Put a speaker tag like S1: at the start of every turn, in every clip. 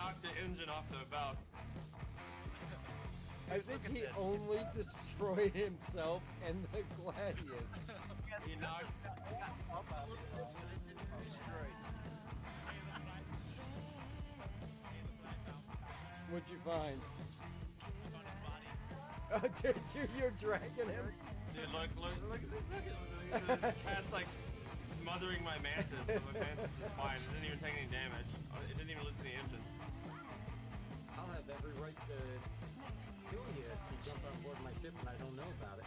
S1: knocked the engine off the valve.
S2: I think he only destroyed himself and the Gladius.
S1: He knocked.
S3: Destroyed.
S2: What'd you find?
S4: On his body.
S2: Dude, you're dragging him.
S1: Dude, look at this. The cat's like smothering my mantis. But my mantis is fine. It didn't even take any damage. It didn't even lose any engines.
S5: I'll have every right to kill you if you jump on board my ship and I don't know about it.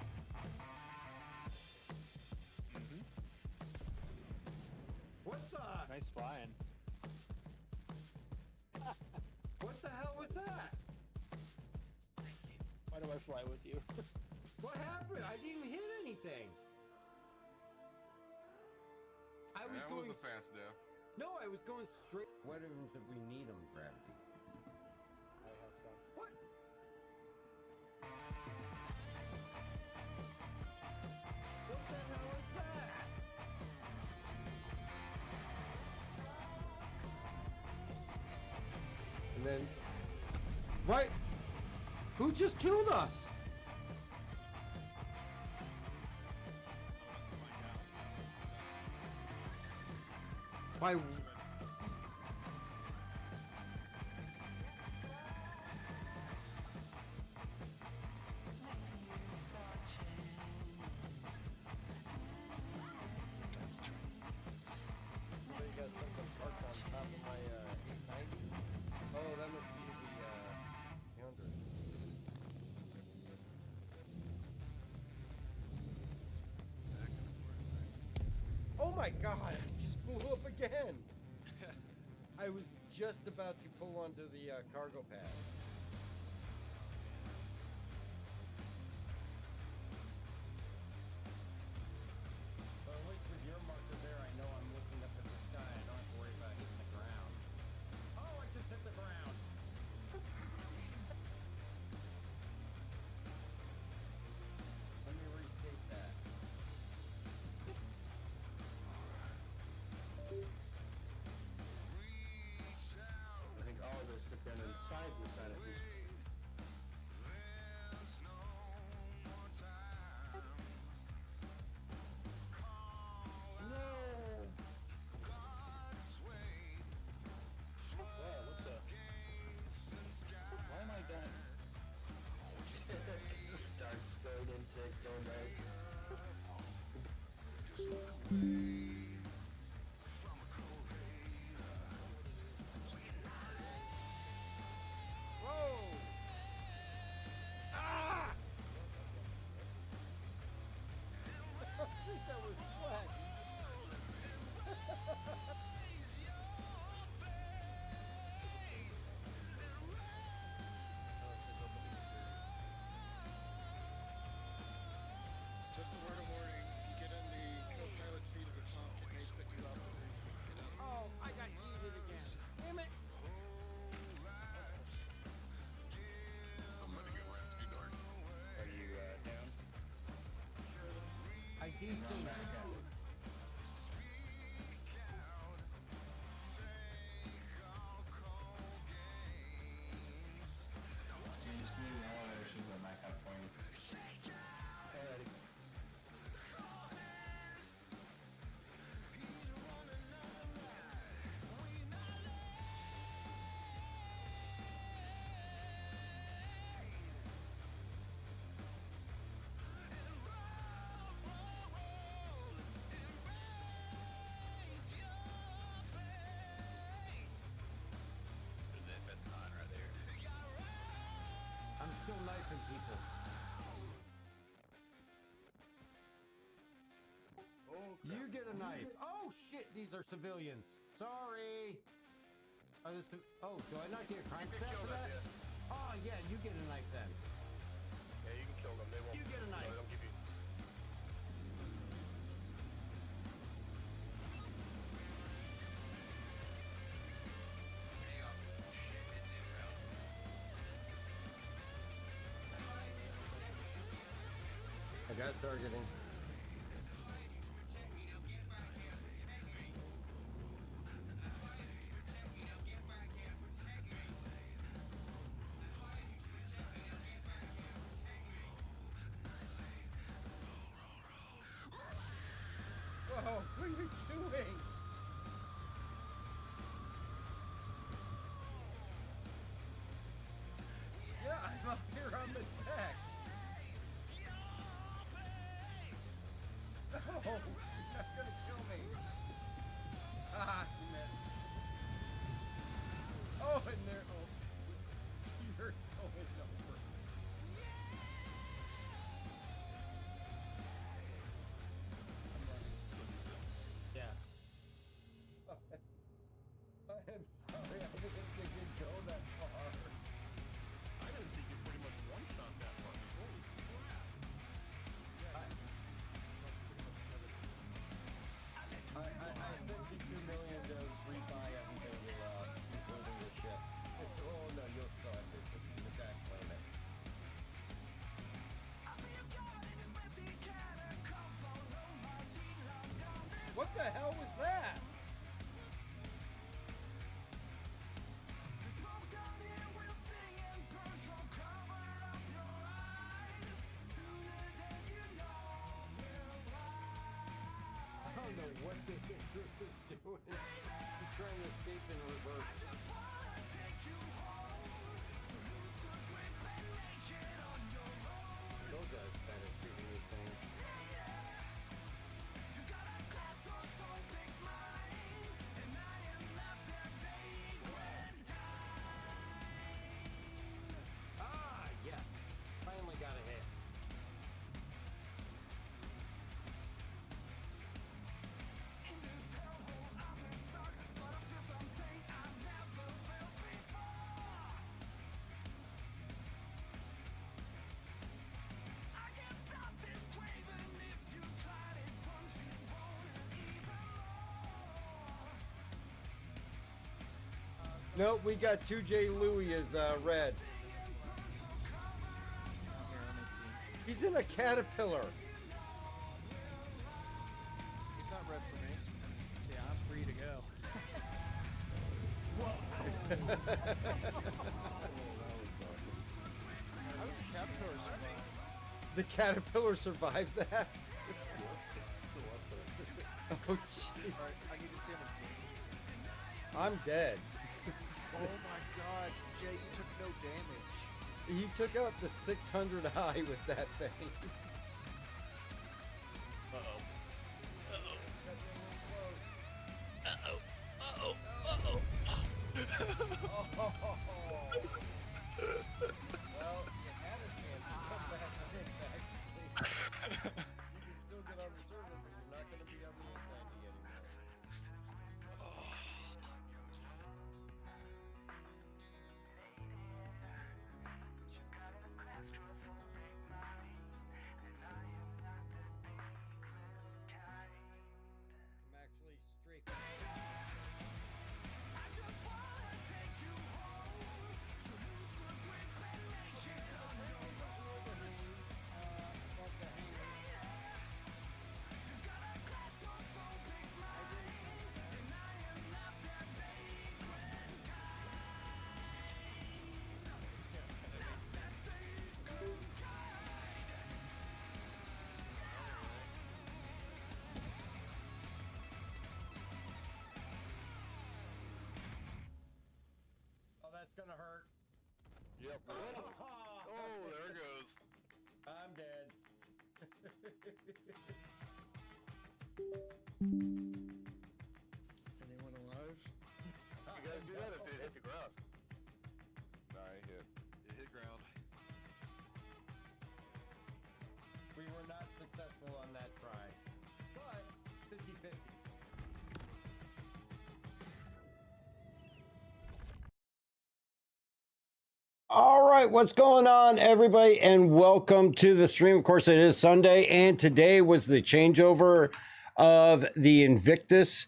S5: What the?
S3: Nice flying.
S5: What the hell was that?
S3: Why do I fly with you?
S5: What happened? I didn't hit anything. I was
S6: That
S5: going.
S6: was a fast death.
S5: No, I was going straight. What happens if we need them, gravity?
S3: I have some.
S5: What? What the hell is that?
S2: And then,
S5: What? Who just killed us? By
S2: so you got something parked on top of my 890. Oh, that must be the 100. Oh my god, I just blew up again. I was just about to pull onto the cargo pad.
S5: Well, at least with your marker there, I know I'm looking up at the sky. I don't have to worry about hitting the ground. Oh, I just hit the ground. Let me restate that.
S7: I think all of us have been inside the Senate.
S2: No.
S3: Wow, what the? Why am I dying?
S7: Starts going into going right.
S2: Whoa! Ah! I think that was flat.
S8: Just a word of warning, if you get in the co-pilot seat of the pump, it may pick you up the roof. Get out.
S5: Oh, I got yeeted again. Damn it.
S6: I'm letting it rest, too dark.
S3: Are you down?
S5: I DC.
S7: You just need an elevator should go back up for you. Alrighty.
S4: There's an FS9 right there.
S5: I'm still knifing people.
S2: Oh,
S5: You get a knife. Oh shit, these are civilians. Sorry. Oh, do I not get a crime stat for that? Oh yeah, you get a knife then.
S7: Yeah, you can kill them. They won't.
S5: You get a knife.
S7: They'll give you.
S2: I got targeting. what are you doing? Yeah, I'm up here on the deck. No, you're not gonna kill me. Ah, you missed. Oh, and there. Oh, you're going over.
S5: Yeah.
S2: I am sorry, I didn't think you'd go that far.
S6: I didn't think you pretty much one-shot that fucker. Holy crap.
S5: I sent you 2 million to rebuy everything you including the ship. Oh no, you'll still have to back claim it.
S2: What the hell was that?
S5: I don't know what this Invictus is doing. He's trying to escape in reverse. Those guys better shooting these things. Ah, yes. Finally got a hit.
S2: Nope, we got 2J Louie as red.
S3: Here, let me see.
S2: He's in a caterpillar.
S3: He's not red for me. Yeah, I'm free to go. How did the caterpillar survive?
S2: The caterpillar survived that? Oh, jeez.
S3: Alright, I need to see him.
S2: I'm dead.
S3: Oh my god, Jay, you took no damage.
S2: He took out the 600 high with that thing.
S4: Uh-oh. Uh-oh. Uh-oh. Uh-oh.
S2: Oh. Well, you had a chance to come back on Impact. You can still get on the server, but you're not going to be on the 890 anymore. I'm actually strafing. Oh, that's gonna hurt.
S6: Yep. Oh, there it goes.
S2: I'm dead.
S8: Anyone alive?
S6: You guys do that if it hit the ground. Nah, it hit. It hit ground.
S5: We were not successful on that try, but 50-50. All right, what's going on, everybody, and welcome to the stream. Of course, it is Sunday, and today was the changeover of the Invictus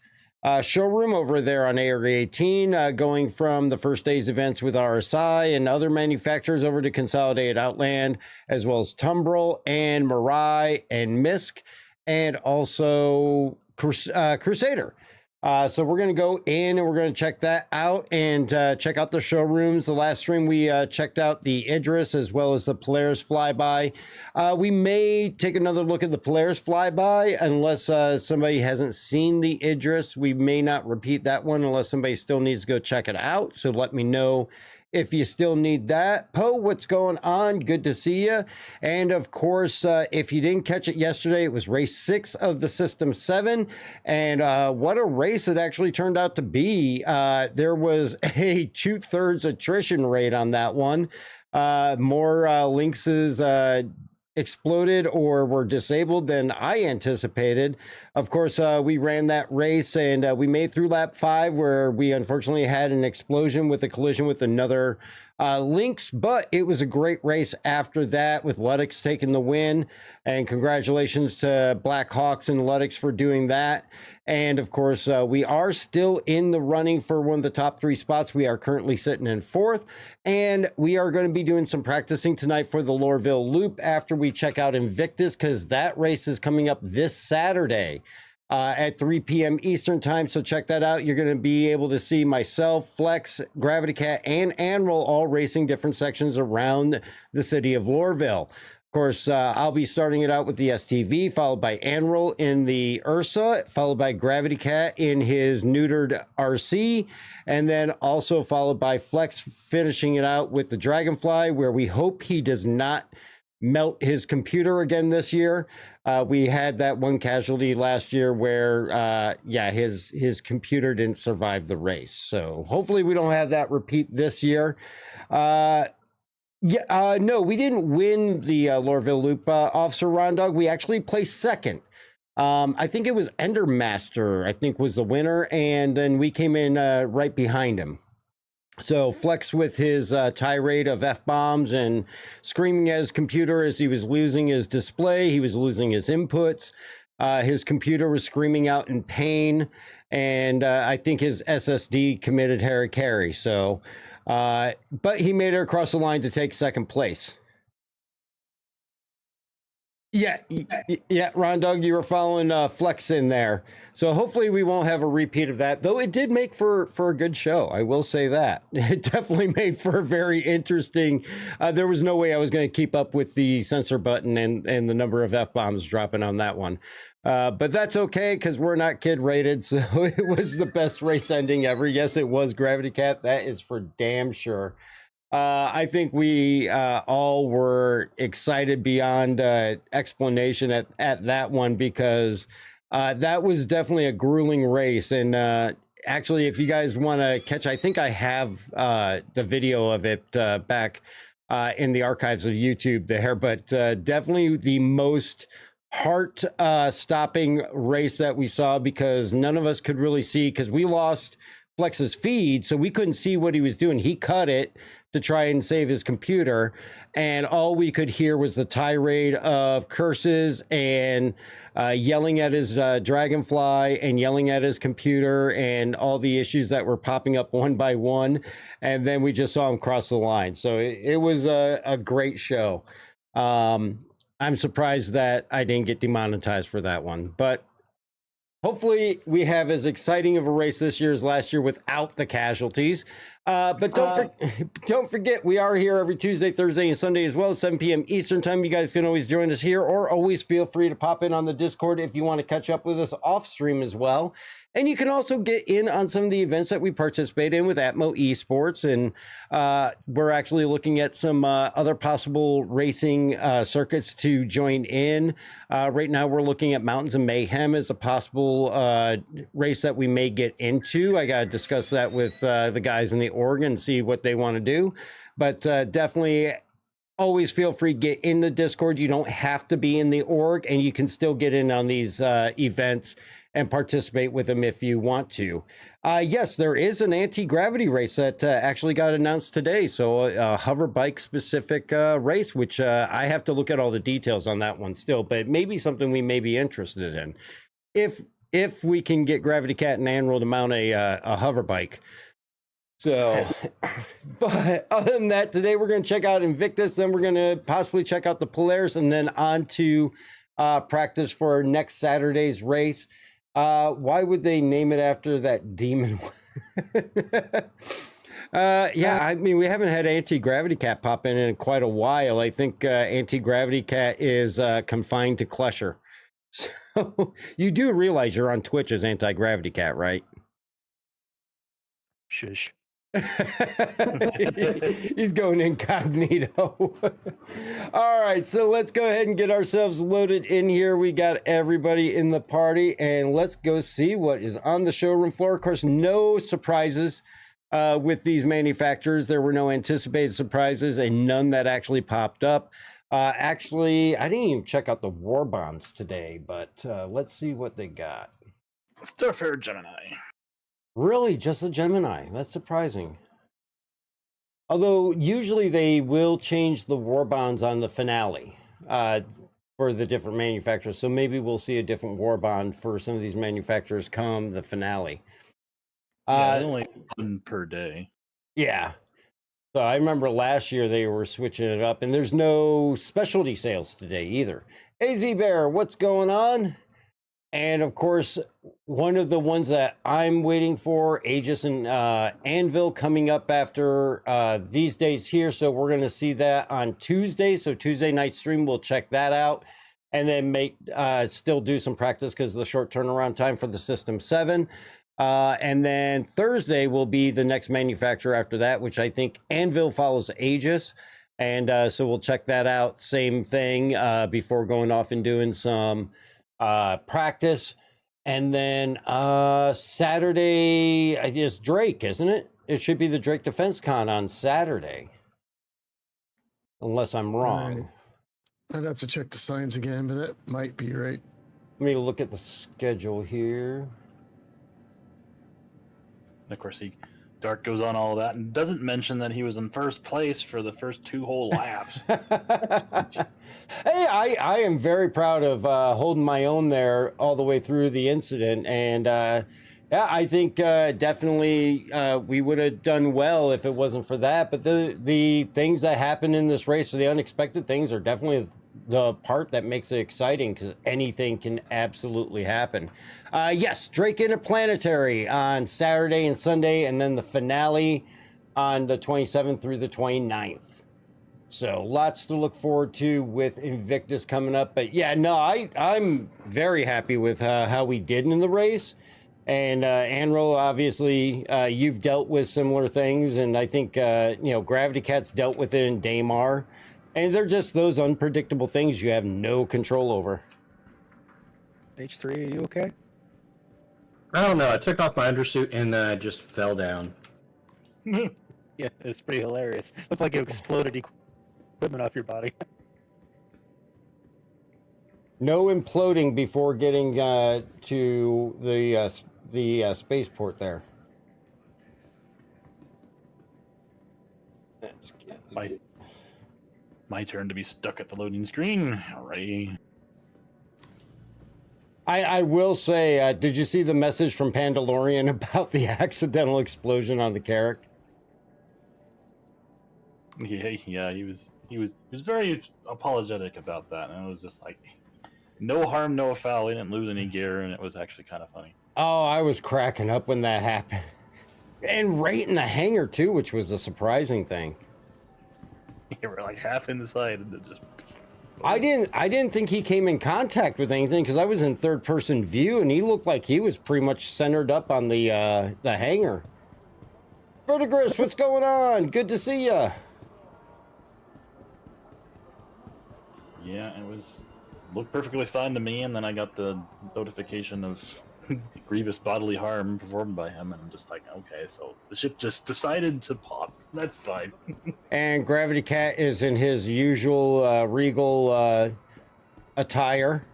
S5: showroom over there on Area 18, going from the first day's events with RSI and other manufacturers over to Consolidated, Outland, as well as Tumbril and Mirai and Misc, and also Crusader. So we're going to go in and we're going to check that out and check out the showrooms. The last stream we checked out the Idris as well as the Polaris flyby. We may take another look at the Polaris flyby unless somebody hasn't seen the Idris. We may not repeat that one unless somebody still needs to go check it out. So let me know if you still need that. Poe, what's going on? Good to see you. And of course, if you didn't catch it yesterday, it was race 6 of the System 7. And what a race it actually turned out to be. There was a 2/3 attrition rate on that one. More Lynxes exploded or were disabled than I anticipated. Of course, we ran that race and we made through lap 5 where we unfortunately had an explosion with a collision with another Lynx, but it was a great race after that with Ludex taking the win. And congratulations to Black Hawks and Ludex for doing that. And of course, we are still in the running for one of the top 3 spots. We are currently sitting in 4th, and we are going to be doing some practicing tonight for the Lorville Loop after we check out Invictus, because that race is coming up this Saturday at 3 p.m. Eastern time. So check that out. You're going to be able to see myself, Flex, Gravity Cat, and Anroll all racing different sections around the city of Lorville. Of course, I'll be starting it out with the STV, followed by Anroll in the Ursa, followed by Gravity Cat in his neutered RC, and then also followed by Flex finishing it out with the Dragonfly, where we hope he does not melt his computer again this year. We had that one casualty last year where, his computer didn't survive the race. So hopefully we don't have that repeat this year. No, we didn't win the Lorville Loop, Officer Rondog. We actually placed 2nd. I think it was Endermaster, I think was the winner, and then we came in right behind him. So Flex with his tirade of F-bombs and screaming at his computer as he was losing his display. He was losing his inputs. His computer was screaming out in pain, and I think his SSD committed hara-kiri. So... but he made it across the line to take 2nd place. Yeah, Ron Doug, you were following Flex in there. So hopefully we won't have a repeat of that, though it did make for a good show. I will say that. It definitely made for a very interesting, there was no way I was going to keep up with the censor button and the number of F-bombs dropping on that one. But that's okay, because we're not kid rated, so it was the best race ending ever. Yes, it was Gravity Cat. That is for damn sure. I think we all were excited beyond explanation at that one, because that was definitely a grueling race. And actually, if you guys want to catch, I think I have the video of it back in the archives of YouTube there, but definitely the most heart stopping race that we saw, because none of us could really see, because we lost Flex's feed, so we couldn't see what he was doing. He cut it to try and save his computer, and all we could hear was the tirade of curses and yelling at his Dragonfly and yelling at his computer and all the issues that were popping up one by one. And then we just saw him cross the line. So it was a great show. I'm surprised that I didn't get demonetized for that one, but hopefully we have as exciting of a race this year as last year without the casualties. But don't forget, we are here every Tuesday, Thursday, and Sunday as well at 7 p.m. Eastern time. You guys can always join us here, or always feel free to pop in on the Discord if you want to catch up with us off stream as well. And you can also get in on some of the events that we participate in with Atmo Esports. And we're actually looking at some other possible racing circuits to join in. Right now, we're looking at Mountains of Mayhem as a possible race that we may get into. I got to discuss that with the guys in the org and see what they want to do. But definitely always feel free to get in the Discord. You don't have to be in the org, and you can still get in on these events and participate with them if you want to. Yes, there is an anti-gravity race that actually got announced today. So a hover bike specific race, which I have to look at all the details on that one still, but maybe something we may be interested in. If we can get Gravity Cat and Anroll to mount a hover bike. So, but other than that, today we're going to check out Invictus, then we're going to possibly check out the Polaris, and then on to practice for next Saturday's race. Why would they name it after that demon? Yeah, I mean, we haven't had Anti-Gravity Cat pop in quite a while. I think Anti-Gravity Cat is confined to Clusher. So you do realize you're on Twitch as Anti-Gravity Cat, right?
S9: Shush.
S5: He's going incognito. All right, so let's go ahead and get ourselves loaded in here. We got everybody in the party, and let's go see what is on the showroom floor. Of course, no surprises with these manufacturers. There were no anticipated surprises and none that actually popped up. Actually, I didn't even check out the war bonds today, but let's see what they got.
S9: Starfare Gemini.
S5: Really, just a Gemini? That's surprising. Although usually they will change the war bonds on the finale for the different manufacturers. So maybe we'll see a different war bond for some of these manufacturers come the finale.
S9: Only one per day.
S5: Yeah. So I remember last year they were switching it up, and there's no specialty sales today either. AZ Bear, what's going on? And of course, one of the ones that I'm waiting for, Aegis and Anvil coming up after these days here. So we're going to see that on Tuesday. So Tuesday night stream, we'll check that out. And then still do some practice because of the short turnaround time for the System 7. And then Thursday will be the next manufacturer after that, which I think Anvil follows Aegis. And so we'll check that out. Same thing before going off and doing some practice. And then Saturday is Drake, isn't it? It should be the Drake Defense Con on Saturday. Unless I'm wrong.
S8: I'd have to check the signs again, but that might be right.
S5: Let me look at the schedule here.
S9: And of course, Dark goes on all of that and doesn't mention that he was in first place for the first 2 whole laps.
S5: Hey, I am very proud of holding my own there all the way through the incident. And yeah, I think definitely we would have done well if it wasn't for that. But the things that happen in this race, or the unexpected things, are definitely the part that makes it exciting, because anything can absolutely happen. Yes, Drake Interplanetary on Saturday and Sunday, and then the finale on the 27th through the 29th. So lots to look forward to with Invictus coming up. But yeah, no, I'm very happy with how we did in the race. And Anrol, obviously, you've dealt with similar things, and I think Gravity Cat's dealt with it in Daymar. And they're just those unpredictable things you have no control over.
S10: H3, are you okay?
S11: I don't know. I took off my undersuit and just fell down.
S10: Yeah, it's pretty hilarious. Looked like it exploded equipment off your body.
S5: No imploding before getting to the spaceport there. Let's get
S9: My turn to be stuck at the loading screen. Alrighty.
S5: I will say, did you see the message from Pandalorian about the accidental explosion on the Carrack?
S9: Yeah, he was very apologetic about that, and it was just like, no harm, no foul. He didn't lose any gear, and it was actually kind of funny.
S5: Oh, I was cracking up when that happened, and right in the hangar too, which was a surprising thing.
S9: You were like half inside, and it just.
S5: I didn't think he came in contact with anything, because I was in third person view, and he looked like he was pretty much centered up on the hangar. Vertigris, what's going on? Good to see ya.
S9: Yeah, it looked perfectly fine to me, and then I got the notification of grievous bodily harm performed by him, and I'm just like, okay, so the ship just decided to pop. That's fine.
S5: And Gravity Cat is in his usual regal attire.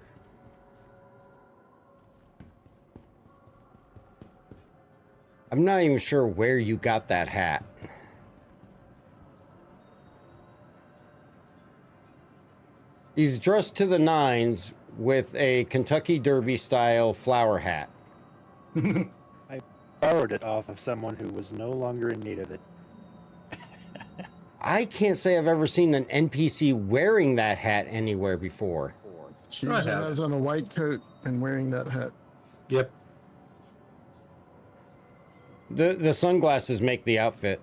S5: I'm not even sure where you got that hat. He's dressed to the nines with a Kentucky Derby style flower hat.
S10: I borrowed it off of someone who was no longer in need of it.
S5: I can't say I've ever seen an NPC wearing that hat anywhere before.
S8: She usually has on a white coat and wearing that hat.
S11: Yep.
S5: The sunglasses make the outfit.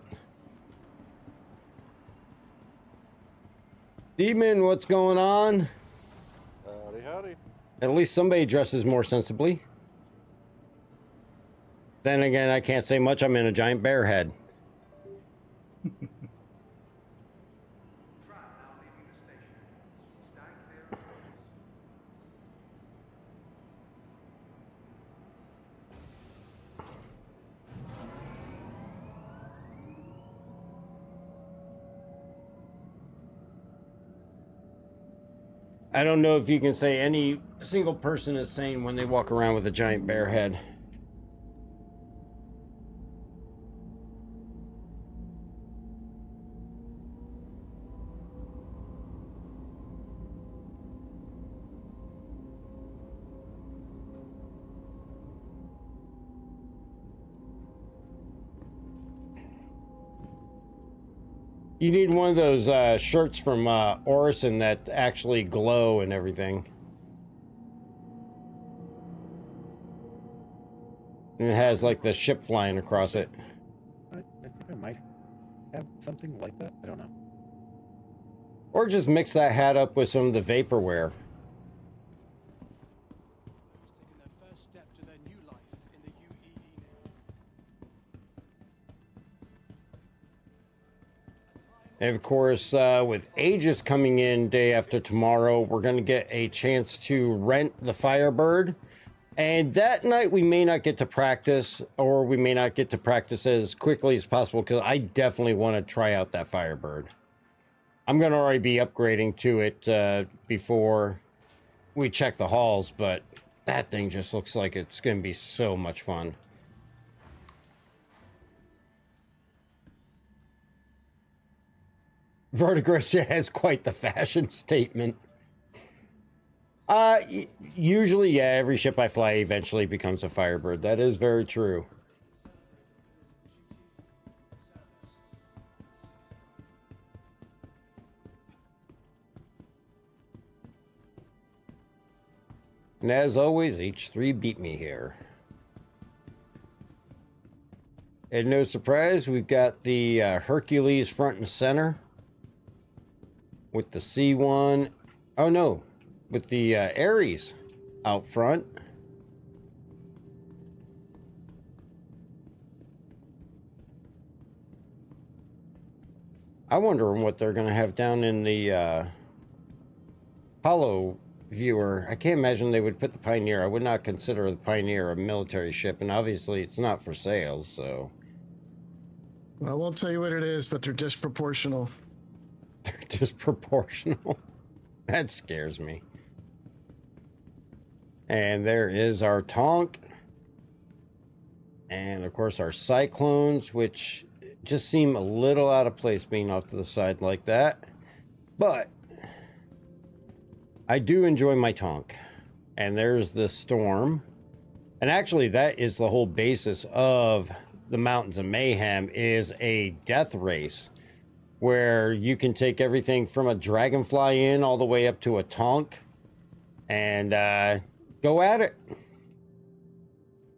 S5: Demon, what's going on?
S6: Howdy, howdy.
S5: At least somebody dresses more sensibly. Then again, I can't say much. I'm in a giant bear head. I don't know if you can say any single person is sane when they walk around with a giant bear head. You need one of those shirts from Orison that actually glow and everything. And it has like the ship flying across it.
S10: I think I might have something like that. I don't know.
S5: Or just mix that hat up with some of the vaporware. And of course, with Aegis coming in day after tomorrow, we're going to get a chance to rent the Firebird. And that night we may not get to practice, or we may not get to practice as quickly as possible, because I definitely want to try out that Firebird. I'm going to already be upgrading to it before we check the halls, but that thing just looks like it's going to be so much fun. Vertigrosa has quite the fashion statement. Usually, yeah, every ship I fly eventually becomes a Firebird. That is very true. And as always, H3 beat me here. And no surprise, we've got the Hercules front and center. With the C1, oh no, with the Ares out front. I wonder what they're going to have down in the Hollow viewer. I can't imagine they would put the Pioneer. I would not consider the Pioneer a military ship, and obviously it's not for sale, so.
S8: I won't tell you what it is, but they're disproportional.
S5: They're disproportional. That scares me. And there is our Tonk. And of course our Cyclones, which just seem a little out of place being off to the side like that. But I do enjoy my Tonk. And there's the Storm. And actually that is the whole basis of the Mountains of Mayhem, is a death race, where you can take everything from a Dragonfly in all the way up to a Tonk and go at it.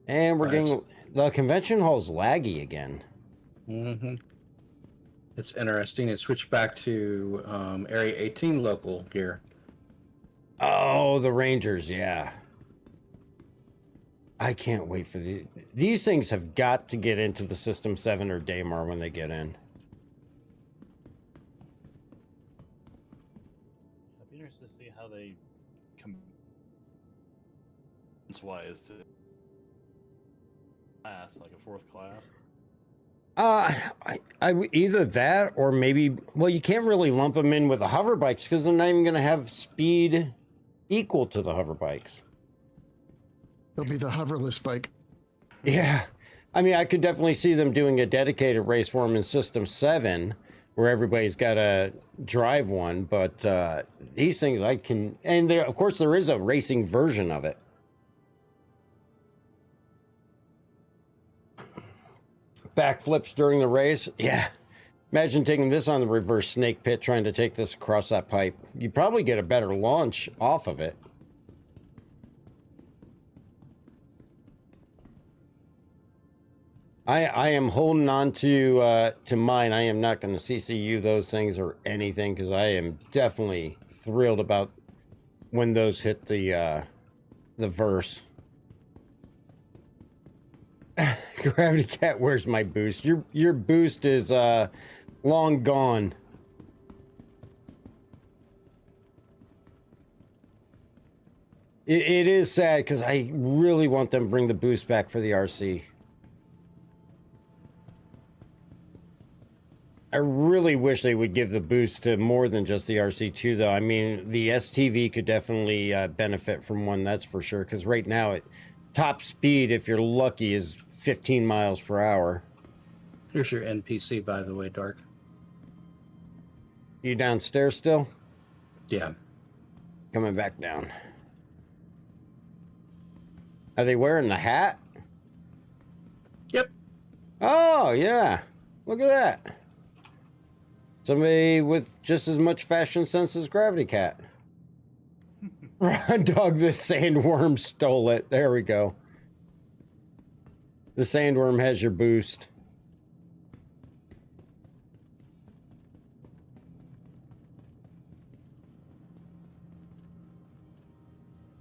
S5: And we're getting the convention hall's laggy again.
S11: Mm-hmm. It's interesting. It switched back to Area 18 local gear.
S5: Oh, the Rangers, yeah. I can't wait for these things have got to get into the System 7 or Daymar when they get in.
S9: To see how they come wise to class, like a 4th class.
S5: I either that or maybe, well, you can't really lump them in with the hover bikes because they're not even going to have speed equal to the hover bikes.
S8: It'll be the hoverless bike.
S5: Yeah, I mean, I could definitely see them doing a dedicated race for them in System 7. Where everybody's got to drive one, but these things I can, and there, of course, there is a racing version of it. Backflips during the race, yeah. Imagine taking this on the reverse snake pit, trying to take this across that pipe. You'd probably get a better launch off of it. I am holding on to mine. I am not going to CCU those things or anything because I am definitely thrilled about when those hit the verse. Gravity Cat, where's my boost? Your boost is long gone. It is sad because I really want them to bring the boost back for the RC. I really wish they would give the boost to more than just the RC2, though. I mean, the STV could definitely benefit from one, that's for sure. Because right now, top speed, if you're lucky, is 15 miles per hour.
S11: Here's your NPC, by the way, Dark.
S5: You downstairs still?
S11: Yeah.
S5: Coming back down. Are they wearing the hat?
S11: Yep.
S5: Oh, yeah. Look at that. Somebody with just as much fashion sense as Gravity Cat. Ron Dog, the sandworm stole it. There we go. The sandworm has your boost.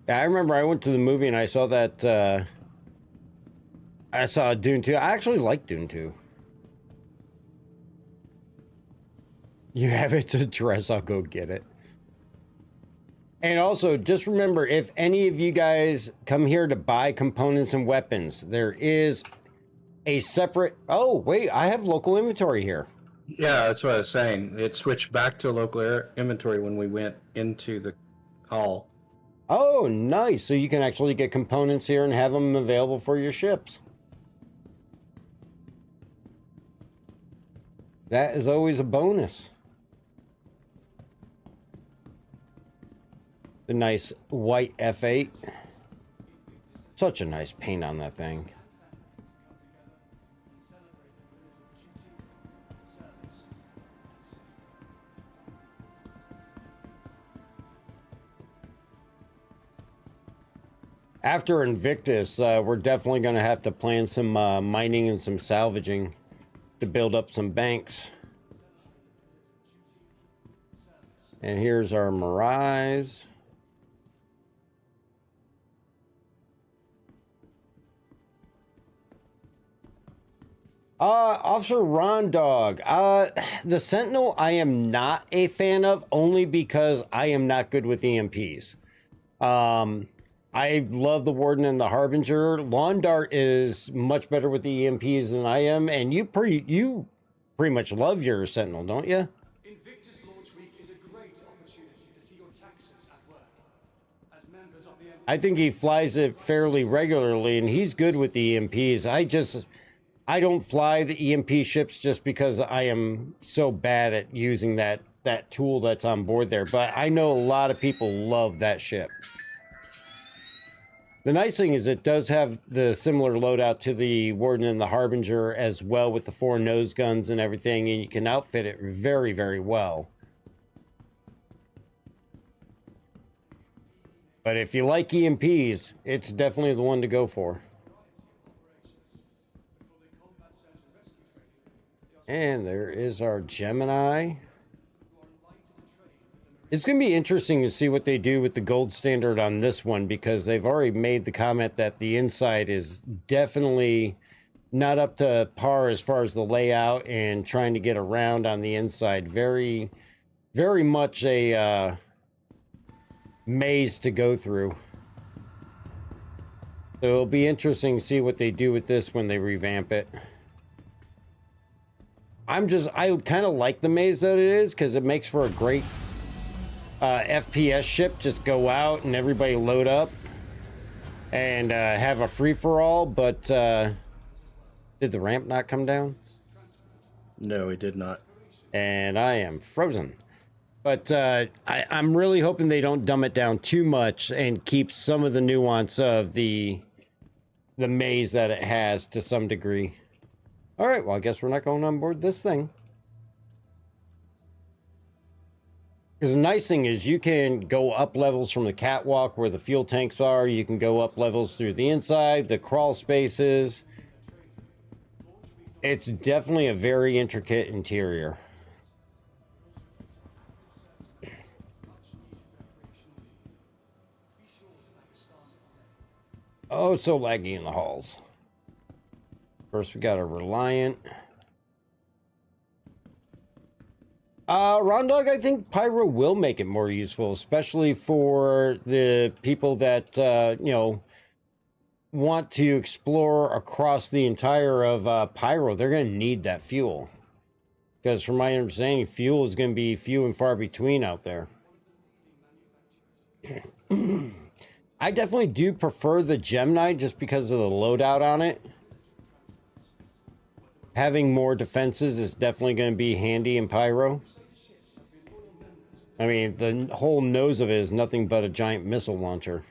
S5: Yeah, I remember I went to the movie and I saw that, I saw Dune 2. I actually like Dune 2. You have it to dress, I'll go get it. And also, just remember, if any of you guys come here to buy components and weapons, there is a separate... Oh, wait, I have local inventory here.
S11: Yeah, that's what I was saying. It switched back to local inventory when we went into the hall.
S5: Oh, nice. So you can actually get components here and have them available for your ships. That is always a bonus. The nice white F8. Such a nice paint on that thing. After Invictus, we're definitely going to have to plan some mining and some salvaging to build up some banks. And here's our Mirais. Officer Ron Dog. The Sentinel I am not a fan of, only because I am not good with EMPs. I love the Warden and the Harbinger. Lawn Dart is much better with the EMPs than I am, and you pretty much love your Sentinel, don't you?
S12: Invictus launch week is a great opportunity to see your taxes at work. As members of the
S5: I think he flies it fairly regularly, and he's good with the EMPs. I don't fly the EMP ships just because I am so bad at using that tool that's on board there. But I know a lot of people love that ship. The nice thing is it does have the similar loadout to the Warden and the Harbinger as well, with the 4 nose guns and everything, and you can outfit it very, very well. But if you like EMPs, it's definitely the one to go for. And there is our Gemini. It's going to be interesting to see what they do with the gold standard on this one, because they've already made the comment that the inside is definitely not up to par as far as the layout and trying to get around on the inside. Very, very much a maze to go through. So it'll be interesting to see what they do with this when they revamp it. I kind of like the maze that it is, because it makes for a great FPS ship. Just go out and everybody load up and have a free-for-all. But did the ramp not come down?
S11: No, it did not.
S5: And I am frozen. But I'm really hoping they don't dumb it down too much and keep some of the nuance of the maze that it has to some degree. All right, well, I guess we're not going on board this thing. Because the nice thing is you can go up levels from the catwalk where the fuel tanks are. You can go up levels through the inside, the crawl spaces. It's definitely a very intricate interior. Oh, it's so laggy in the halls. First, we got a Reliant. Rondog, I think Pyro will make it more useful, especially for the people that, you know, want to explore across the entire of Pyro. They're going to need that fuel. Because from my understanding, fuel is going to be few and far between out there. I definitely do prefer the Gemini just because of the loadout on it. Having more defenses is definitely going to be handy in Pyro. I mean, the whole nose of it is nothing but a giant missile launcher.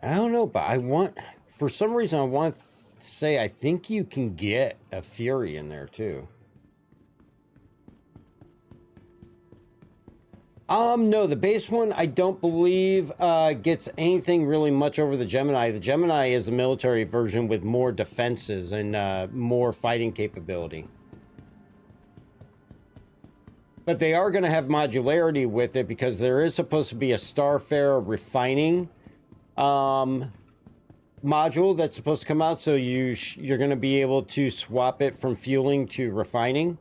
S5: I don't know, but for some reason, I want to say I think you can get a Fury in there too. No, the base one I don't believe gets anything really much over the Gemini. The Gemini is a military version with more defenses and more fighting capability. But they are going to have modularity with it because there is supposed to be a Starfarer refining module that's supposed to come out, so you're going to be able to swap it from fueling to refining.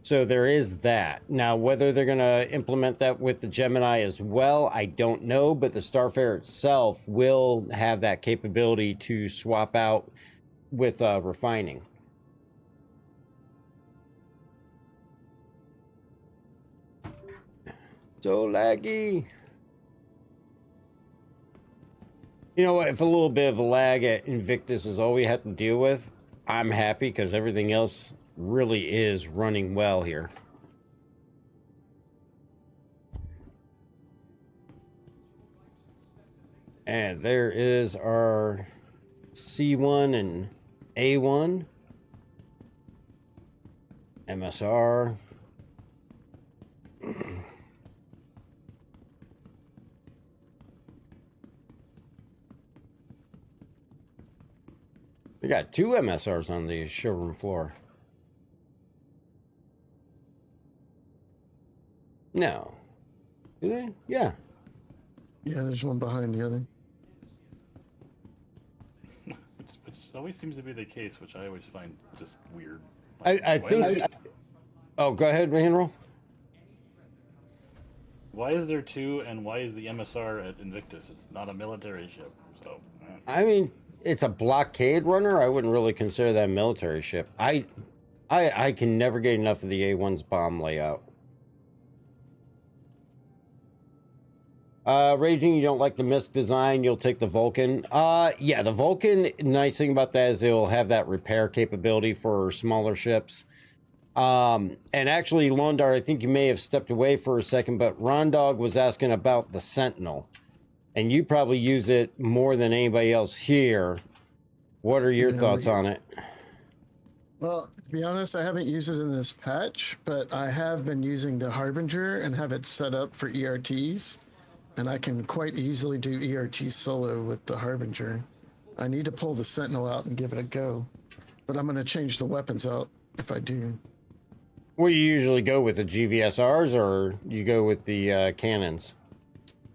S5: So there is that. Now, whether they're going to implement that with the Gemini as well, I don't know, but the Starfarer itself will have that capability to swap out with refining. So laggy. You know what? If a little bit of a lag at Invictus is all we have to deal with, I'm happy because everything else really is running well here. And there is our C1 and A1 MSR. We got 2 MSRs on the showroom floor. No. Do they? Yeah.
S8: Yeah, there's one behind the other.
S9: which always seems to be the case, which I always find just weird.
S5: I think... Oh, go ahead, Henry.
S9: Why is there 2, and why is the MSR at Invictus? It's not a military ship, so...
S5: I mean, it's a blockade runner. I wouldn't really consider that a military ship. I can never get enough of the A1's bomb layout. Raging, you don't like the Misc design, you'll take the Vulcan. Yeah, the Vulcan, nice thing about that is it'll have that repair capability for smaller ships. And actually, Londar, I think you may have stepped away for a second, but Rondog was asking about the Sentinel. And you probably use it more than anybody else here. What are your thoughts on it?
S8: Well, to be honest, I haven't used it in this patch, but I have been using the Harbinger and have it set up for ERTs. And I can quite easily do ERT solo with the Harbinger. I need to pull the Sentinel out and give it a go. But I'm going to change the weapons out if I do.
S5: What do you usually go with, the GVSRs or you go with the cannons?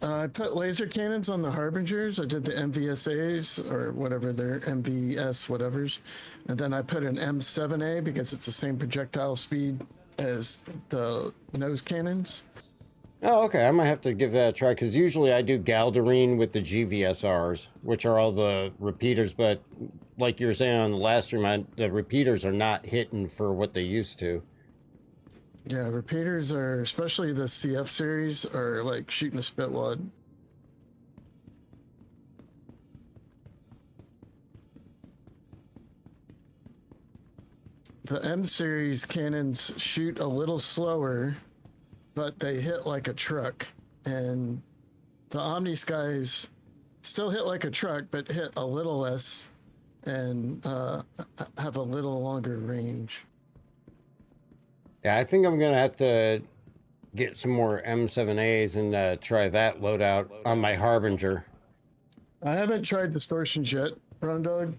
S8: I put laser cannons on the Harbingers. I did the MVSAs or whatever they're MVS whatevers. And then I put an M7A because it's the same projectile speed as the nose cannons.
S5: Oh, okay. I might have to give that a try because usually I do Galdarine with the GVSRs, which are all the repeaters. But like you were saying on the last stream, the repeaters are not hitting for what they used to.
S8: Yeah, repeaters are, especially the CF series, are like shooting a spitwad. The M series cannons shoot a little slower, but they hit like a truck. And the Omni Skies still hit like a truck, but hit a little less and have a little longer range.
S5: Yeah, I think I'm going to have to get some more M7As and try that loadout on my Harbinger.
S8: I haven't tried distortions yet, Round Dog.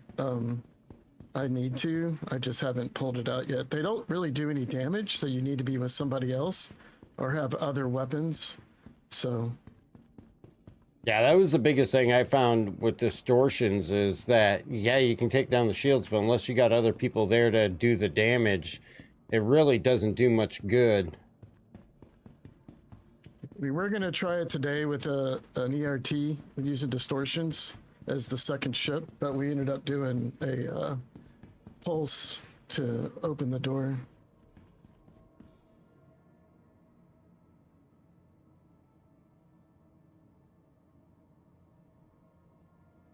S8: I need to. I just haven't pulled it out yet. They don't really do any damage, so you need to be with somebody else or have other weapons. So
S5: Yeah, that was the biggest thing I found with distortions is that, yeah, you can take down the shields, but unless you got other people there to do the damage, it really doesn't do much good.
S8: we were going to try it today with an ERT using distortions as the second ship, but we ended up doing a pulse to open the door.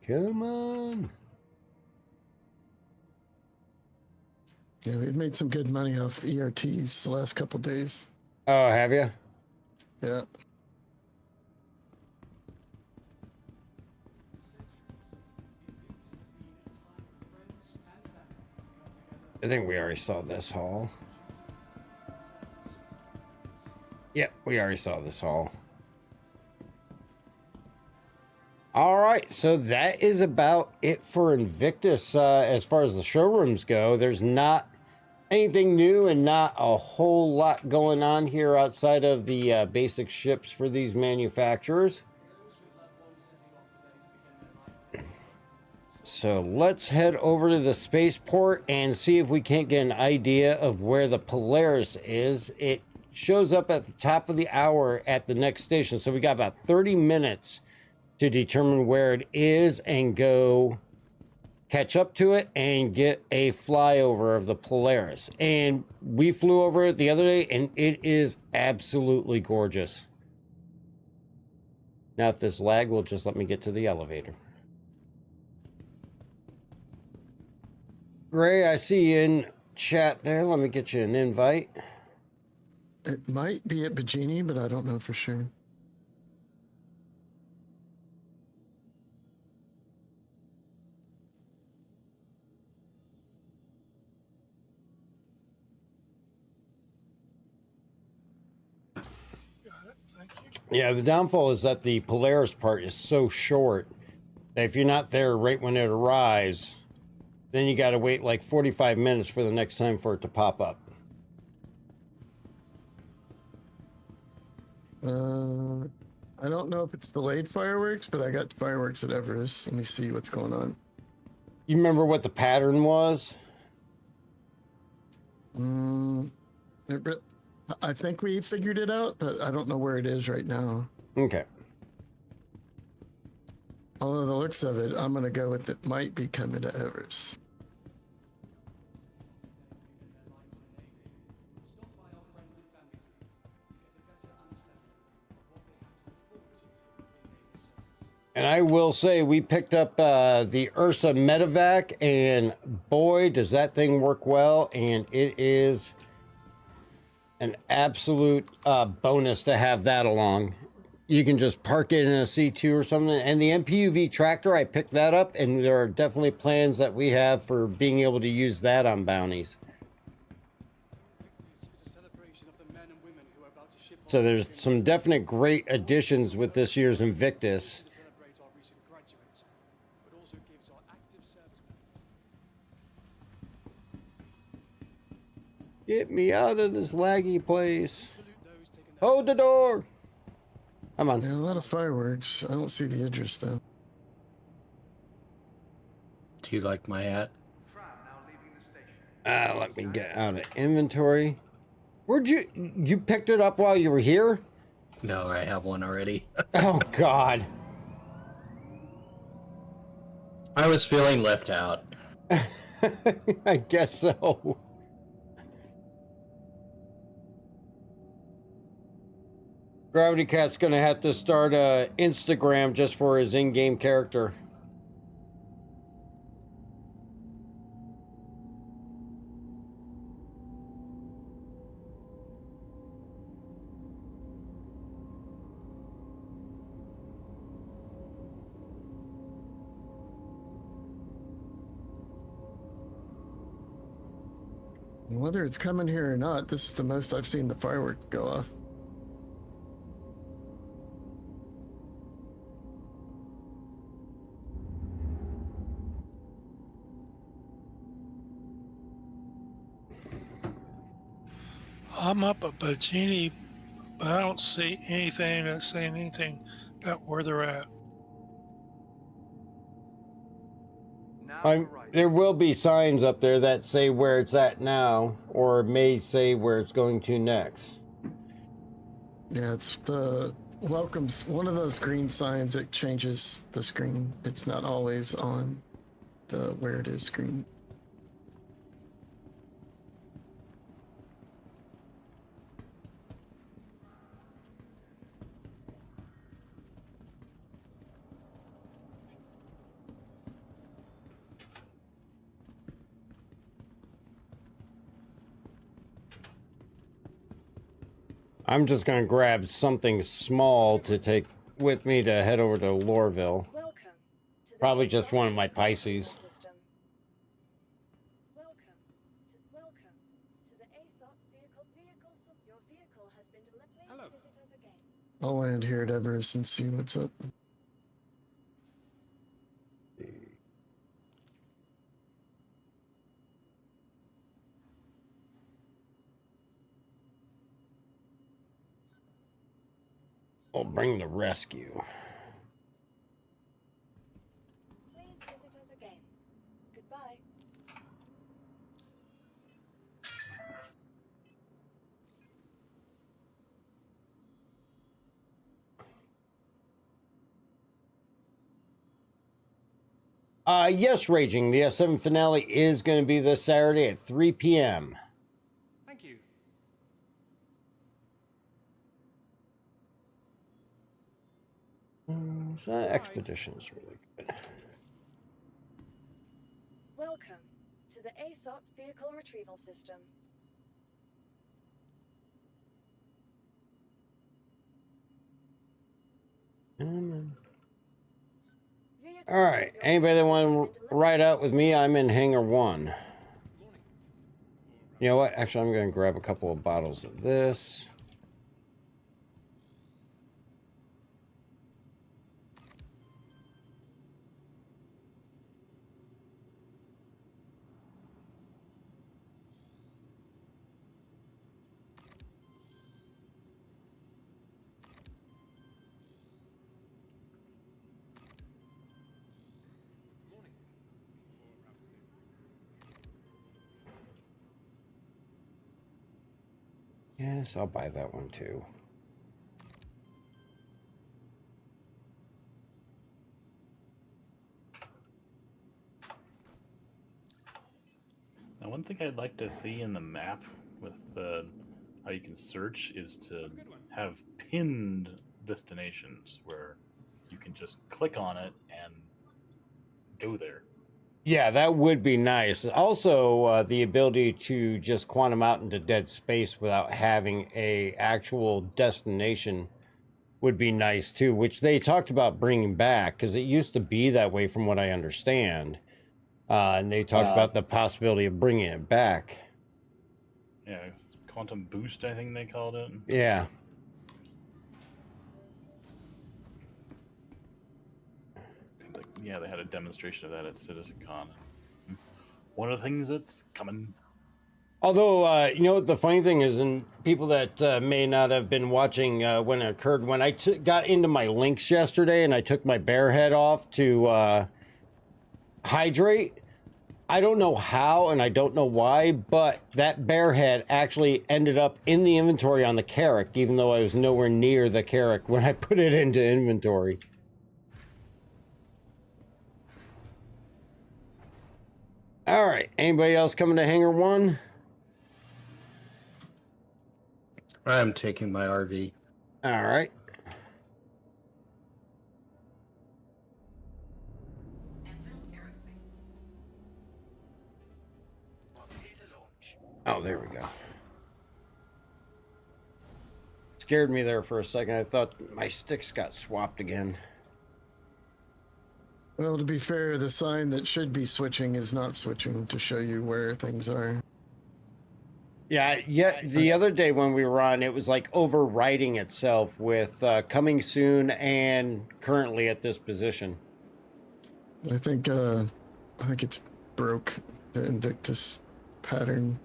S5: Come on.
S8: Yeah, we've made some good money off ERTs the last couple days.
S5: Oh, have you?
S8: Yeah.
S5: I think we already saw this hall. Yep, we already saw this hall. All right, so that is about it for Invictus as far as the showrooms go. There's not anything new and not a whole lot going on here outside of the basic ships for these manufacturers. So let's head over to the spaceport and see if we can't get an idea of where the Polaris is. It shows up at the top of the hour at the next station, so we got about 30 minutes to determine where it is and go catch up to it and get a flyover of the Polaris. And we flew over it the other day and it is absolutely gorgeous. Now if this lag will just let me get to the elevator. Gray, I see you in chat there. Let me get you an invite.
S8: It might be at Bajini, but I don't know for sure.
S5: Yeah, the downfall is that the Polaris part is so short that if you're not there right when it arrives, then you got to wait like 45 minutes for the next time for it to pop up.
S8: I don't know if it's delayed fireworks, but I got fireworks at Everest. Let me see what's going on.
S5: You remember what the pattern was?
S8: I think we figured it out, but I don't know where it is right now.
S5: Okay.
S8: Although the looks of it, I'm going to go with it might be coming to Everest.
S5: And I will say we picked up the Ursa Medevac, and boy, does that thing work well. And it is an absolute bonus to have that along. You can just park it in a C2 or something. And the MPUV tractor, I picked that up, and there are definitely plans that we have for being able to use that on bounties. So there's some definite great additions with this year's Invictus. Get me out of this laggy place. Hold the door. Come on.
S8: Yeah, a lot of fireworks. I don't see the Idris though.
S11: Do you like my hat?
S5: Let me get out of inventory. Where'd you picked it up while you were here?
S11: No, I have one already.
S5: Oh God.
S11: I was feeling left out.
S5: I guess so. Gravity Cat's gonna have to start a Instagram just for his in-game character.
S8: Whether it's coming here or not, this is the most I've seen the firework go off.
S13: I'm up at Bajini, but I don't see anything that's saying anything about where they're at.
S5: There will be signs up there that say where it's at now, or may say where it's going to next.
S8: Yeah, it's the welcomes, one of those green signs that changes the screen. It's not always on the where it is screen.
S5: I'm just going to grab something small to take with me to head over to Lorville. Probably just one of my Pisces.
S8: I'll land here at Everest and see what's up.
S5: I'll bring the rescue.
S14: Please visit us again. Goodbye.
S5: Yes, Raging. The S7 finale is going to be this Saturday at 3 p.m.
S12: Thank you.
S5: So Expedition is really good.
S14: Welcome to the ASOP Vehicle Retrieval System.
S5: All right. Anybody that want to ride out with me, I'm in Hangar 1. You know what? Actually, I'm going to grab a couple of bottles of this. Yes, I'll buy that one too.
S9: Now, one thing I'd like to see in the map with how you can search is to have pinned destinations where you can just click on it and go there.
S5: Yeah, that would be nice. Also, the ability to just quantum out into dead space without having a actual destination would be nice too, which they talked about bringing back because it used to be that way from what I understand. And they talked about the possibility of bringing it back.
S9: Yeah, it's quantum boost, I think they called it.
S5: Yeah.
S9: Yeah, they had a demonstration of that at CitizenCon. One of the things that's coming.
S5: Although, you know what the funny thing is, and people that may not have been watching when it occurred, when I got into my links yesterday and I took my bear head off to hydrate, I don't know how and I don't know why, but that bear head actually ended up in the inventory on the Carrack, even though I was nowhere near the Carrack when I put it into inventory. All right. Anybody else coming to Hangar 1?
S11: I'm taking my RV.
S5: All right. Oh, there we go. Scared me there for a second. I thought my sticks got swapped again.
S8: Well, to be fair, the sign that should be switching is not switching to show you where things are.
S5: Yeah, the other day when we were on, it was like overwriting itself with coming soon and currently at this position.
S8: I think it's broke the Invictus pattern.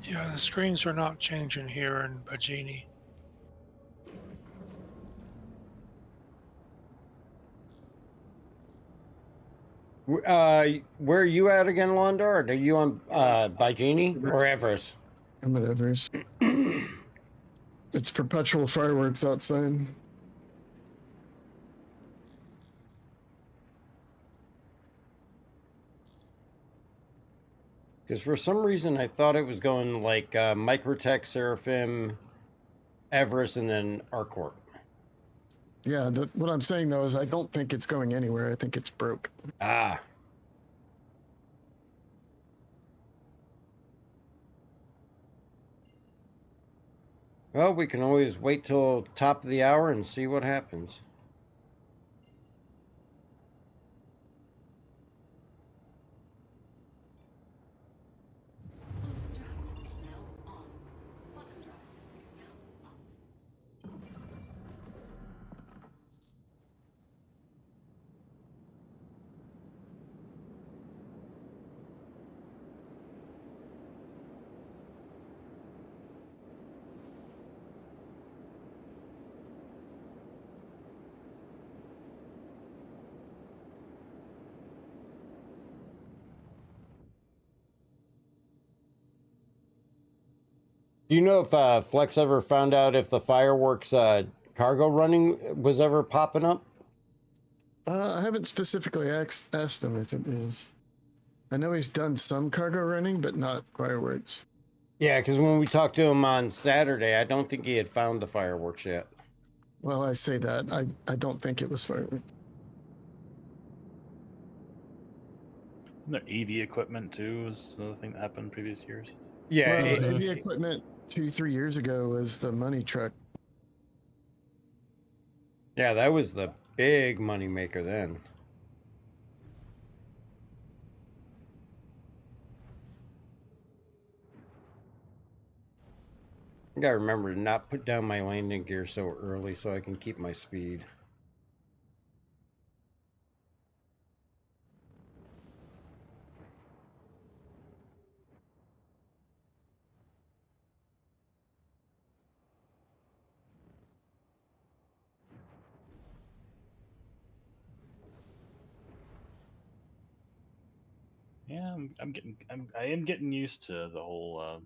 S13: Yeah, the screens are not changing here in Bajini.
S5: Where are you at again, Londard? Are you on by Genie or Everest?
S8: I'm at Everest. It's perpetual fireworks outside.
S5: Because for some reason I thought it was going like Microtech, Seraphim, Everest, and then Arcorp.
S8: Yeah, what I'm saying though is I don't think it's going anywhere. I think it's broke.
S5: Ah. Well, we can always wait till top of the hour and see what happens. Do you know if Flex ever found out if the fireworks cargo running was ever popping up?
S8: I haven't specifically asked him if it is. I know he's done some cargo running, but not fireworks.
S5: Yeah, because when we talked to him on Saturday, I don't think he had found the fireworks yet.
S8: Well, I say that. I don't think it was fireworks.
S9: Isn't there AV equipment too? Is another thing that happened in previous years?
S5: Yeah,
S8: well, AV equipment 2-3 years ago was the money truck.
S5: Yeah, that was the big money maker then. I gotta remember to not put down my landing gear so early so I can keep my speed.
S9: Yeah, I am getting used to the whole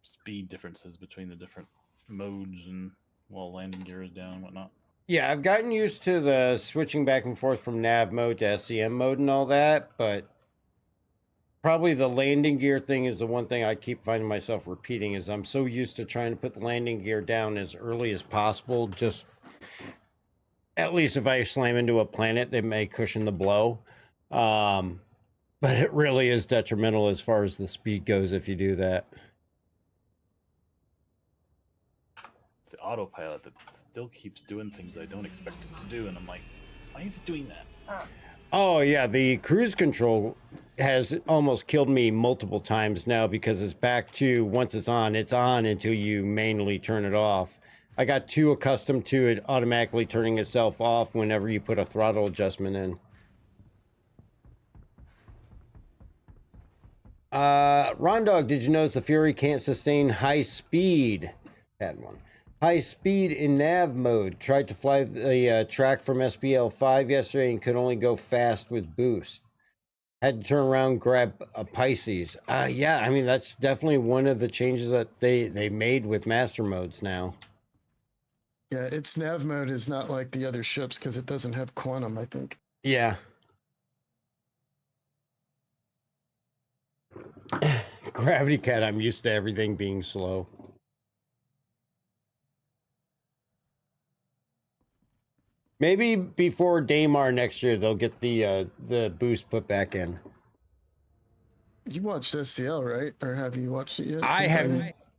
S9: speed differences between the different modes and while landing gear is down and whatnot.
S5: Yeah, I've gotten used to the switching back and forth from nav mode to SCM mode and all that, but probably the landing gear thing is the one thing I keep finding myself repeating is I'm so used to trying to put the landing gear down as early as possible, just at least if I slam into a planet, they may cushion the blow. But it really is detrimental as far as the speed goes if you do that.
S9: It's the autopilot that still keeps doing things I don't expect it to do, and I'm like, why is it doing that?
S5: Oh yeah, the cruise control has almost killed me multiple times now because it's back to once it's on until you manually turn it off. I got too accustomed to it automatically turning itself off whenever you put a throttle adjustment in. Rondog, did you notice the Fury can't sustain high speed? Had one. High speed in nav mode. Tried to fly the track from SBL 5 yesterday and could only go fast with boost. Had to turn around, grab a Pisces. Yeah, I mean, that's definitely one of the changes that they made with master modes now.
S8: Yeah, its nav mode is not like the other ships because it doesn't have quantum, I think.
S5: Yeah. Gravity Cat, I'm used to everything being slow. Maybe before Daymar next year, they'll get the boost put back in.
S8: You watched SCL, right? Or have you watched it yet?
S5: I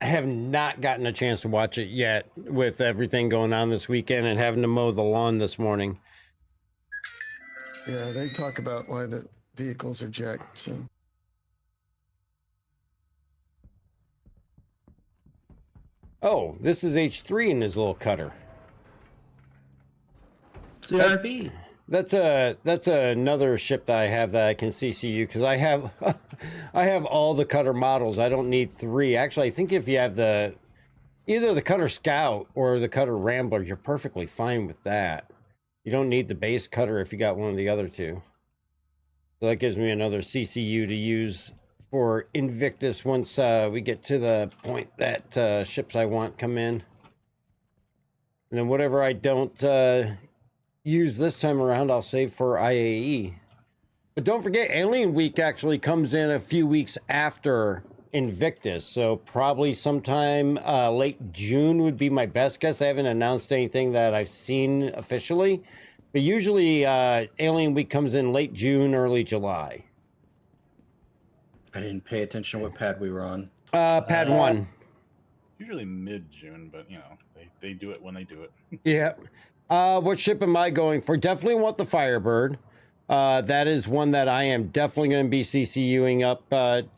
S5: have not gotten a chance to watch it yet with everything going on this weekend and having to mow the lawn this morning.
S8: Yeah, they talk about why the vehicles are jacked, so...
S5: Oh, this is H3 in his little cutter.
S11: CRV.
S5: that's another ship that I have that I can CCU because I have I have all the cutter models. I don't need 3. Actually, I think if you have either the Cutter Scout or the Cutter Rambler, you're perfectly fine with that. You don't need the base cutter if you got one of the other two. So that gives me another CCU to use for Invictus once we get to the point that ships I want come in. And then whatever I don't use this time around, I'll save for IAE. But don't forget, Alien Week actually comes in a few weeks after Invictus, so probably sometime late June would be my best guess. I haven't announced anything that I've seen officially, but usually Alien Week comes in late June, early July.
S11: I didn't pay attention to what pad we were on.
S5: Pad 1.
S9: Usually mid-June, but you know, they do it when they do it.
S5: Yeah. What ship am I going for? Definitely want the Firebird. That is one that I am definitely going to be CCUing up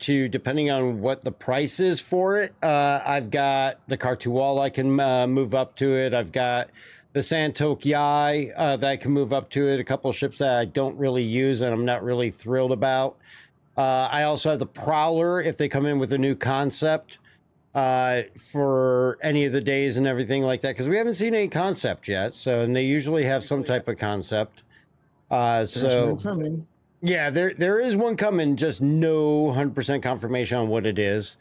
S5: to, depending on what the price is for it. I've got the Cartual I can move up to it. I've got the Santok Yai that I can move up to it. A couple of ships that I don't really use and I'm not really thrilled about. I also have the Prowler if they come in with a new concept for any of the days and everything like that, because we haven't seen any concept yet. So, and they usually have some type of concept. So yeah, there is one coming, just no 100% confirmation on what it is.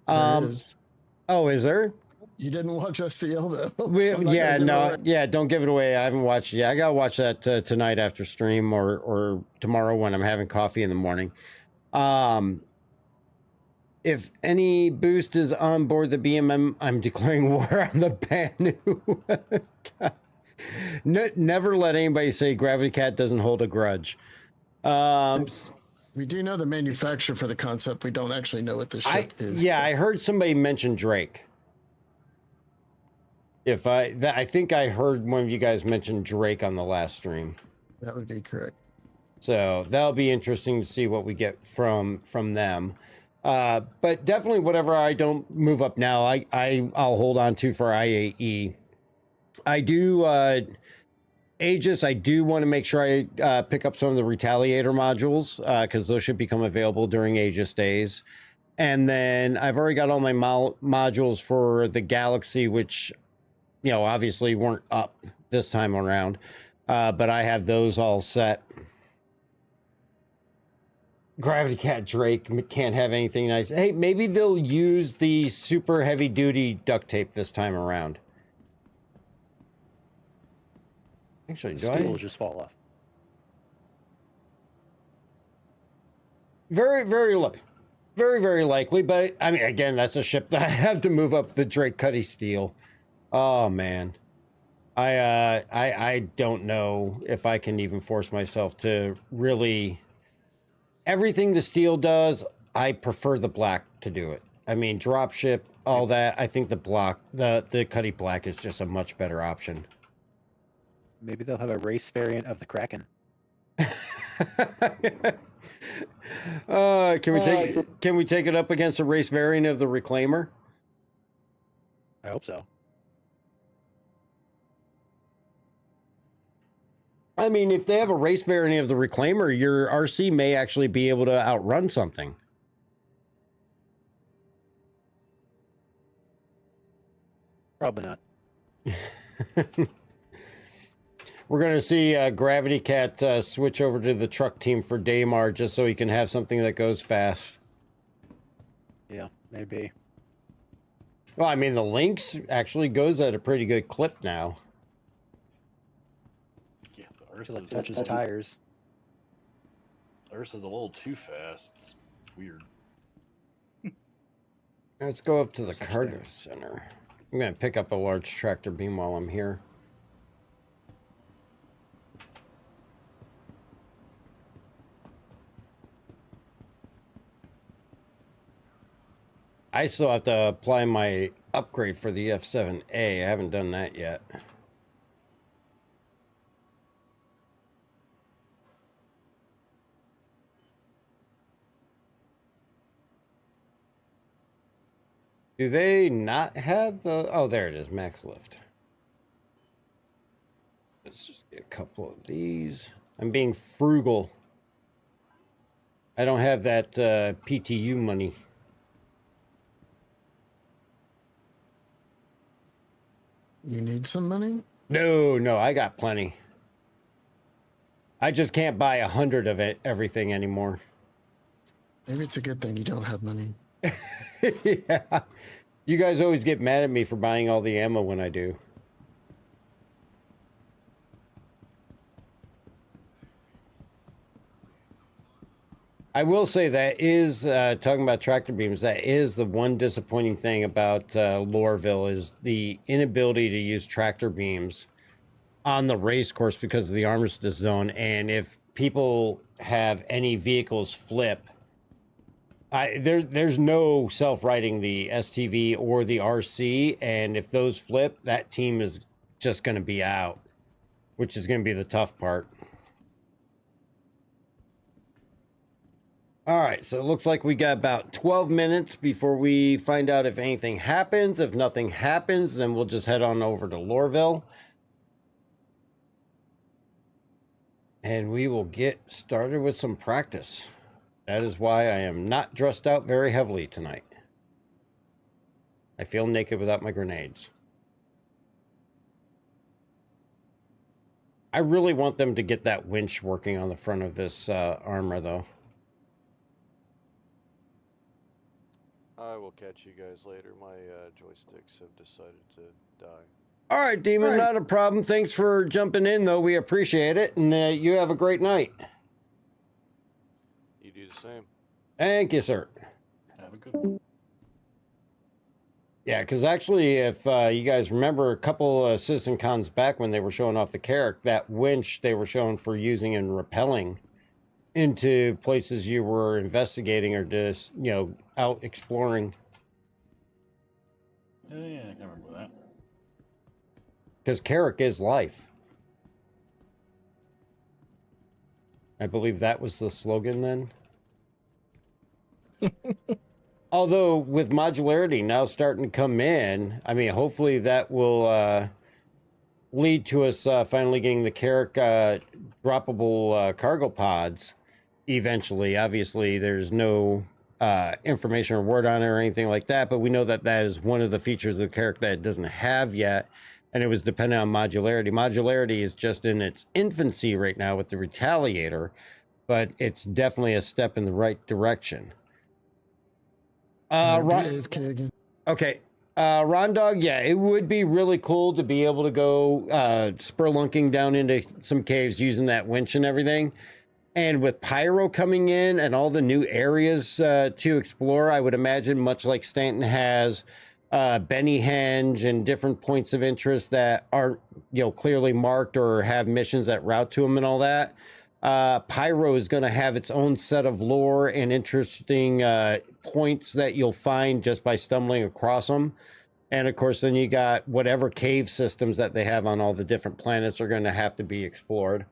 S5: Oh, is there?
S8: You didn't watch SCL though.
S5: Don't give it away. I haven't watched it yet. I gotta watch that tonight after stream or tomorrow when I'm having coffee in the morning. If any boost is on board the BMM, I'm declaring war on the Banu. Never let anybody say Gravity Cat doesn't hold a grudge.
S8: We do know the manufacturer for the concept. We don't actually know what the ship is.
S5: Yeah, I heard somebody mention Drake. I think I heard one of you guys mention Drake on the last stream.
S8: That would be correct.
S5: So that'll be interesting to see what we get from them. But definitely whatever I don't move up now, I'll hold on to for IAE. I do Aegis. I do want to make sure I pick up some of the Retaliator modules because those should become available during Aegis days. And then I've already got all my modules for the Galaxy, which, you know, obviously weren't up this time around. But I have those all set. Gravity Cat Drake can't have anything nice. Hey, maybe they'll use the super heavy duty duct tape this time around. Actually, do
S10: Steel will just fall off.
S5: Very, very likely. But I mean, again, that's a ship that I have to move up the Drake Cuddy Steel. Oh man, I don't know if I can even force myself to really. Everything the steel does, I prefer the black to do it. I mean, dropship, all that. I think the Cuddy Black is just a much better option.
S10: Maybe they'll have a race variant of the Kraken.
S5: Can we take it up against a race variant of the Reclaimer?
S10: I hope so.
S5: I mean, if they have a race variant of the Reclaimer, your RC may actually be able to outrun something.
S10: Probably not.
S5: We're going to see Gravity Cat switch over to the truck team for Daymar just so he can have something that goes fast.
S10: Yeah, maybe.
S5: Well, I mean, the Lynx actually goes at a pretty good clip now.
S9: Yeah, the Ursa's,
S10: Like touches tires.
S9: Ursa's a little too fast. It's weird.
S5: Let's go up to the cargo center. I'm going to pick up a large tractor beam while I'm here. I still have to apply my upgrade for the F7A. I haven't done that yet. Do they not have the... Oh, there it is, max lift. Let's just get a couple of these. I'm being frugal. I don't have that PTU money.
S8: You need some money?
S5: No, I got plenty. I just can't buy 100 of it, everything anymore.
S8: Maybe it's a good thing you don't have money.
S5: Yeah. You guys always get mad at me for buying all the ammo when I do. I will say that is, talking about tractor beams, that is the one disappointing thing about Loreville is the inability to use tractor beams on the race course because of the armistice zone. And if people have any vehicles flip, there's no self-riding the STV or the RC. And if those flip, that team is just going to be out, which is going to be the tough part. All right, so it looks like we got about 12 minutes before we find out if anything happens. If nothing happens, then we'll just head on over to Loreville. And we will get started with some practice. That is why I am not dressed out very heavily tonight. I feel naked without my grenades. I really want them to get that winch working on the front of this armor, though.
S6: I will catch you guys later. My joysticks have decided to die.
S5: All right, Demon,
S8: All right.
S5: not a problem. Thanks for jumping in, though. We appreciate it, and you have a great night.
S6: You do the same.
S5: Thank you, sir.
S9: Have a good one.
S5: Yeah, because actually, if you guys remember a couple Citizen Cons back when they were showing off the Carrack, that winch they were showing for using and rappelling into places you were investigating or just, you know, out exploring.
S9: Yeah, I can remember that.
S5: Because Carrack is life. I believe that was the slogan then. Although with modularity now starting to come in, I mean, hopefully that will lead to us finally getting the Carrack droppable cargo pods eventually. Obviously, there's no information or word on it or anything like that, but we know that that is one of the features of the Carrack that it doesn't have yet, and it was dependent on modularity. Modularity is just in its infancy right now with the Retaliator, but it's definitely a step in the right direction.
S8: AFK again.
S5: Okay. Rondog, yeah, it would be really cool to be able to go spurlunking down into some caves using that winch and everything. And with Pyro coming in and all the new areas to explore, I would imagine, much like Stanton has Benny Henge and different points of interest that aren't, you know, clearly marked or have missions that route to them and all that. Pyro is going to have its own set of lore and interesting points that you'll find just by stumbling across them. And of course, then you got whatever cave systems that they have on all the different planets are going to have to be explored.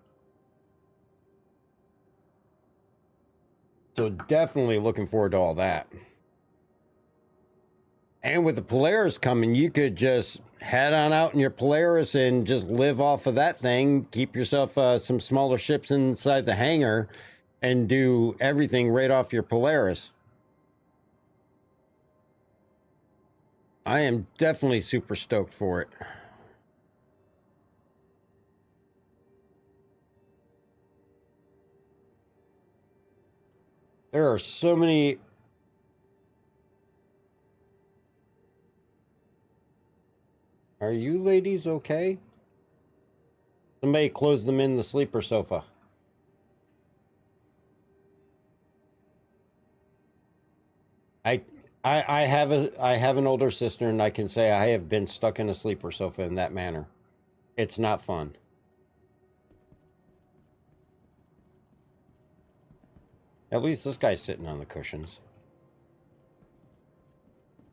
S5: So definitely looking forward to all that. And with the Polaris coming, you could just head on out in your Polaris and just live off of that thing. Keep yourself some smaller ships inside the hangar and do everything right off your Polaris. I am definitely super stoked for it. There are so many... Are you ladies okay? Somebody close them in the sleeper sofa. I have an older sister, and I can say I have been stuck in a sleeper sofa in that manner. It's not fun. At least this guy's sitting on the cushions.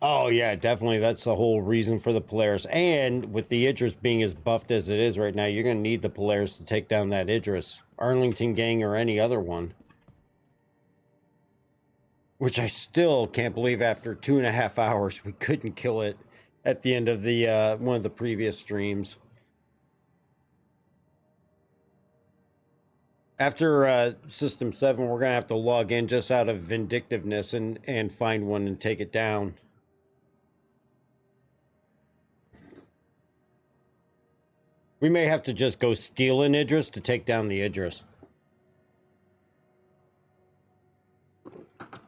S5: Oh, yeah, definitely. That's the whole reason for the Polaris. And with the Idris being as buffed as it is right now, you're going to need the Polaris to take down that Idris, Arlington gang, or any other one. Which I still can't believe after 2.5 hours we couldn't kill it at the end of the one of the previous streams. After System 7, we're going to have to log in just out of vindictiveness and find one and take it down. We may have to just go steal an Idris to take down the Idris.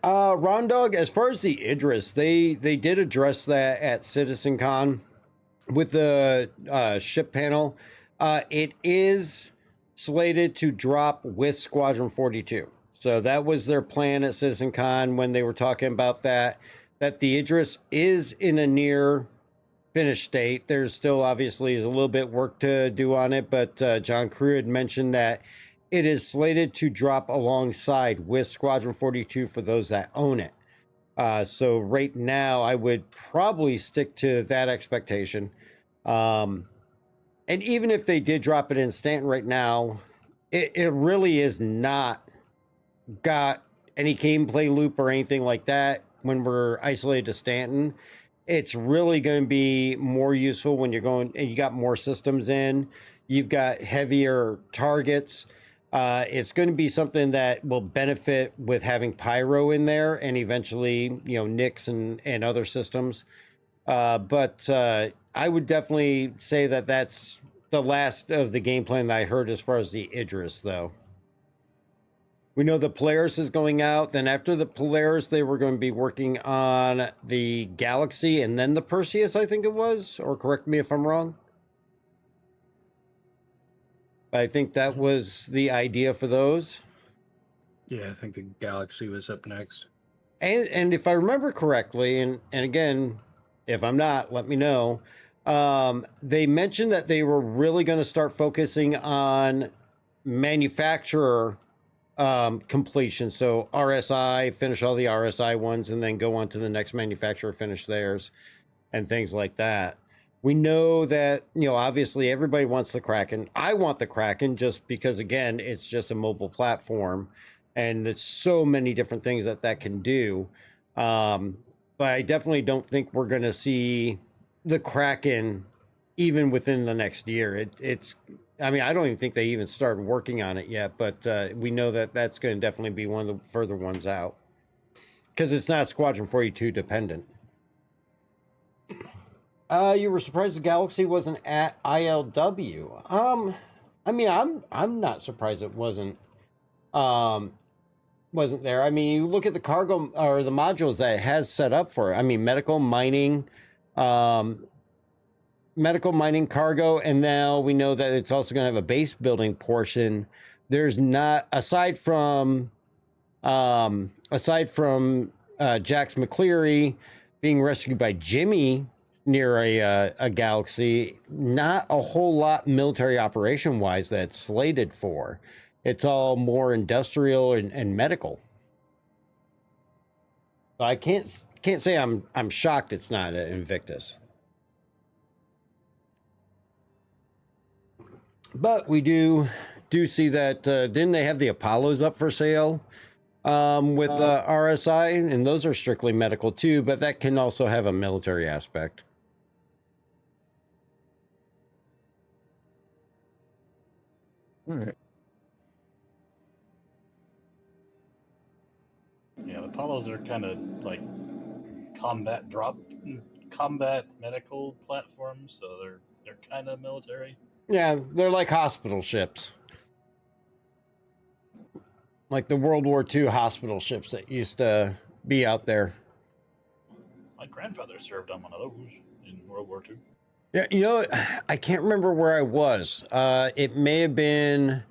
S5: Rondog, as far as the Idris, they did address that at CitizenCon with the ship panel. It is slated to drop with Squadron 42. So that was their plan at CitizenCon when they were talking about that the Idris is in a near finished state. There's still obviously is a little bit work to do on it, but John Crew had mentioned that it is slated to drop alongside with Squadron 42 for those that own it. So right now, I would probably stick to that expectation. And even if they did drop it in Stanton right now, it really is not got any gameplay loop or anything like that when we're isolated to Stanton. It's really going to be more useful when you're going and you got more systems in. You've got heavier targets. It's going to be something that will benefit with having Pyro in there and eventually, Nix and other systems. But I would definitely say that that's the last of the game plan that I heard as far as the Idris, though. We know the Polaris is going out. Then after the Polaris, they were going to be working on the Galaxy and then the Perseus, I think it was. Or correct me if I'm wrong. I think that was the idea for those.
S11: Yeah, I think the Galaxy was up next.
S5: And if I remember correctly, and again, if I'm not, let me know. They mentioned that they were really going to start focusing on manufacturer completion. So RSI, finish all the RSI ones, and then go on to the next manufacturer, finish theirs, and things like that. We know that, obviously everybody wants the Kraken. I want the Kraken just because, again, it's just a mobile platform and there's so many different things that can do. But I definitely don't think we're going to see the Kraken even within the next year. I don't even think they even started working on it yet, but we know that that's going to definitely be one of the further ones out because it's not Squadron 42 dependent. You were surprised the Galaxy wasn't at ILW. I'm not surprised it wasn't there. I mean, you look at the cargo or the modules that it has set up for it. I mean, medical mining cargo, and now we know that it's also going to have a base building portion. There's not, aside from Jax McCleary being rescued by Jimmy near a Galaxy, not a whole lot military operation wise that's slated for. It's all more industrial and medical. So I can't say I'm shocked it's not an Invictus. But we do see that didn't they have the Apollos up for sale with RSI, and those are strictly medical too, but that can also have a military aspect.
S8: All right.
S9: Yeah, the Apollos are kind of like combat medical platforms, so they're kind of military.
S5: Yeah, they're like hospital ships. Like the World War II hospital ships that used to be out there.
S9: My grandfather served on one of those in World War II.
S5: Yeah, I can't remember where I was. It may have been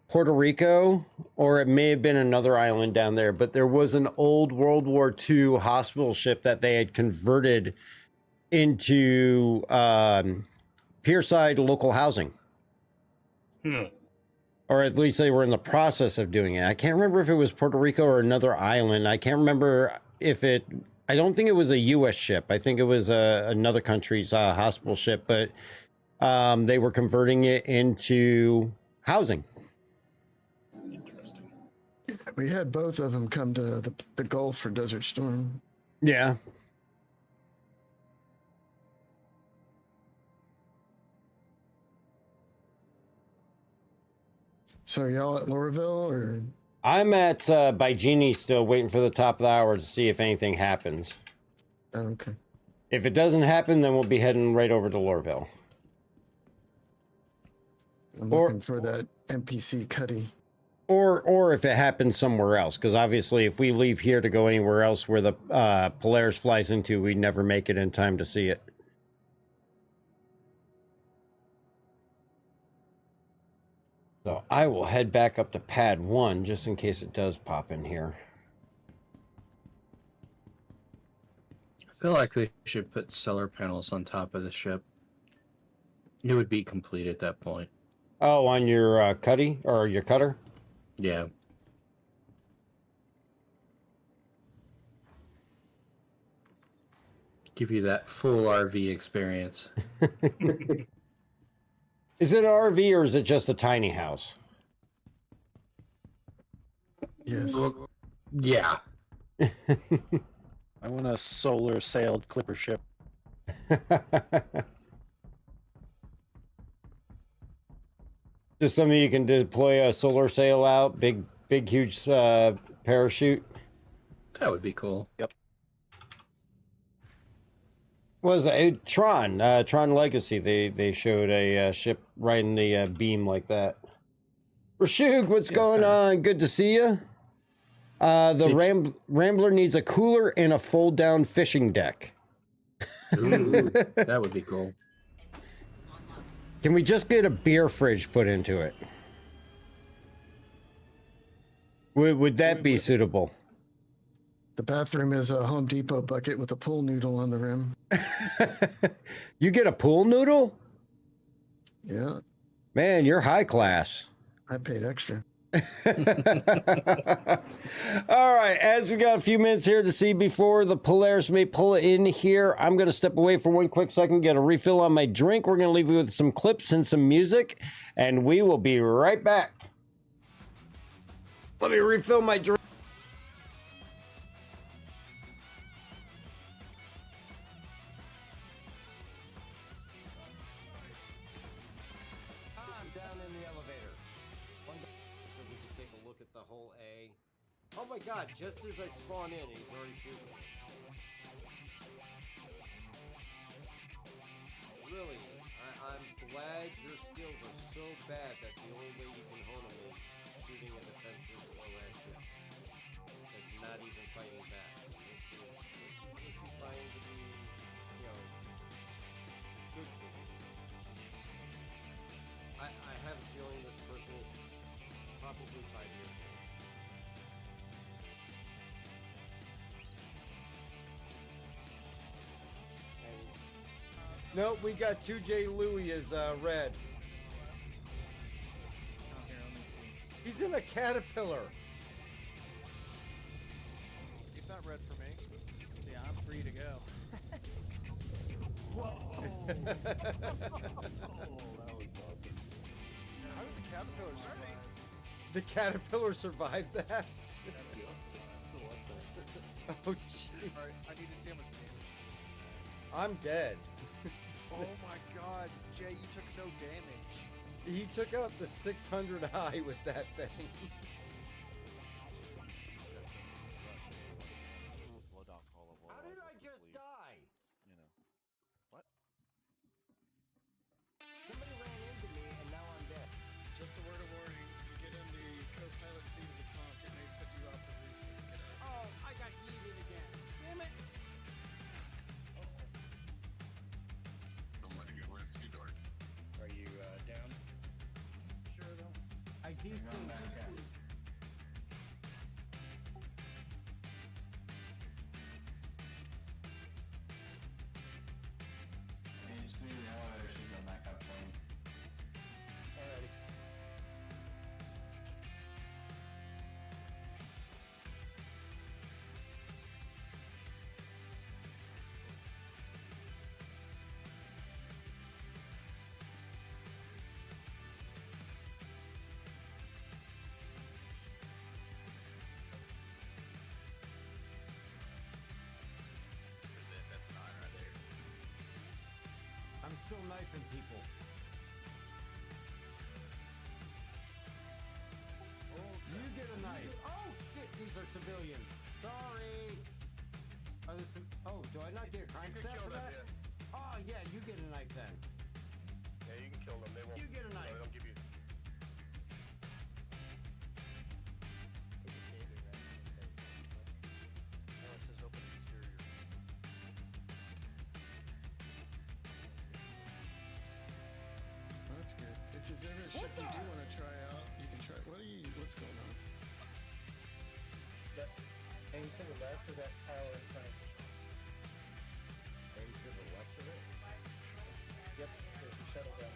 S5: Puerto Rico, or it may have been another island down there, but there was an old World War II hospital ship that they had converted into Pierside local housing. Or at least they were in the process of doing it. I can't remember if it was Puerto Rico or another island. I can't remember I don't think it was a U.S. ship. I think it was another country's hospital ship, but they were converting it into housing.
S9: Interesting.
S8: We had both of them come to the Gulf for Desert Storm.
S5: Yeah.
S8: So are y'all at Lorville or?
S5: I'm at by Genie still waiting for the top of the hour to see if anything happens.
S8: Oh, okay.
S5: If it doesn't happen, then we'll be heading right over to Lorville.
S8: I'm looking for that NPC Cuddy.
S5: Or if it happens somewhere else, because obviously if we leave here to go anywhere else where the Polaris flies into, we'd never make it in time to see it. So I will head back up to pad 1 just in case it does pop in here.
S11: I feel like they should put solar panels on top of the ship. It would be complete at that point.
S5: Oh, on your cuddy or your cutter?
S11: Yeah. Give you that full RV experience.
S5: Is it an RV or is it just a tiny house?
S8: Yes.
S5: Yeah.
S10: I want a solar sailed clipper ship.
S5: Just something you can deploy a solar sail out, big, huge parachute.
S11: That would be cool.
S10: Yep.
S5: Was it Tron Legacy? They showed a ship riding the beam like that. Rashug, what's going on? Good to see you. The Rambler needs a cooler and a fold-down fishing deck.
S11: Ooh, that would be cool.
S5: Can we just get a beer fridge put into it? Would that be suitable?
S8: The bathroom is a Home Depot bucket with a pool noodle on the rim.
S5: You get a pool noodle?
S8: Yeah.
S5: Man, you're high class.
S8: I paid extra.
S5: All right, as we got a few minutes here to see before the Polaris may pull in here, I'm going to step away for one quick second, get a refill on my drink. We're going to leave you with some clips and some music, and we will be right back. Let me refill my drink.
S2: I'm down in the elevator. So we can take a look at the whole A. Oh my god, just as I spawn in, he's already shooting me. Really, I'm glad your skills are so bad that the only way you can hone them is shooting a defensive low-ass ship. That's not even fighting back. This is trying to be, you know, good for me. I have a feeling this person is probably 5 years old. No, we got 2J Louie as red. He's in a caterpillar.
S3: He's not red for me.
S7: Yeah, I'm free to go.
S3: Whoa! That was awesome. How did the caterpillar survive?
S2: The caterpillar survived that?
S3: Still up there.
S2: Oh, jeez.
S3: Alright, I need to see how much damage.
S2: I'm dead.
S3: Oh my god, Jay, you took no damage.
S2: He took out the 600 high with that thing. How did I just die?
S3: You know. What?
S2: Somebody ran into me and now I'm dead.
S7: Just a word of warning, you get in the co-pilot seat of the conch, it may put you off the roof.
S2: Oh, I got yeeted again. Damn it.
S11: Are you down?
S2: Sure though. I DC.
S7: And you see the elevator should go back up for you.
S2: Alrighty.
S5: not get a crime
S6: You can
S5: stat
S6: kill
S5: for
S6: them,
S5: that? Oh, yeah, you get a knife then.
S6: Yeah, you can kill them. They won't.
S5: You get a knife.
S6: They don't give you.
S8: That's good. If there's ever a ship you do want to try out, you can try. What's going on?
S10: Aim to the left of that tower in front of you.
S2: Aim to the left of it?
S10: Yep, there's a shuttle down.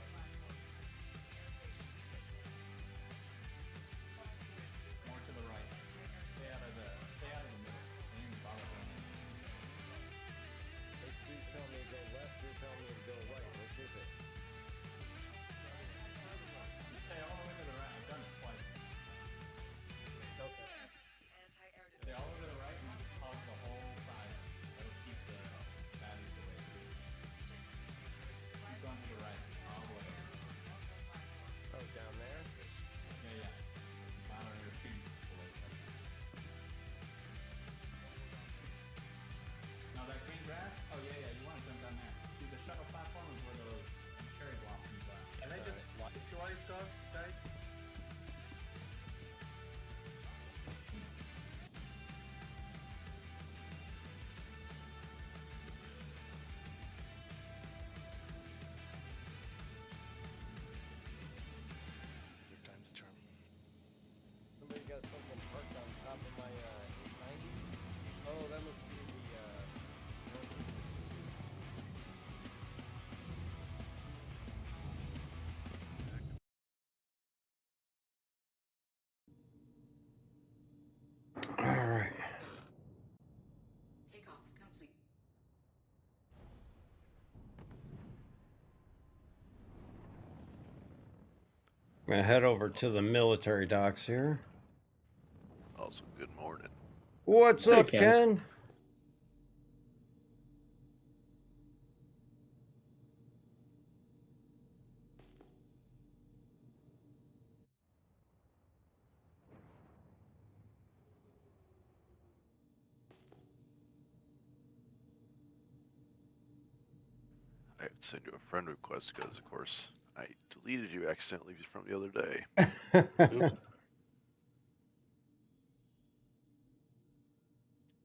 S15: More to the right. Stay out of the middle. Aim bottom right.
S2: He's telling me to go left, you're telling me to go right. Which is it?
S15: You stay all the way to the right. I've done it twice.
S10: Okay.
S15: Stay all the way to the right and hug the whole side. That'll keep the baddies away. Keep going to the right. All the way.
S2: Oh, down there?
S15: Yeah, yeah. Monitor your feet. Now that green grass? Oh, yeah, yeah. You want to jump down there. See, the shuttle platform is where those cherry blossoms are.
S2: Can I just fly us, guys?
S6: Third time's a charm.
S2: Somebody got something parked on top of my 890? Oh, that must be the
S5: All right.
S14: Takeoff complete.
S5: I'm gonna head over to the military docks here.
S6: Also, good morning.
S5: What's
S11: Hey,
S5: up,
S11: Ken.
S5: Ken?
S6: I have to send you a friend request because, of course, I deleted you accidentally from the other day.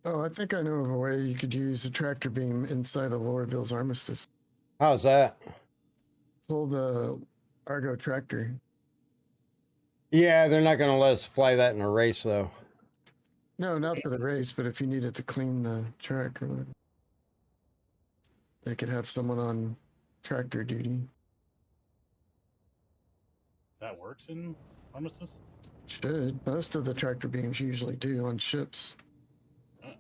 S8: Oh, I think I know of a way you could use a tractor beam inside of Lorville's Armistice.
S5: How's that?
S8: Pull the Argo tractor.
S5: Yeah, they're not gonna let us fly that in a race, though.
S8: No, not for the race, but if you needed to clean the track or whatever. They could have someone on tractor duty.
S9: That works in Armistice?
S8: Should. Most of the tractor beams usually do on ships.
S11: Oh,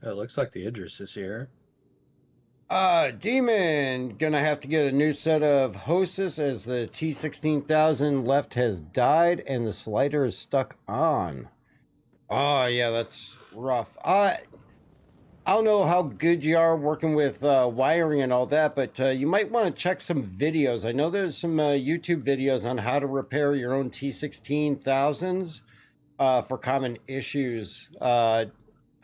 S11: it looks like the Idris is here.
S5: Demon, gonna have to get a new set of hostess as the T-16,000 left has died and the slider is stuck on. Oh, yeah, that's rough. I don't know how good you are working with wiring and all that, but you might want to check some videos. I know there's some YouTube videos on how to repair your own T-16,000s for common issues.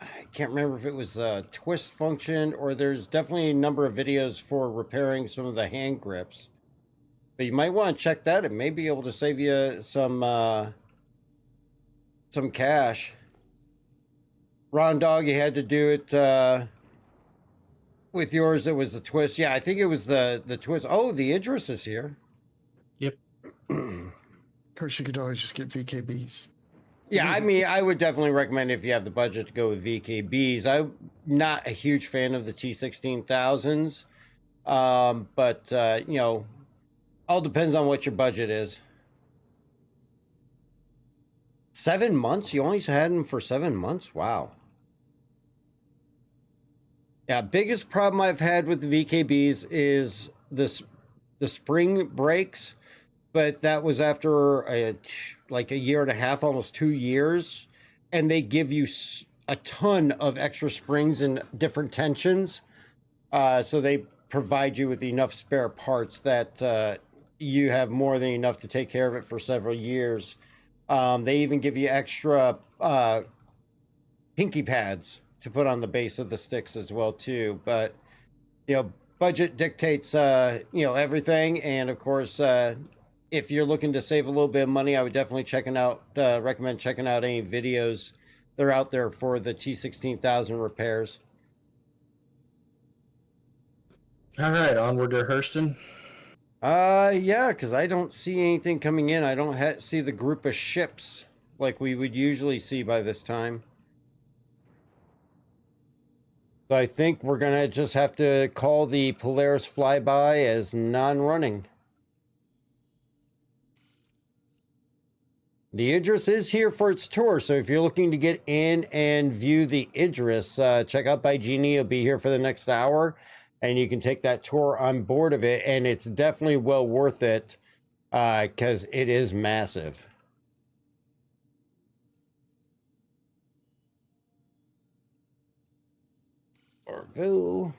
S5: I can't remember if it was a twist function or there's definitely a number of videos for repairing some of the hand grips. But you might want to check that. It may be able to save you some cash. Ron Dog, you had to do it with yours. It was the twist. Yeah, I think it was the twist. Oh, the Idris is here.
S11: Yep.
S8: Of course, you could always just get VKBs.
S5: Yeah, I mean, I would definitely recommend if you have the budget to go with VKBs. I'm not a huge fan of the T-16,000s, but you know, all depends on what your budget is. 7 months? You only had them for 7 months? Wow. Yeah, biggest problem I've had with the VKBs is the spring breaks. But that was after like a year and a half, almost 2 years. And they give you a ton of extra springs and different tensions. So they provide you with enough spare parts that you have more than enough to take care of it for several years. They even give you extra pinky pads to put on the base of the sticks as well too. But budget dictates everything, and of course if you're looking to save a little bit of money, I would definitely recommend checking out any videos that are out there for the T16000 repairs.
S11: All right, onward to Hurston.
S5: Yeah, because I don't see anything coming in. I don't see the group of ships like we would usually see by this time. So I think we're going to just have to call the Polaris flyby as non-running. The Idris is here for its tour, so if you're looking to get in and view the Idris, check out by Genie. It'll be here for the next hour, and you can take that tour on board of it, and it's definitely well worth it because it is massive. Orville.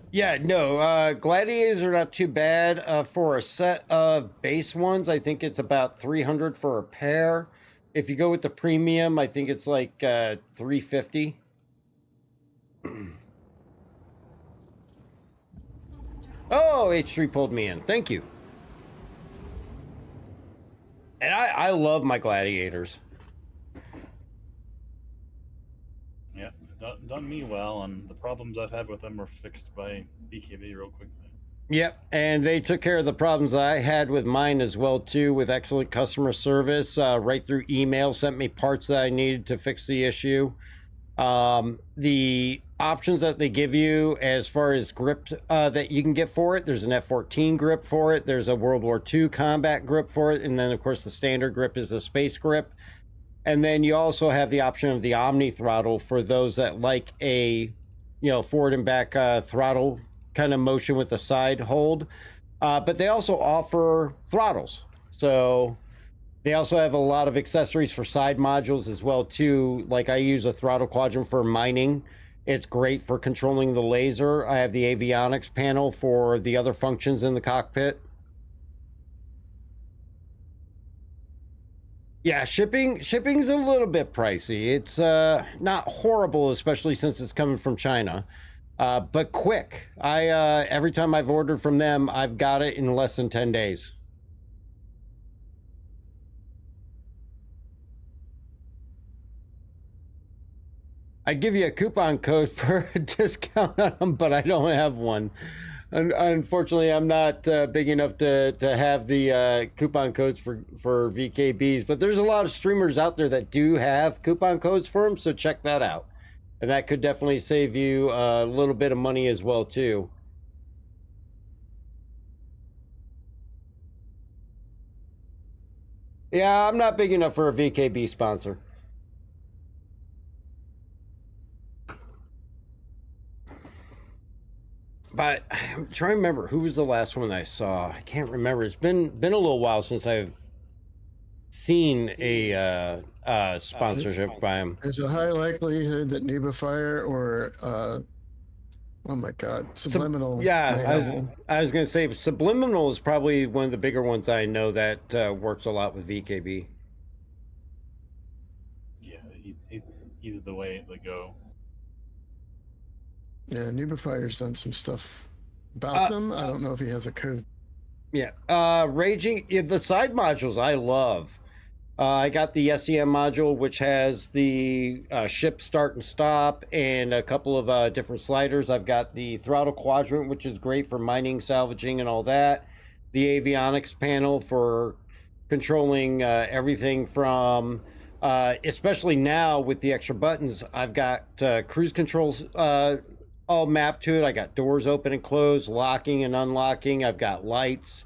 S5: Yeah, no, Gladiators are not too bad. For a set of base ones, I think it's about 300 for a pair. If you go with the premium, I think it's like 350. Oh, H3 pulled me in. Thank you. And I love my Gladiators.
S9: Yeah, done me well, and the problems I've had with them were fixed by BKB real quickly.
S5: Yep, and they took care of the problems I had with mine as well too, with excellent customer service. Right through email, sent me parts that I needed to fix the issue. The options that they give you as far as grip that you can get for it, there's an F-14 grip for it, there's a World War II combat grip for it, and then of course the standard grip is the space grip. And then you also have the option of the Omni throttle for those that like a forward and back throttle kind of motion with the side hold. But they also offer throttles, so they also have a lot of accessories for side modules as well too. Like I use a throttle quadrant for mining. It's great for controlling the laser. I have the avionics panel for the other functions in the cockpit. Yeah, shipping's a little bit pricey. It's not horrible, especially since it's coming from China, but quick. Every time I've ordered from them, I've got it in less than 10 days. I'd give you a coupon code for a discount on them, but I don't have one. Unfortunately, I'm not big enough to have the coupon codes for VKBs, but there's a lot of streamers out there that do have coupon codes for them, so check that out. And that could definitely save you a little bit of money as well, too. Yeah, I'm not big enough for a VKB sponsor. But I'm trying to remember who was the last one I saw. I can't remember. It's been a little while since I've seen a sponsorship by him.
S8: There's a high likelihood that Nubifier or oh my god, Subliminal.
S5: I was gonna say Subliminal is probably one of the bigger ones I know that works a lot with VKB.
S9: Yeah, he's the way to go.
S8: Yeah, Nubifier's done some stuff about them. I don't know if he has a code.
S5: Yeah, Raging, the side modules I love. I got the SEM module, which has the ship start and stop and a couple of different sliders. I've got the throttle quadrant, which is great for mining, salvaging, and all that. The avionics panel for controlling everything from, especially now with the extra buttons, I've got cruise controls all mapped to it. I got doors open and closed, locking and unlocking. I've got lights.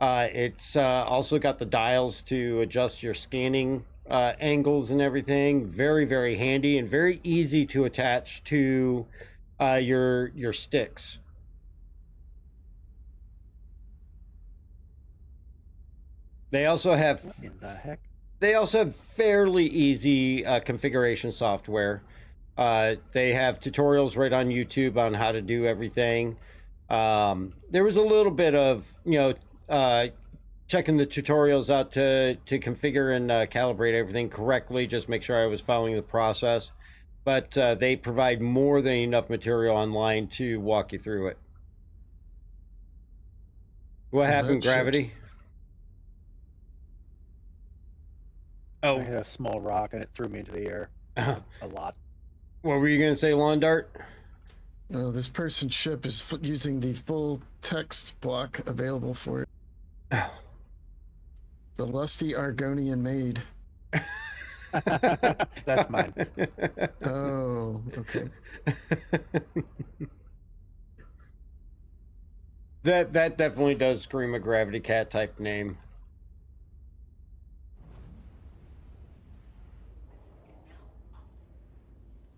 S5: It's also got the dials to adjust your scanning angles and everything. Very, very handy and very easy to attach to your sticks. They also have fairly easy configuration software. They have tutorials right on YouTube on how to do everything. There was a little bit of, checking the tutorials out to configure and calibrate everything correctly, just make sure I was following the process. But they provide more than enough material online to walk you through it. What happened, Gravity?
S10: I hit a small rock and it threw me into the air. A lot.
S5: What were you going to say, Lawn Dart?
S8: No, this person's ship is using the full text block available for it. The lusty Argonian maid.
S10: That's mine.
S8: Oh, okay.
S5: That definitely does scream a Gravity Cat type name.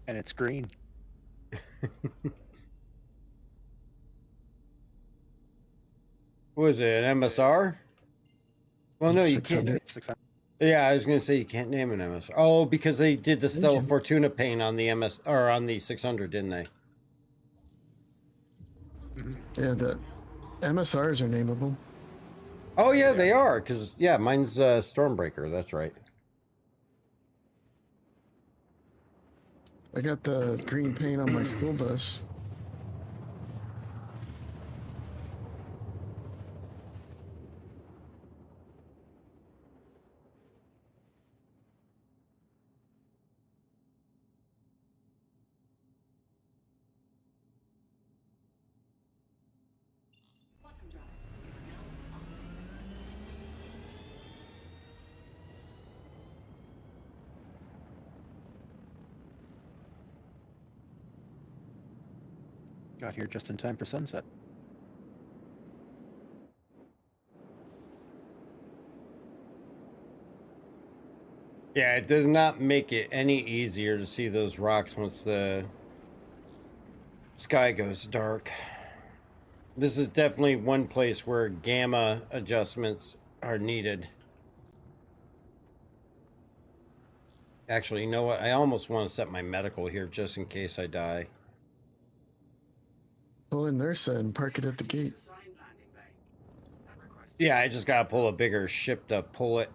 S10: And it's green.
S5: What was it, an MSR? Well, no, you can't.
S10: 600.
S5: Yeah, I was going to say you can't name an MSR. Oh, because they did the Stella Fortuna paint on the on the 600, didn't they?
S8: Yeah, the MSRs are nameable.
S5: Oh, yeah, they are. Because, yeah, mine's Stormbreaker. That's right.
S8: I got the green paint on my school bus.
S10: Got here just in time for sunset.
S5: Yeah, it does not make it any easier to see those rocks once the sky goes dark. This is definitely one place where gamma adjustments are needed. Actually, you know what? I almost want to set my medical here just in case I die.
S8: Pull in Nursa and park it at the gate.
S5: Yeah, I just gotta pull a bigger ship to pull it.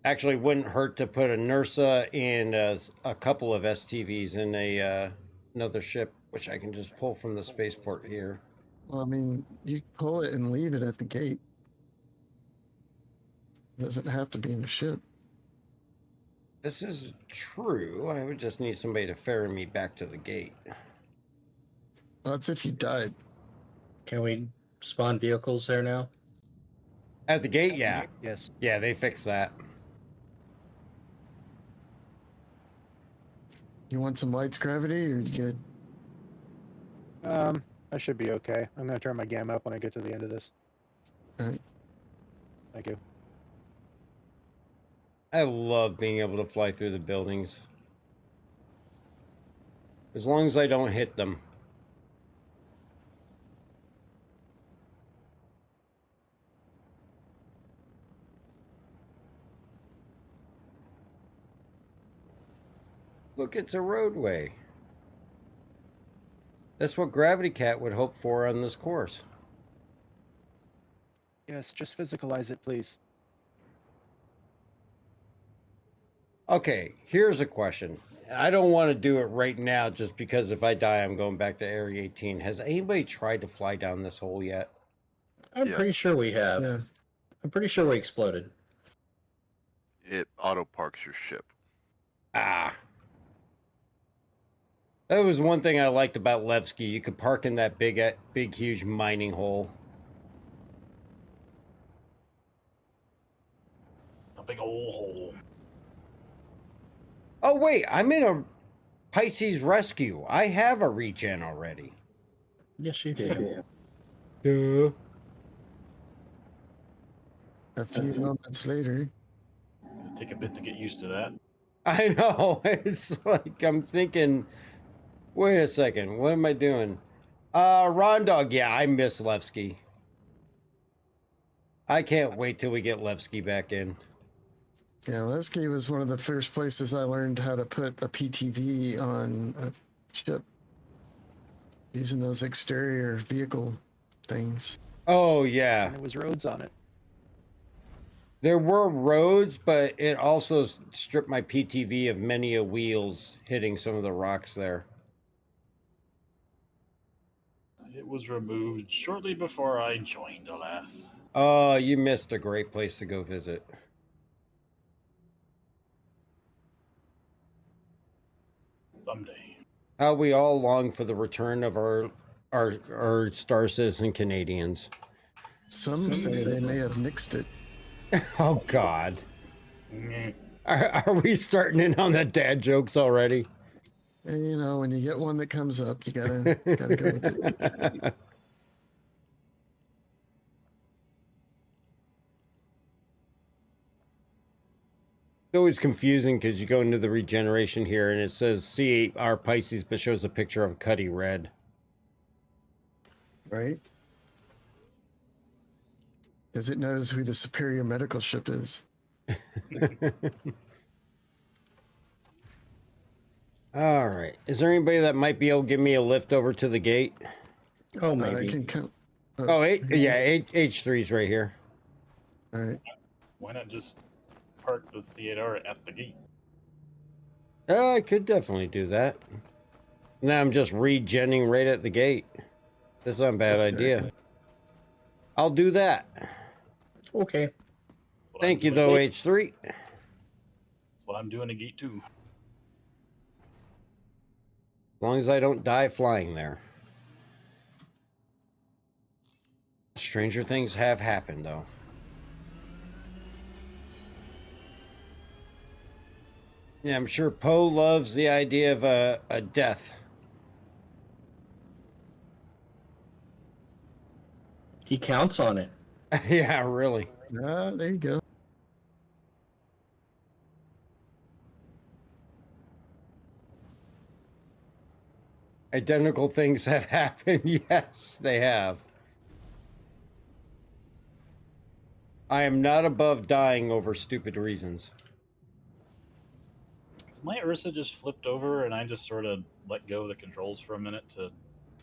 S5: Actually, wouldn't hurt to put a Nursa and a couple of STVs in another ship, which I can just pull from the spaceport here.
S8: Well, I mean, you pull it and leave it at the gate. It doesn't have to be in the ship.
S5: This is true. I would just need somebody to ferry me back to the gate.
S8: Well, that's if you died.
S11: Can we spawn vehicles there now?
S5: At the gate, yeah.
S10: Yes.
S5: Yeah, they fixed that.
S8: You want some lights, Gravity, or you good?
S10: I should be okay. I'm gonna turn my gamma up when I get to the end of this.
S8: Alright.
S10: Thank you.
S5: I love being able to fly through the buildings. As long as I don't hit them. Look, it's a roadway. That's what Gravity Cat would hope for on this course.
S10: Yes, just physicalize it, please.
S5: Okay, here's a question. I don't want to do it right now just because if I die, I'm going back to Area 18. Has anybody tried to fly down this hole yet?
S11: I'm pretty sure we have.
S8: Yeah.
S11: I'm pretty sure we exploded.
S6: It auto parks your ship.
S5: Ah. That was one thing I liked about Levski. You could park in that big, huge mining hole.
S9: A big old hole.
S5: Oh, wait. I'm in a Pisces Rescue. I have a regen already.
S11: Yes, you do.
S5: Duh.
S8: A few moments later.
S9: Take a bit to get used to that.
S5: I know. It's like I'm thinking, wait a second. What am I doing? Rondog. Yeah, I miss Levski. I can't wait till we get Levski back in.
S8: Yeah, Lesky was one of the first places I learned how to put a PTV on a ship using those exterior vehicle things.
S5: Oh yeah.
S10: And there was roads on it.
S5: There were roads, but it also stripped my PTV of many a wheels hitting some of the rocks there.
S9: It was removed shortly before I joined, alas.
S5: Oh, you missed a great place to go visit.
S9: Someday.
S5: How we all long for the return of our Star Citizen Canadians.
S8: Some say they may have nixed it.
S5: Oh God. Are we starting in on the dad jokes already?
S8: And you know, when you get one that comes up, you gotta go with it.
S5: It's always confusing because you go into the regeneration here and it says CR Pisces, but shows a picture of Cuddy Red.
S8: Right? Because it knows who the superior medical ship is.
S5: All right. Is there anybody that might be able to give me a lift over to the gate?
S11: Oh, maybe.
S8: I can come.
S5: H3's right here.
S8: All right.
S9: Why not just park the C8R at the gate?
S5: I could definitely do that. Now I'm just regenning right at the gate. That's not a bad idea. I'll do that.
S11: Okay.
S5: Thank you, though, H3.
S9: That's what I'm doing at gate 2.
S5: As long as I don't die flying there. Stranger things have happened, though. Yeah, I'm sure Poe loves the idea of a death.
S11: He counts on it.
S5: Yeah, really.
S8: There you go.
S5: Identical things have happened. Yes, they have. I am not above dying over stupid reasons.
S9: So my Ursa just flipped over and I just sort of let go of the controls for a minute to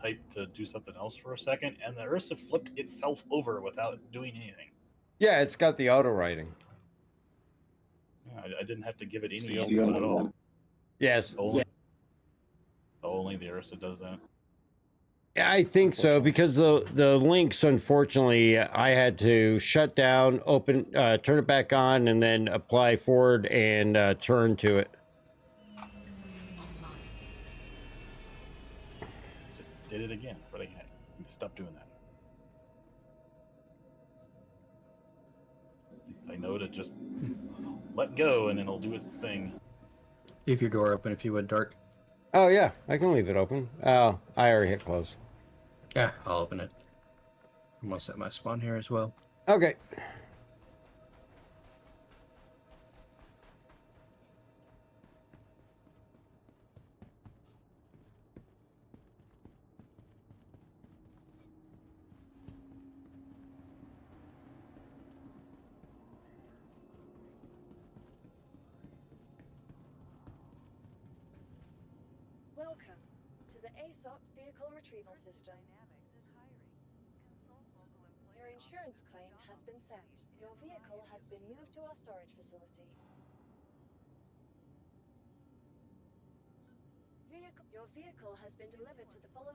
S9: type to do something else for a second, and the Ursa flipped itself over without doing anything.
S5: Yeah, it's got the auto writing.
S9: Yeah, I didn't have to give it any input at all.
S5: Yes.
S9: Only the Ursa does that.
S5: Yeah, I think so, because the links, unfortunately, I had to shut down, open, turn it back on, and then apply forward and turn to it.
S9: Just did it again, but I stopped doing that. At least I know to just let go and then it'll do its thing.
S11: Leave your door open if you would, Dark.
S5: Oh, yeah, I can leave it open. Oh, I already hit close.
S11: Yeah, I'll open it. I'm gonna set my spawn here as well.
S5: Okay.
S14: Welcome to the ASOP Vehicle Retrieval System. Your insurance claim has been sent. Your vehicle has been moved to our storage facility. Your vehicle has been delivered to the following.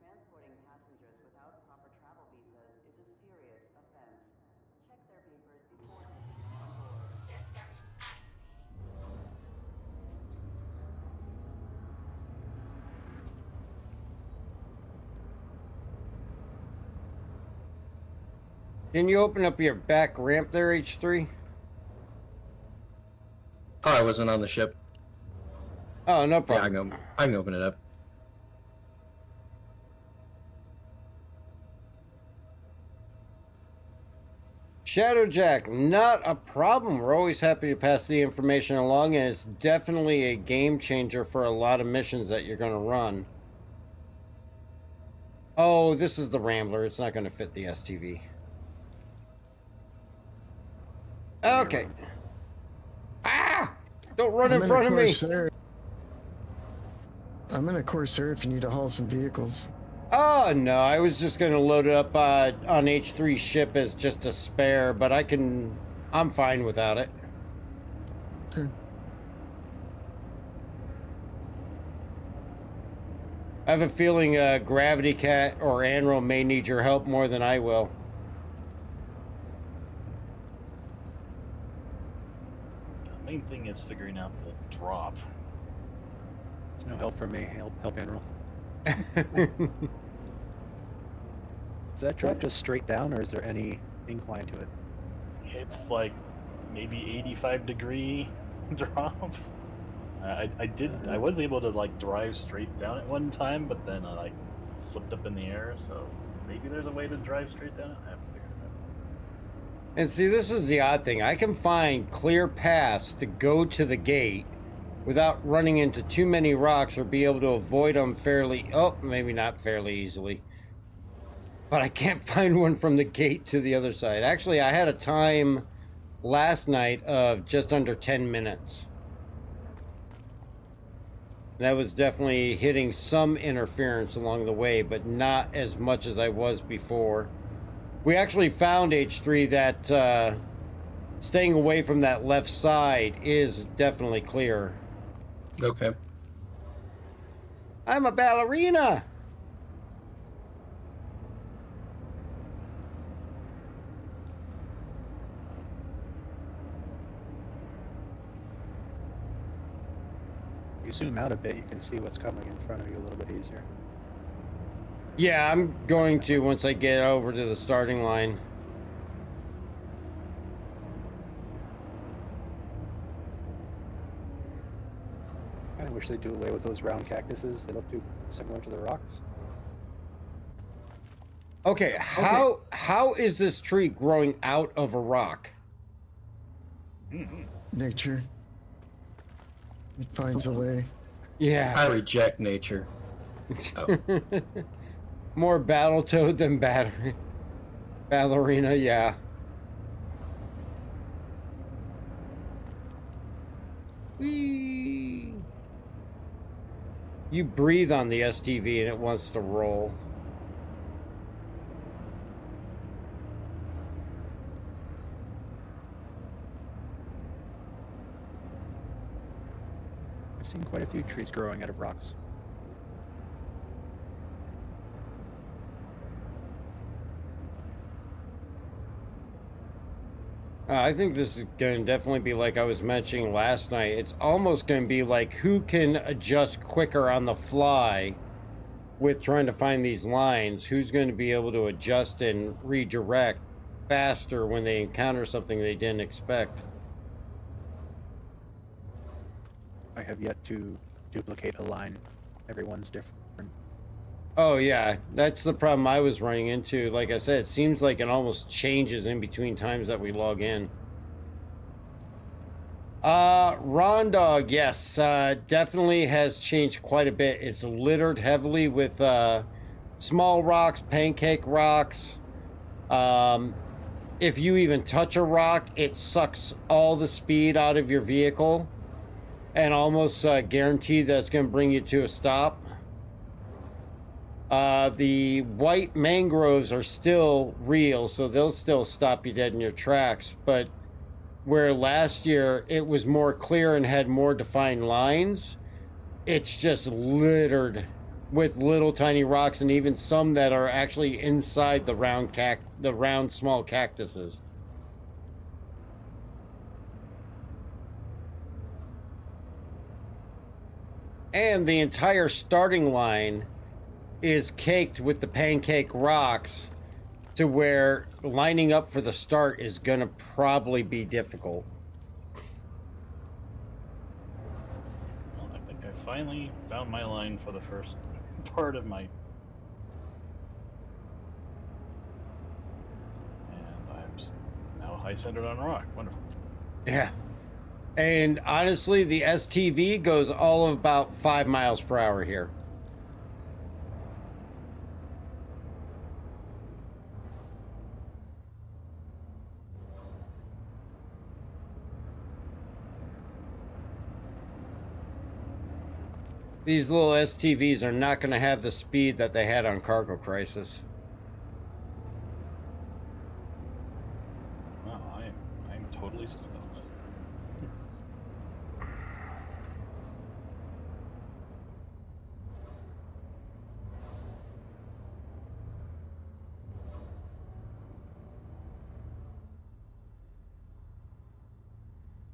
S16: Transporting passengers without proper travel visas is a serious offense. Check their papers before taking them on board. Systems
S5: Can you open up your back ramp there, H3?
S11: Oh, I wasn't on the ship.
S5: Oh, no
S11: Yeah, I can open it up.
S5: Shadowjack, not a problem. We're always happy to pass the information along, and it's definitely a game changer for a lot of missions that you're going to run. Oh, this is the Rambler. It's not going to fit the STV. Okay. Ah! Don't run in front of me.
S8: I'm in a Corsair if you need to haul some vehicles.
S5: Oh, no. I was just going to load it up on H3's ship as just a spare, but I'm fine without it.
S8: Okay.
S5: I have a feeling Gravity Cat or Anro may need your help more than I will.
S9: The main thing is figuring out the drop.
S10: There's no help from me. Help Admiral. Is that drop just straight down, or is there any incline to it?
S9: It's like maybe 85-degree drop. I was able to like drive straight down at one time, but then I like flipped up in the air. So maybe there's a way to drive straight down it. I haven't figured it out.
S5: And see, this is the odd thing. I can find clear paths to go to the gate without running into too many rocks or be able to avoid them fairly, oh, maybe not fairly easily. But I can't find one from the gate to the other side. Actually, I had a time last night of just under 10 minutes. That was definitely hitting some interference along the way, but not as much as I was before. We actually found, H3, that staying away from that left side is definitely clear.
S11: Okay.
S5: I'm a ballerina!
S10: If you zoom out a bit, you can see what's coming in front of you a little bit easier.
S5: Yeah, I'm going to once I get over to the starting line.
S10: I kinda wish they'd do away with those round cactuses. They look too similar to the rocks.
S5: Okay, how is this tree growing out of a rock?
S8: Nature. It finds a way.
S5: Yeah.
S11: I reject nature. Oh.
S5: More Battletoad than ballerina, yeah. Whee! You breathe on the STV and it wants to roll.
S10: I've seen quite a few trees growing out of rocks.
S5: I think this is going to definitely be like I was mentioning last night. It's almost going to be like who can adjust quicker on the fly with trying to find these lines. Who's going to be able to adjust and redirect faster when they encounter something they didn't expect.
S10: I have yet to duplicate a line. Everyone's different.
S5: Oh yeah, that's the problem I was running into. Like I said, it seems like it almost changes in between times that we log in. Rondog, yes, definitely has changed quite a bit. It's littered heavily with small rocks, pancake rocks. If you even touch a rock, it sucks all the speed out of your vehicle and almost guarantee that it's going to bring you to a stop. The white mangroves are still real, so they'll still stop you dead in your tracks. But where last year it was more clear and had more defined lines, it's just littered with little tiny rocks, and even some that are actually inside the round small cactuses. And the entire starting line is caked with the pancake rocks to where lining up for the start is going to probably be difficult.
S9: Well, I think I finally found my line for the first part of my... And I'm now high centered on rock. Wonderful.
S5: Yeah. And honestly, the STV goes all of about 5 miles per hour here. These little STVs are not going to have the speed that they had on Cargo Crisis.
S9: Well, I'm totally stuck on this.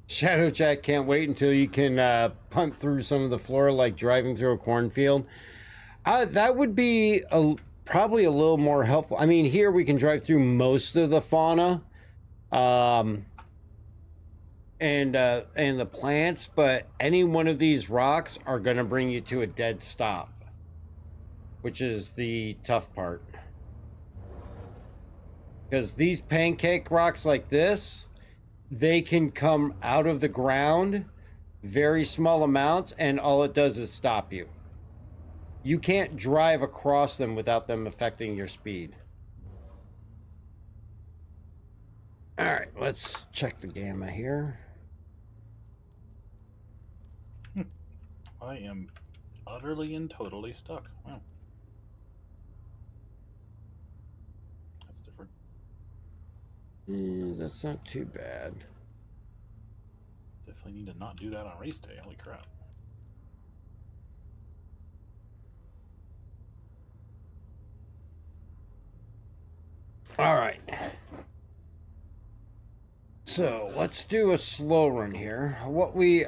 S5: Shadowjack can't wait until you can punt through some of the floor like driving through a cornfield. That would be probably a little more helpful. I mean, here we can drive through most of the fauna and the plants, but any one of these rocks are going to bring you to a dead stop, which is the tough part. Because these pancake rocks like this, they can come out of the ground, very small amounts, and all it does is stop you. You can't drive across them without them affecting your speed. All right, let's check the gamma here.
S9: I am utterly and totally stuck. Wow. That's different.
S5: That's not too bad.
S9: Definitely need to not do that on race day. Holy crap.
S5: All right. So let's do a slow run here.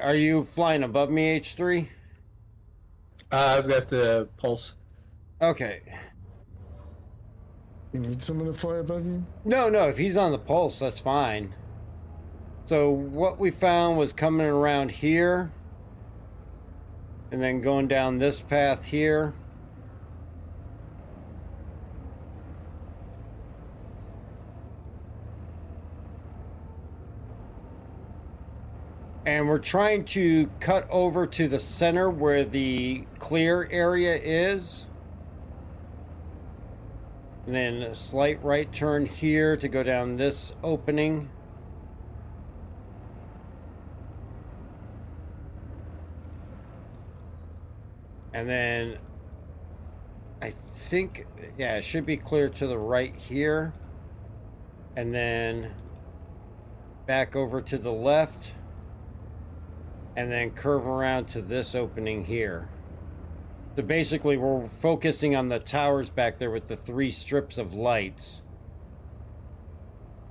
S5: Are you flying above me, H3?
S11: I've got the pulse.
S5: Okay.
S8: You need someone to fly above you?
S5: No, if he's on the pulse, that's fine. So what we found was coming around here and then going down this path here. And we're trying to cut over to the center where the clear area is. And then a slight right turn here to go down this opening. And then I think, yeah, it should be clear to the right here. And then back over to the left. And then curve around to this opening here. So basically we're focusing on the towers back there with the 3 strips of lights.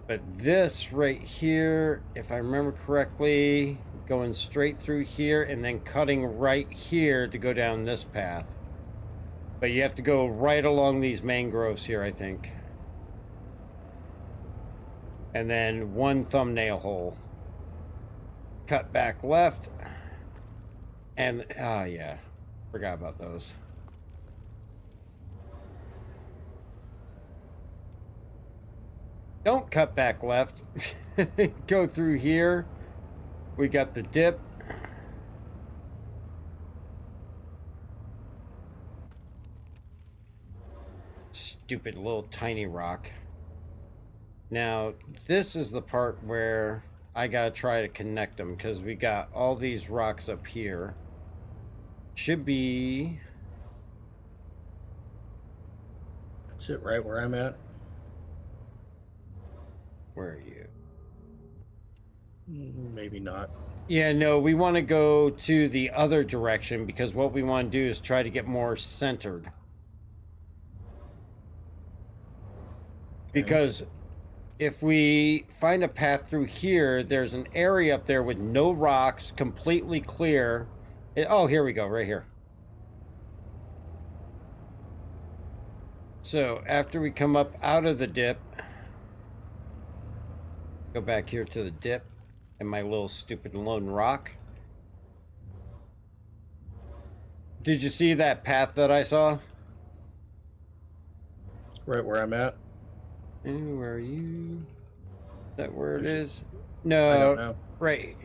S5: But this right here, if I remember correctly, going straight through here and then cutting right here to go down this path. But you have to go right along these mangroves here, I think. And then 1 thumbnail hole. Cut back left. And, oh yeah, forgot about those. Don't cut back left. Go through here. We got the dip. Stupid little tiny rock. Now, this is the part where I gotta try to connect them because we got all these rocks up here. Should be.
S11: Sit right where I'm at.
S5: Where are you?
S11: Maybe not.
S5: Yeah, no, we want to go to the other direction because what we want to do is try to get more centered. Because if we find a path through here, there's an area up there with no rocks, completely clear. Oh, here we go, right here. So after we come up out of the dip, go back here to the dip and my little stupid lone rock. Did you see that path that I saw?
S11: Right where I'm at.
S5: And where are you? that where it is?
S11: I
S5: No,
S11: don't know.
S5: right.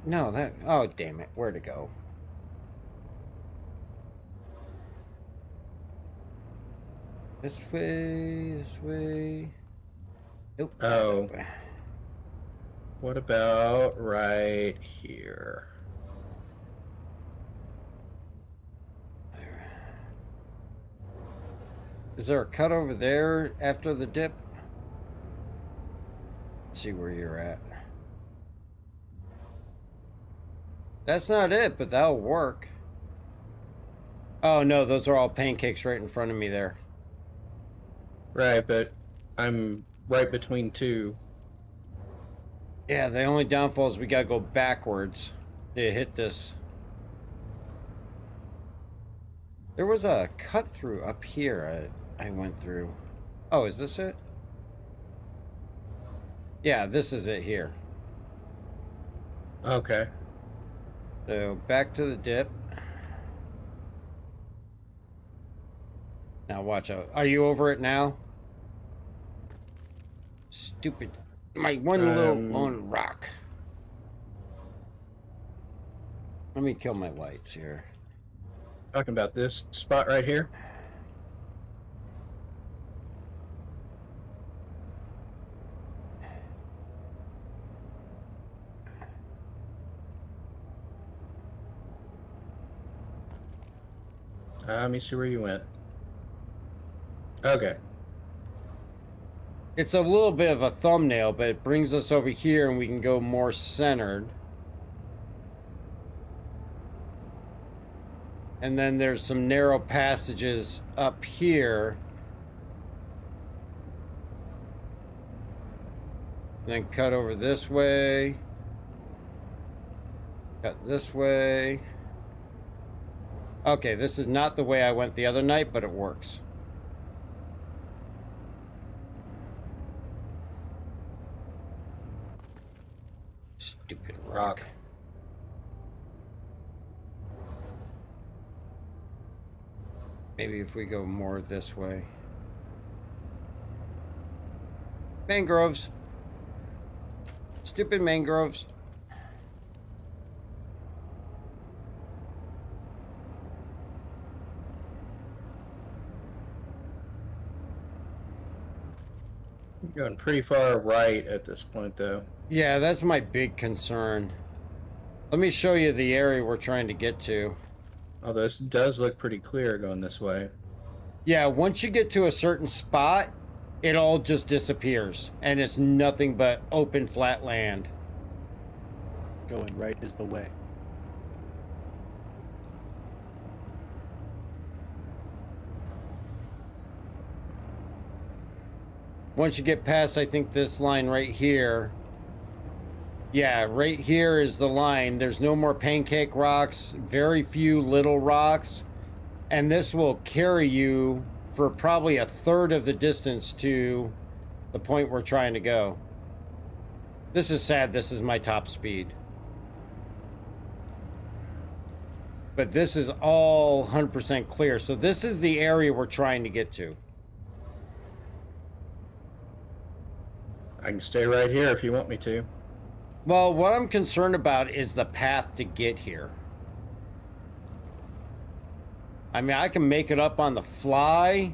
S5: No, that. Oh, damn it. Where to go? This way, this way. Nope. not that
S11: Oh.
S5: way.
S11: What about right here?
S5: Is there a cut over there after the dip? Let's see where you're at. That's not it, but that'll work. Oh no, those are all pancakes right in front of me there.
S11: Right, but I'm right between two.
S5: Yeah, the only downfall is we gotta go backwards to hit this. There was a cut through up here I went through. Oh, is this it? Yeah, this is it here.
S11: Okay.
S5: So back to the dip. Now watch out. Are you over it now? Stupid. My one little lone rock. Let me kill my lights here.
S11: Talking about this spot right here. Let me see where you went. Okay.
S5: It's a little bit of a thumbnail, but it brings us over here and we can go more centered. And then there's some narrow passages up here. And then cut over this way. Cut this way. Okay, this is not the way I went the other night, but it works. Stupid rock. Maybe if we go more this way. Mangroves. Stupid mangroves.
S11: You're going pretty far right at this point, though.
S5: Yeah, that's my big concern. Let me show you the area we're trying to get to.
S11: Oh, this does look pretty clear going this way.
S5: Yeah, once you get to a certain spot, it all just disappears. And it's nothing but open, flat land.
S10: Going right is the way.
S5: Once you get past, I think, this line right here. Yeah, right here is the line. There's no more pancake rocks, very few little rocks. And this will carry you for probably a third of the distance to the point we're trying to go. This is sad. This is my top speed. But this is all 100% clear. So this is the area we're trying to get to.
S11: I can stay right here if you want me to.
S5: Well, what I'm concerned about is the path to get here. I mean, I can make it up on the fly,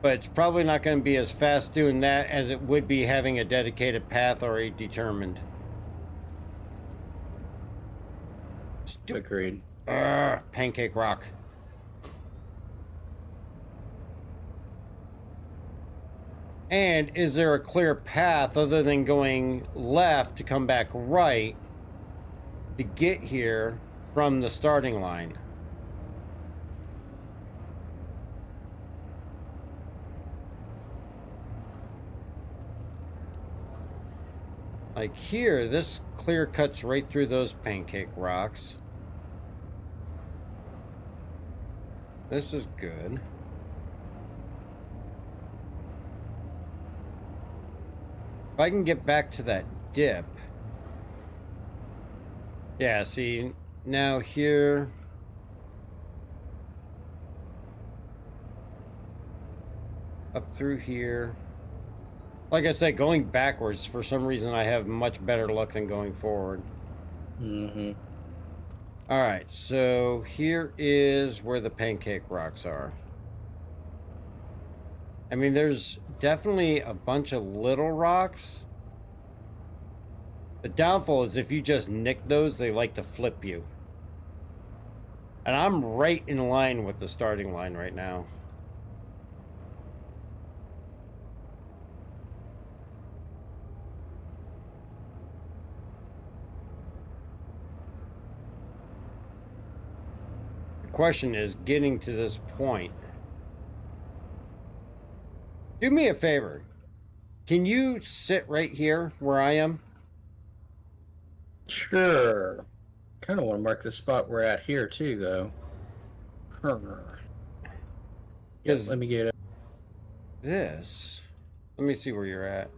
S5: but it's probably not going to be as fast doing that as it would be having a dedicated path already determined.
S11: Agreed.
S5: Pancake rock. And is there a clear path other than going left to come back right to get here from the starting line? Like here, this clear cuts right through those pancake rocks. This is good. If I can get back to that dip. Yeah, see, now here. Up through here. Like I said, going backwards, for some reason, I have much better luck than going forward.
S11: Mm-hmm.
S5: All right, so here is where the pancake rocks are. I mean, there's definitely a bunch of little rocks. The downfall is if you just nick those, they like to flip you. And I'm right in line with the starting line right now. The question is getting to this point. Do me a favor. Can you sit right here where I am?
S11: Sure. Kind of want to mark the spot we're at here too, though. Yeah, let me get it.
S5: This. Let me see where you're at.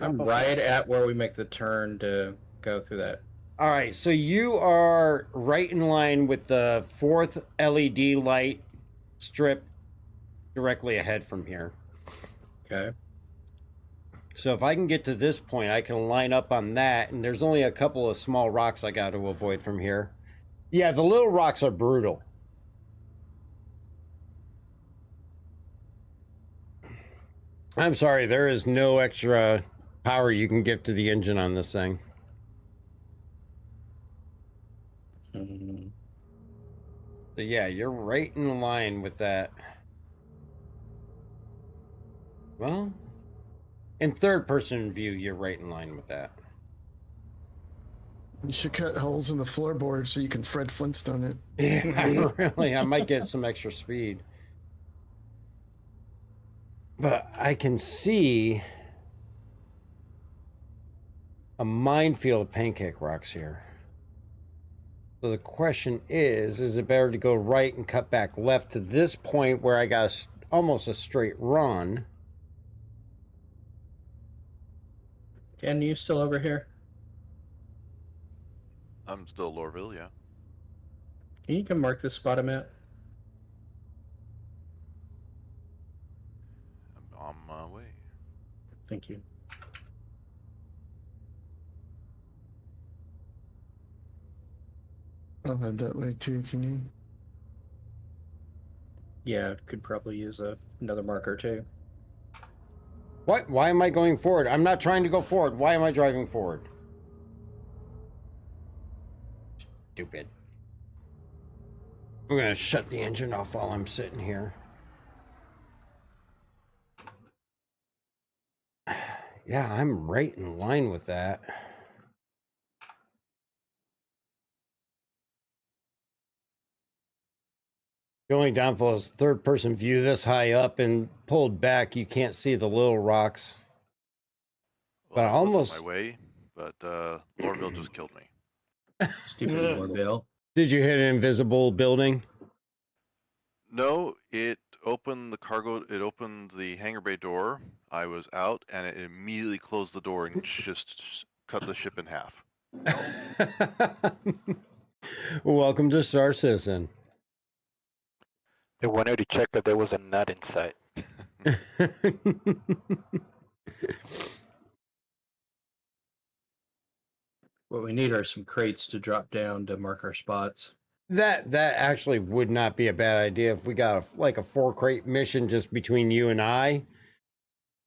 S11: I'm right at where we make the turn to go through that.
S5: All right, so you are right in line with the 4th LED light strip directly ahead from here.
S11: Okay.
S5: So if I can get to this point, I can line up on that, and there's only a couple of small rocks I got to avoid from here. Yeah, the little rocks are brutal. I'm sorry, there is no extra power you can give to the engine on this thing.
S11: Mm-hmm.
S5: So yeah, you're right in line with that. Well, in third person view, you're right in line with that.
S8: You should cut holes in the floorboard so you can Fred Flintstone it.
S5: Yeah, really, I might get some extra speed. But I can see a minefield of pancake rocks here. So the question is it better to go right and cut back left to this point where I got almost a straight run?
S11: Ken, you still over here?
S6: I'm still Lorville, yeah.
S11: Can you come mark this spot I'm at?
S6: I'm on my way.
S11: Thank you.
S8: I'll head that way too if you need.
S11: Yeah, could probably use another marker too.
S5: What? Why am I going forward? I'm not trying to go forward. Why am I driving forward? Stupid. I'm gonna shut the engine off while I'm sitting here. Yeah, I'm right in line with that. The only downfall is third person view this high up and pulled back. You can't see the little rocks.
S6: Well,
S5: But
S6: I was
S5: almost
S6: on my way, but Lorville just killed me.
S11: Stupid Lorville.
S5: Did you hit an invisible building?
S6: No, it opened the cargo. It opened the hangar bay door. I was out, and it immediately closed the door and just cut the ship in half.
S5: Welcome to Star Citizen.
S17: I wanted to check that there was a nut inside.
S11: What we need are some crates to drop down to mark our spots.
S5: That actually would not be a bad idea if we got a 4 crate mission just between you and I.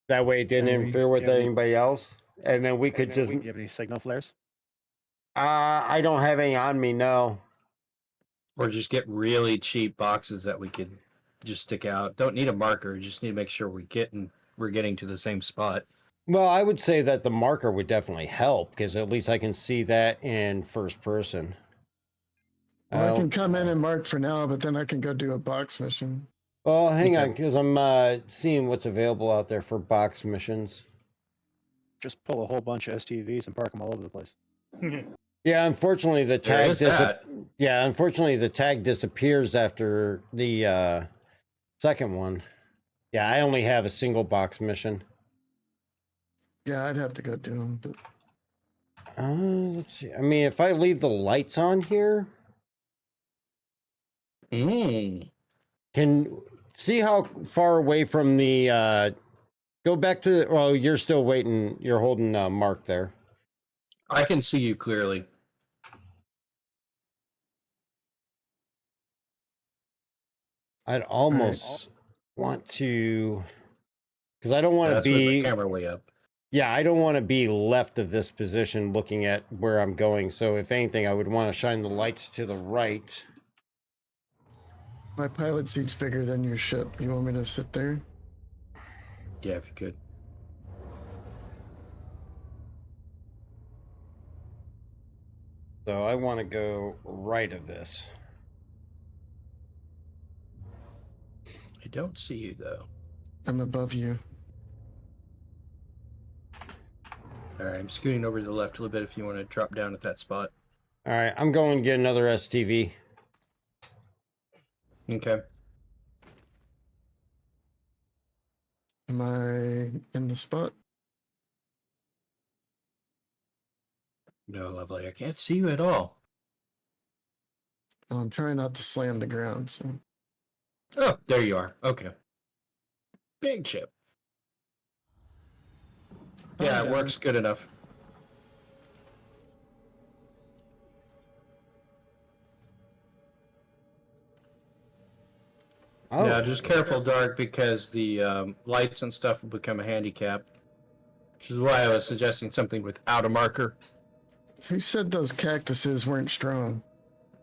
S5: That way it didn't interfere with anybody else, and then we could just.
S10: Do you have any signal flares?
S5: I don't have any on me, no.
S11: Or just get really cheap boxes that we could just stick out. Don't need a marker. Just need to make sure we're getting to the same spot.
S5: Well, I would say that the marker would definitely help because at least I can see that in first person.
S8: Well, I can come in and mark for now, but then I can go do a box mission.
S5: Well, hang on, because I'm seeing what's available out there for box missions.
S10: Just pull a whole bunch of STVs and park them all over the place.
S5: Yeah, unfortunately the
S11: There
S5: tag
S11: is
S5: unfortunately the tag disappears after the second one. Yeah, I only have a single box mission.
S8: Yeah, I'd have to go do them, but
S5: Let's see. I mean, if I leave the lights on here, can see how far away from the Go back to. Well, you're still waiting. You're holding Mark there.
S11: I can see you clearly.
S5: I'd almost want to, because I don't want to
S11: That's with
S5: be
S11: the camera way up.
S5: Yeah, I don't want to be left of this position looking at where I'm going. So if anything, I would want to shine the lights to the right.
S8: My pilot seat's bigger than your ship. You want me to sit there?
S11: Yeah, if you could.
S5: So I want to go right of this.
S11: I don't see you, though.
S8: I'm above you.
S11: All right, I'm scooting over to the left a little bit if you want to drop down at that spot.
S5: All right, I'm going to get another STV.
S11: Okay.
S8: Am I in the spot?
S11: No, lovely. I can't see you at all.
S8: I'm trying not to slam the ground. So.
S11: Oh, there you are. Okay. Big ship. Yeah, it works good enough.
S5: Oh.
S11: Now, just careful, Dark, because the lights and stuff will become a handicap. Which is why I was suggesting something without a marker.
S8: Who said those cactuses weren't strong?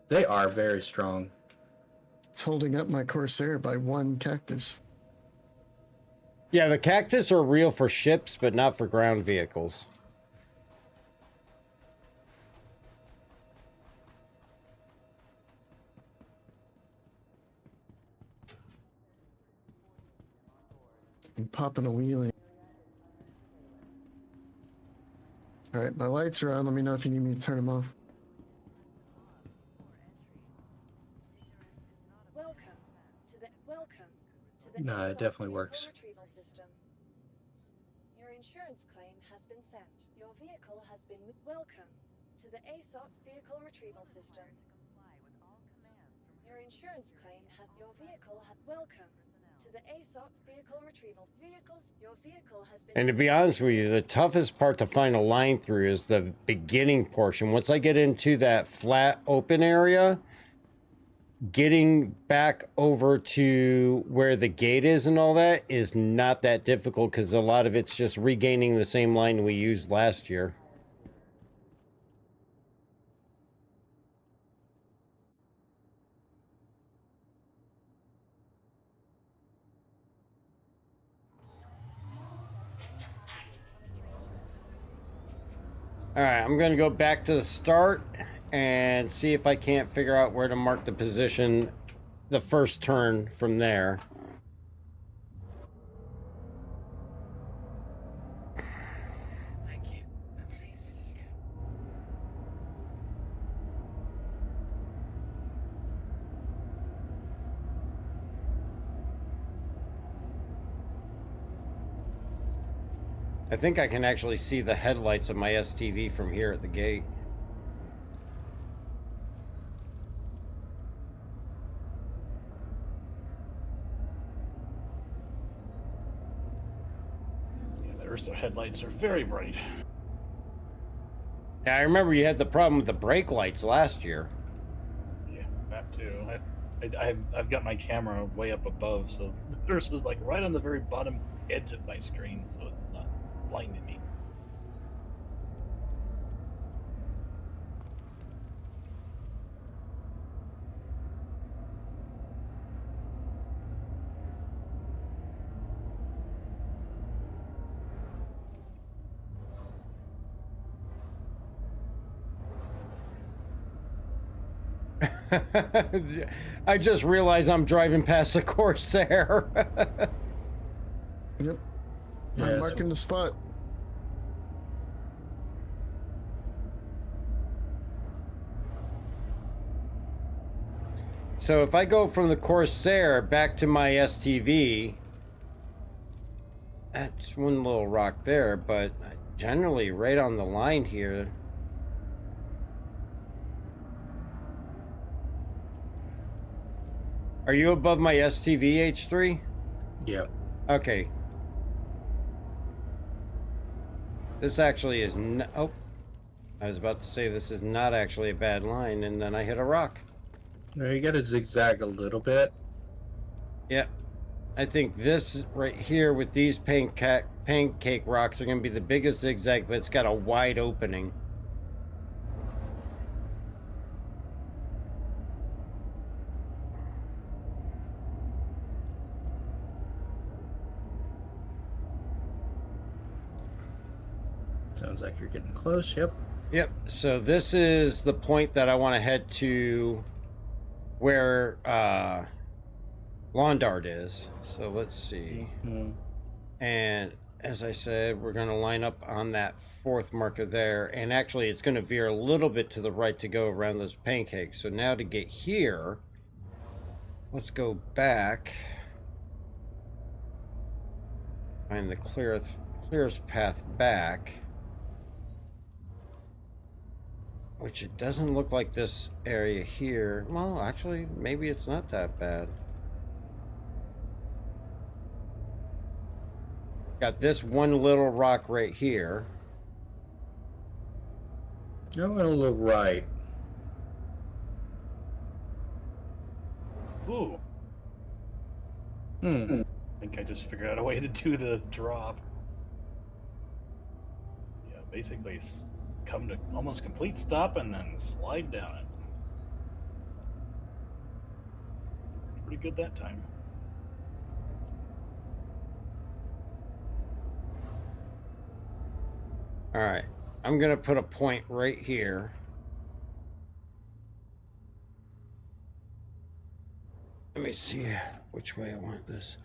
S11: They are very strong.
S8: It's holding up my Corsair by one cactus.
S5: Yeah, the cactus are real for ships, but not for ground vehicles.
S8: I'm popping a wheelie. All right, my lights are on. Let me know if you need me to turn them off.
S14: Welcome to the
S11: No, it definitely works.
S14: retrieval system. Your insurance claim has been sent. Your vehicle has been welcome to the ASOP vehicle retrieval system. Your insurance claim has your vehicle has welcome to the ASOP vehicle retrieval vehicles. Your vehicle has been.
S5: And to be honest with you, the toughest part to find a line through is the beginning portion. Once I get into that flat open area, getting back over to where the gate is and all that is not that difficult because a lot of it's just regaining the same line we used last year. All right, I'm going to go back to the start and see if I can't figure out where to mark the position the first turn from there.
S4: Thank you. Please visit again.
S5: I think I can actually see the headlights of my STV from here at the gate.
S9: Yeah, the Ursa headlights are very bright.
S5: Yeah, I remember you had the problem with the brake lights last year.
S9: Yeah, that too. I've got my camera way up above, so the Ursa's like right on the very bottom edge of my screen, so it's not blinding me.
S5: I just realized I'm driving past the Corsair.
S8: Yep.
S11: Yeah,
S8: I'm
S11: it's-
S8: marking the spot.
S5: So if I go from the Corsair back to my STV, that's one little rock there, but generally right on the line here. Are you above my STV, H3?
S11: Yeah.
S5: Okay. This actually is not... Oh, I was about to say this is not actually a bad line, and then I hit a rock.
S11: There, you got to zigzag a little bit.
S5: Yep. I think this right here with these pancake rocks are going to be the biggest zigzag, but it's got a wide opening.
S11: Sounds like you're getting close. Yep.
S5: Yep. So this is the point that I want to head to where Lawn Dart is. So let's see.
S11: Mm-hmm.
S5: And as I said, we're going to line up on that fourth marker there. And actually, it's going to veer a little bit to the right to go around those pancakes. So now to get here, let's go back. Find the clearest path back. Which it doesn't look like this area here. Well, actually, maybe it's not that bad. Got this one little rock right here.
S11: I went a little right.
S9: Ooh.
S11: Hmm.
S9: I think I just figured out a way to do the drop. Yeah, basically come to almost complete stop and then slide down it. Pretty good that time.
S5: All right, I'm gonna put a point right here. Let me see which way I want this.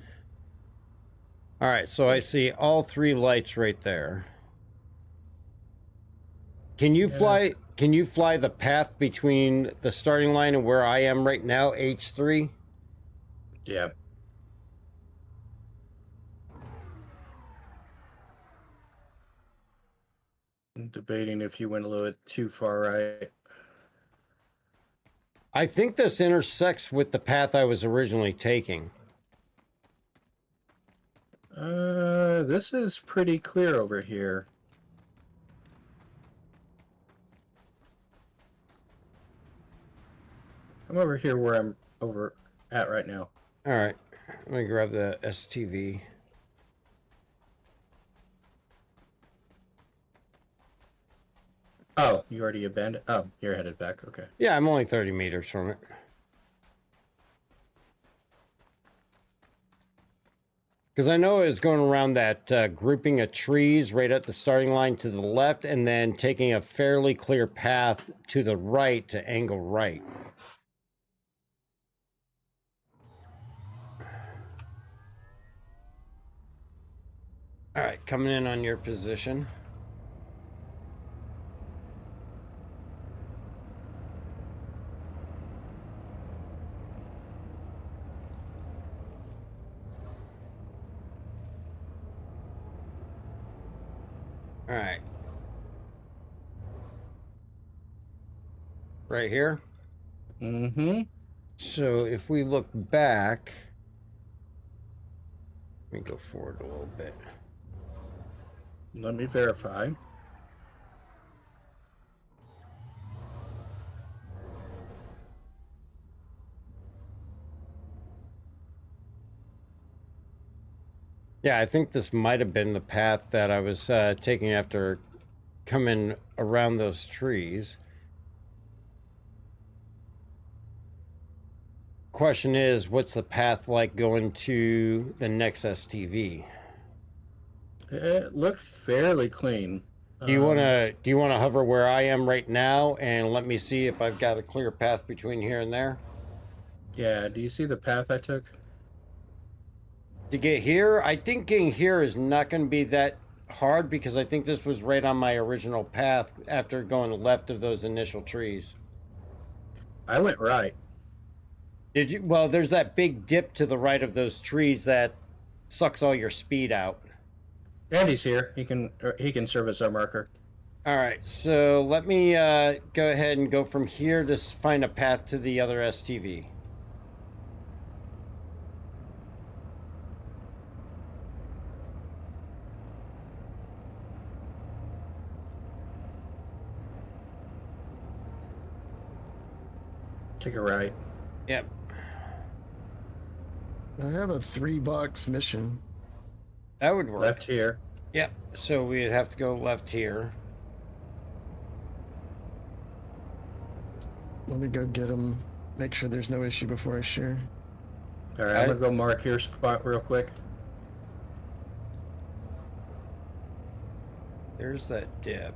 S5: All right, so I see all three lights right there. Can you fly? Can you fly the path between the starting line and where I am right now, H3?
S11: Yeah. I'm debating if you went a little bit too far right.
S5: I think this intersects with the path I was originally taking.
S11: This is pretty clear over here. I'm over here where I'm over at right now.
S5: All right, let me grab the STV.
S11: Oh, you already abandoned? Oh, you're headed back. Okay.
S5: Yeah, I'm only 30 meters from it. Because I know it was going around that grouping of trees right at the starting line to the left, and then taking a fairly clear path to the right to angle right. All right, coming in on your position. All right. Right here?
S11: Mm-hmm.
S5: So if we look back, let me go forward a little bit.
S11: Let me verify.
S5: Yeah, I think this might have been the path that I was taking after coming around those trees. Question is, what's the path like going to the next STV?
S11: It looked fairly clean.
S5: Do you wanna hover where I am right now and let me see if I've got a clear path between here and there?
S11: Yeah, do you see the path I took?
S5: To get here, I think getting here is not going to be that hard because I think this was right on my original path after going left of those initial trees.
S11: I went right.
S5: Did you? Well, there's that big dip to the right of those trees that sucks all your speed out.
S11: Andy's here. He can serve as our marker.
S5: All right, so let me go ahead and go from here to find a path to the other STV.
S11: Take a right.
S5: Yep.
S8: I have a 3-box mission.
S5: That would work.
S11: Left here.
S5: Yep. So we'd have to go left here.
S8: Let me go get them. Make sure there's no issue before I share.
S11: All right, I'm gonna go mark your spot real quick.
S5: There's that dip.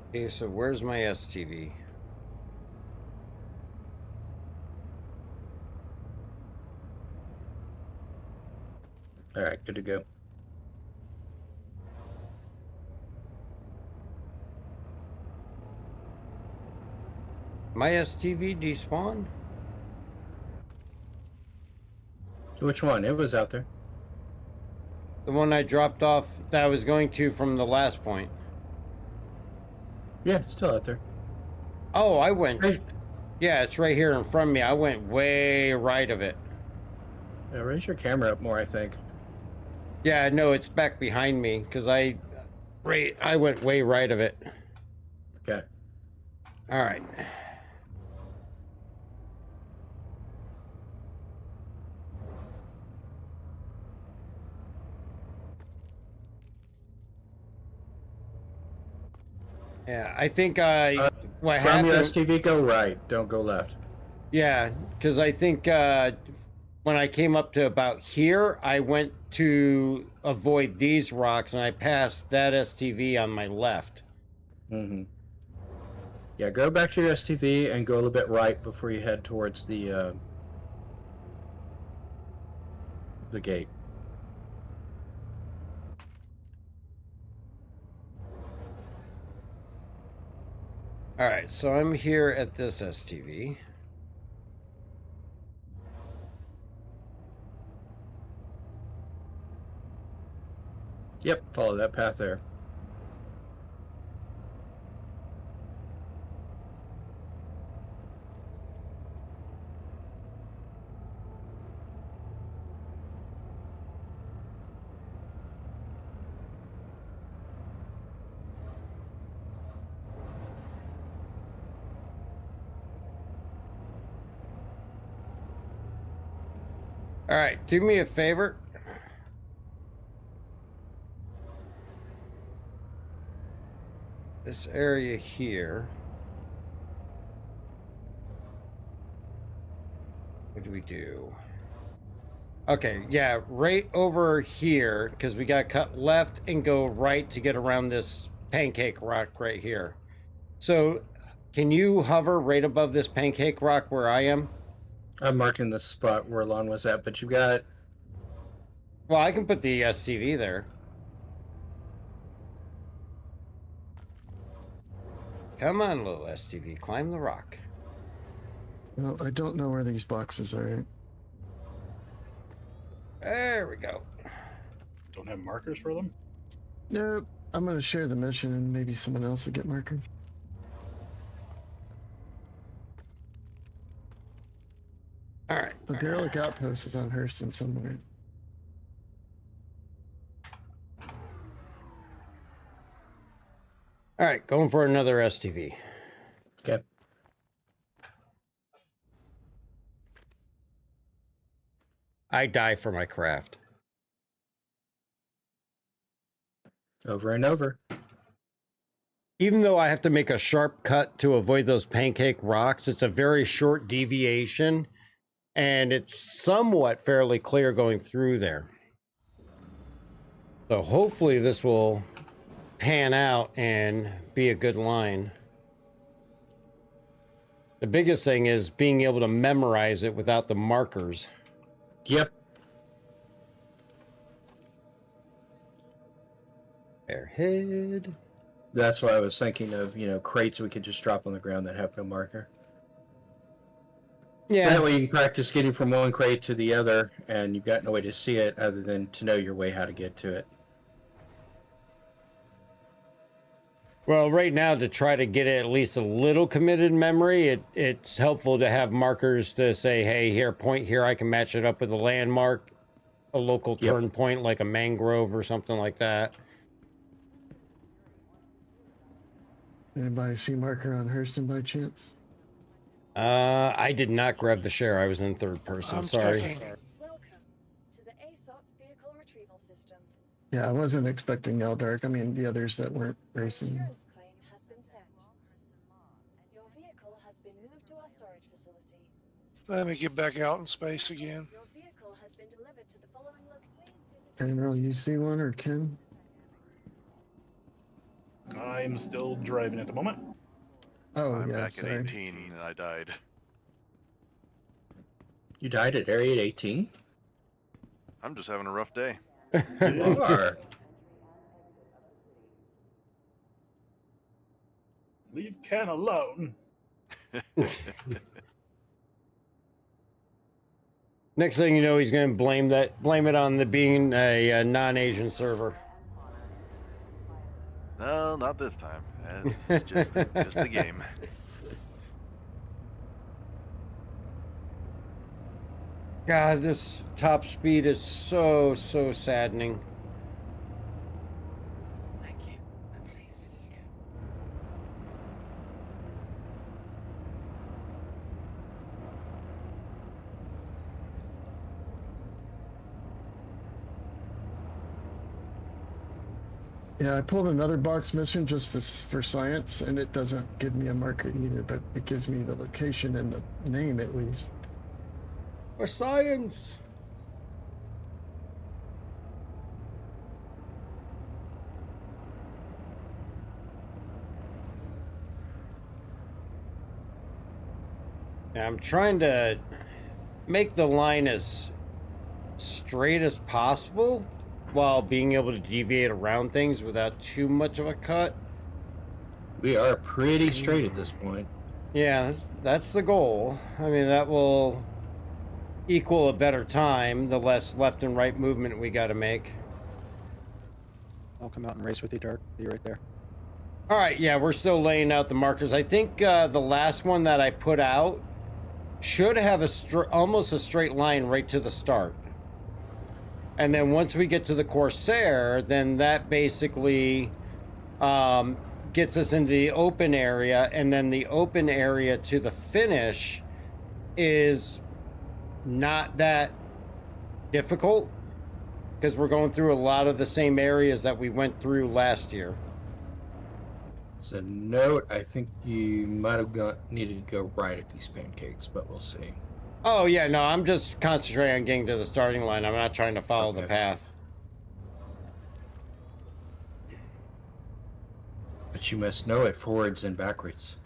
S5: Okay, so where's my STV?
S11: All right, good to go.
S5: My STV despawned?
S11: Which one? It was out there.
S5: The one I dropped off that I was going to from the last point.
S11: Yeah, it's still out there.
S5: Oh, I went. Yeah, it's right here in front of me. I went way right of it.
S11: Yeah, raise your camera up more, I think.
S5: Yeah, no, it's back behind me because I went way right of it.
S11: Okay.
S5: All right. Yeah, I think what
S11: From
S5: happened.
S11: your STV, go right. Don't go left.
S5: Yeah, because I think when I came up to about here, I went to avoid these rocks, and I passed that STV on my left.
S11: Mm-hmm. Yeah, go back to your STV and go a little bit right before you head towards the gate.
S5: All right, so I'm here at this STV.
S11: Yep, follow that path there.
S5: All right, do me a favor. This area here. What do we do? Okay, yeah, right over here, because we got to cut left and go right to get around this pancake rock right here. So, can you hover right above this pancake rock where I am?
S11: I'm marking the spot where Lon was at, but you've got...
S5: Well, I can put the STV there. Come on, little STV, climb the rock.
S8: Well, I don't know where these boxes are.
S5: There we go.
S9: Don't have markers for them?
S8: Nope. I'm going to share the mission and maybe someone else will get markers.
S5: All right.
S8: The derelict outpost is on Hurston somewhere.
S5: All right, going for another STV.
S11: Okay.
S5: I die for my craft.
S11: Over and over.
S5: Even though I have to make a sharp cut to avoid those pancake rocks, it's a very short deviation, and it's somewhat fairly clear going through there. So hopefully this will pan out and be a good line. The biggest thing is being able to memorize it without the markers.
S11: Yep.
S5: Airhead.
S11: That's why I was thinking of, crates we could just drop on the ground that have no marker.
S5: Yeah.
S11: That way you can practice getting from one crate to the other, and you've got no way to see it other than to know your way how to get to it.
S5: Well, right now, to try to get at least a little committed memory, it's helpful to have markers to say, hey, here, point here, I can match it up with a landmark, a local turn point like a mangrove or something like that.
S8: Anybody see marker on Hurston by chance?
S5: I did not grab the share. I was in third person.
S13: I'm
S5: Sorry.
S13: checking.
S14: Welcome to the ASOP vehicle retrieval system.
S8: Yeah, I wasn't expecting Eldark. I mean, the others that weren't
S14: Your
S8: racing.
S14: insurance claim has been sent. Your vehicle has been moved to our storage facility.
S13: Let me get back out in space again.
S14: Your vehicle has been delivered to the following location.
S8: General, you see one or Ken?
S9: I'm still driving at the moment.
S8: Oh,
S6: I'm
S8: yeah,
S6: back
S8: sorry.
S6: at 18 and I died.
S11: You died at Area 18?
S6: I'm just having a rough day.
S11: You are.
S9: Leave Ken alone.
S5: Next thing you know, he's going to blame it on the being a non-Asian server.
S6: No, not this time. It's just the game.
S5: God, this top speed is so saddening.
S4: Thank you, and please visit again.
S8: Yeah, I pulled another box mission just for science, and it doesn't give me a marker either, but it gives me the location and the name at least.
S5: For science. Yeah, I'm trying to make the line as straight as possible while being able to deviate around things without too much of a cut.
S11: We are pretty straight at this point.
S5: Yeah, that's the goal. I mean, that will equal a better time, the less left and right movement we got to make.
S10: I'll come out and race with you, Dark. Be right there.
S5: All right, yeah, we're still laying out the markers. I think the last one that I put out should have almost a straight line right to the start. And then once we get to the Corsair, then that basically gets us into the open area, and then the open area to the finish is not that difficult because we're going through a lot of the same areas that we went through last year.
S11: As a note, I think you might have needed to go right at these pancakes, but we'll see.
S5: Oh yeah, no, I'm just concentrating on getting to the starting line. I'm not trying to follow the path.
S11: But you must know it forwards and backwards.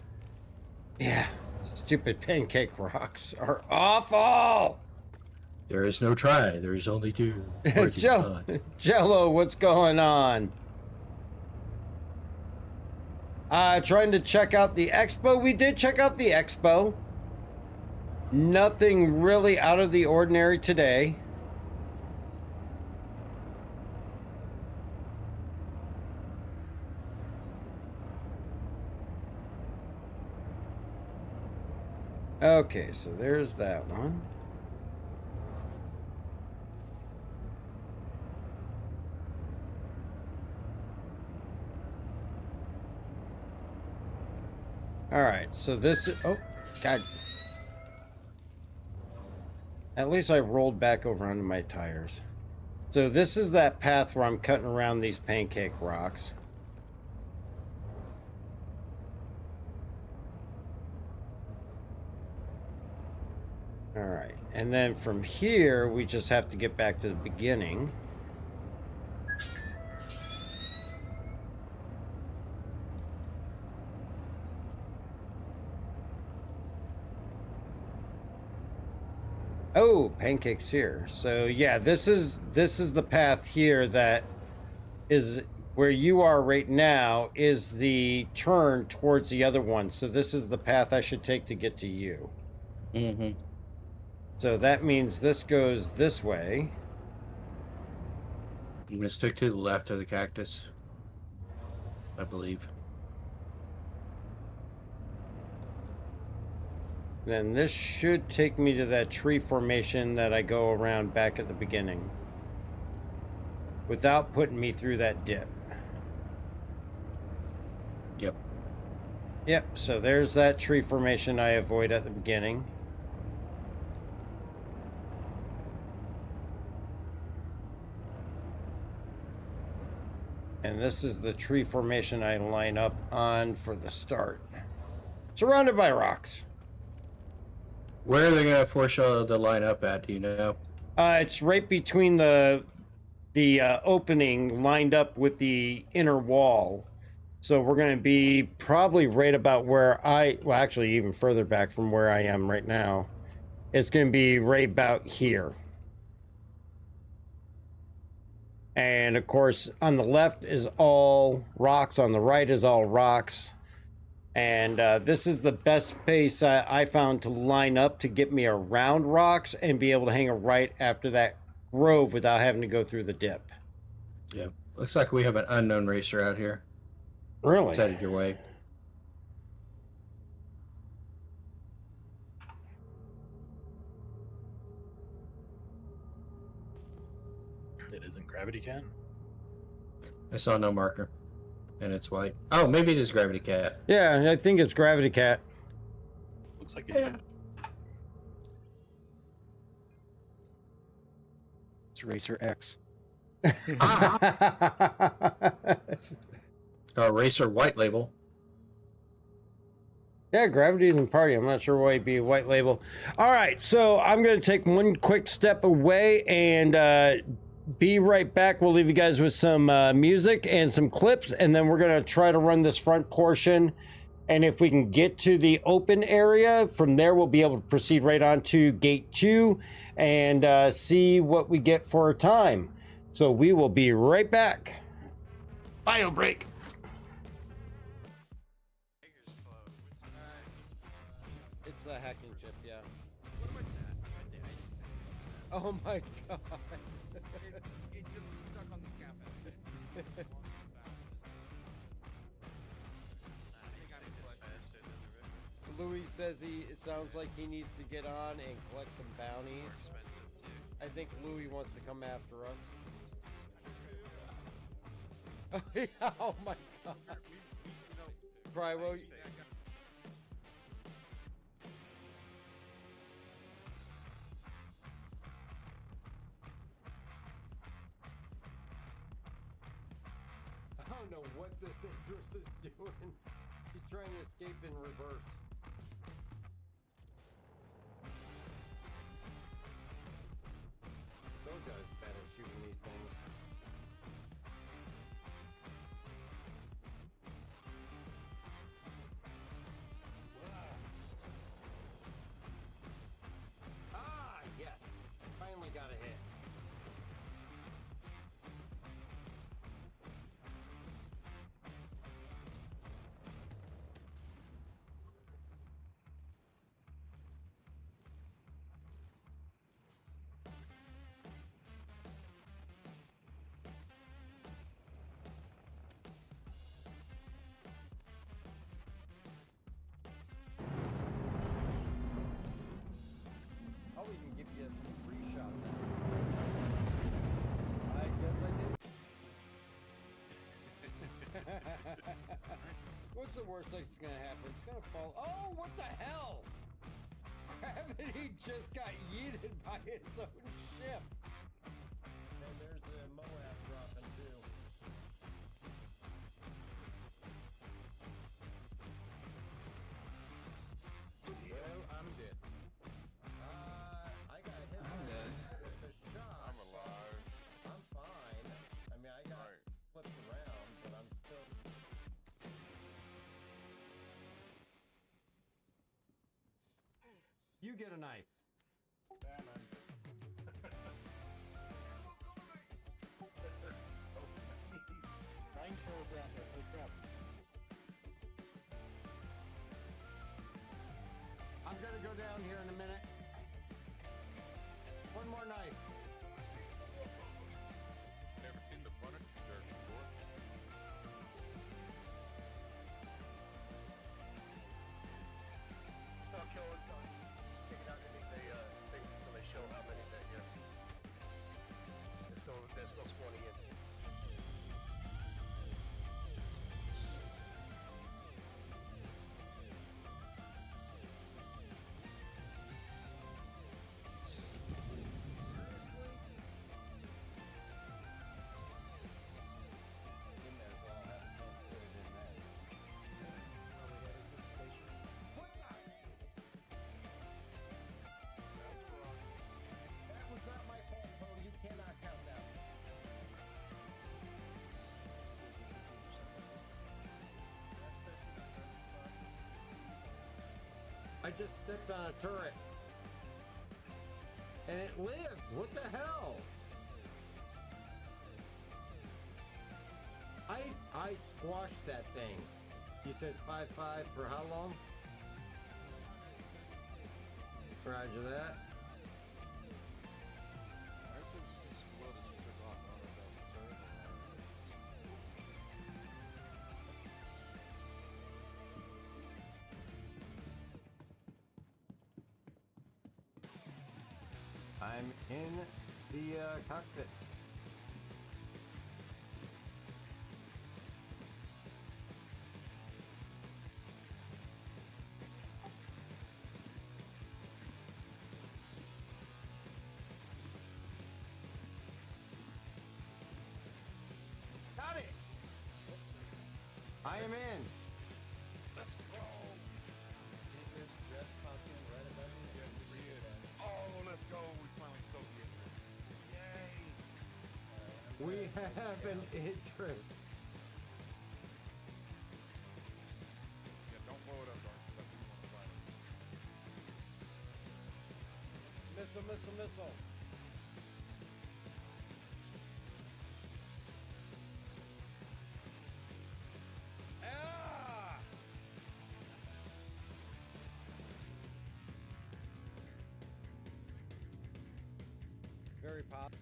S5: Yeah, stupid pancake rocks are awful.
S11: There is no try. There is only do.
S5: Jello, what's going on? Trying to check out the expo. We did check out the expo. Nothing really out of the ordinary today. Okay, so there's that one. All right, so this is, oh, God. At least I rolled back over onto my tires. So this is that path where I'm cutting around these pancake rocks. All right, and then from here, we just have to get back to the beginning. Oh, pancakes here. So yeah, this is the path here that is where you are right now is the turn towards the other one. So this is the path I should take to get to you.
S11: Mm-hmm.
S5: So that means this goes this way.
S11: I'm gonna stick to the left of the cactus, I believe.
S5: Then this should take me to that tree formation that I go around back at the beginning. Without putting me through that dip.
S11: Yep.
S5: Yep, so there's that tree formation I avoid at the beginning. And this is the tree formation I line up on for the start. Surrounded by rocks.
S11: Where are they going to force you to line up at? Do you know?
S5: It's right between the opening lined up with the inner wall. So we're going to be probably right about where well, actually even further back from where I am right now. It's going to be right about here. And of course, on the left is all rocks. On the right is all rocks. And this is the best space I found to line up to get me around rocks and be able to hang a right after that grove without having to go through the dip.
S11: Yeah. Looks like we have an unknown racer out here.
S5: Really?
S11: It's headed your way.
S9: It isn't Gravity Cat?
S11: I saw no marker. And it's white. Oh, maybe it is Gravity Cat.
S5: Yeah, I think it's Gravity Cat.
S9: Looks like it.
S11: Yeah.
S3: It's Racer X.
S11: Racer White Label.
S5: Yeah, Gravity isn't party. I'm not sure why it'd be a white label. All right, so I'm going to take one quick step away and be right back. We'll leave you guys with some music and some clips, and then we're going to try to run this front portion. And if we can get to the open area, from there we'll be able to proceed right on to gate 2 and see what we get for a time. So we will be right back. Bio break. It's the hacking chip, yeah. Oh my god.
S7: It just stuck on the scaffold.
S5: Louis says it sounds like he needs to get on and collect some bounties. I think Louis wants to come after us. Oh my god. Brywo. I don't know what this Invictus is doing. He's trying to escape in reverse. Those guys bad at shooting these things. Ah, yes. Finally got a hit. I'll even give you some free shots at it. I guess I did. What's the worst that's gonna happen? It's gonna fall. Oh, what the hell? Gravity just got yeeted by his own ship. And there's the Moab dropping too. Well, I'm dead. I got hit with a shot. I'm alive. I'm fine. I mean, I got flipped around, but I'm still. You get a knife.
S10: Nine turtles down here. Holy crap.
S5: I'm gonna go down here in a minute. One more knife.
S18: Never seen the Punisher shirt before.
S7: I'll kill it.
S5: I just stepped on a turret. And it lived. What the hell? I squashed that thing. You said 5-5 for how long? Roger that. I'm in the cockpit. Got it! I am in.
S18: Let's go. Oh, let's go. We finally stoked the interest. Yay.
S5: We have an interest.
S18: Yeah, don't blow it up, Dark. Let me want to fight it.
S5: Missile, missile, missile. Ah! Very pop.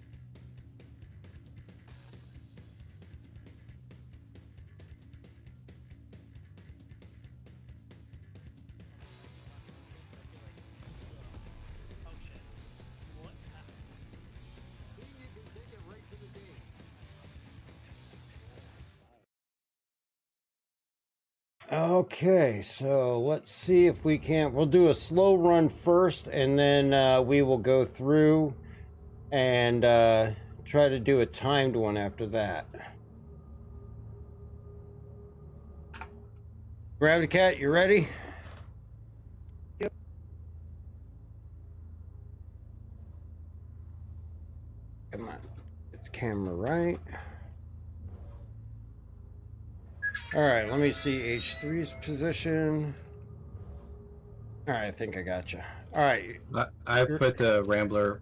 S5: Okay, so let's see if we can. We'll do a slow run first, and then we will go through and try to do a timed one after that. Gravity Cat, you ready?
S3: Yep.
S5: Come on, get the camera right. All right, let me see H3's position. All right, I think I got you. All right.
S11: I put the Rambler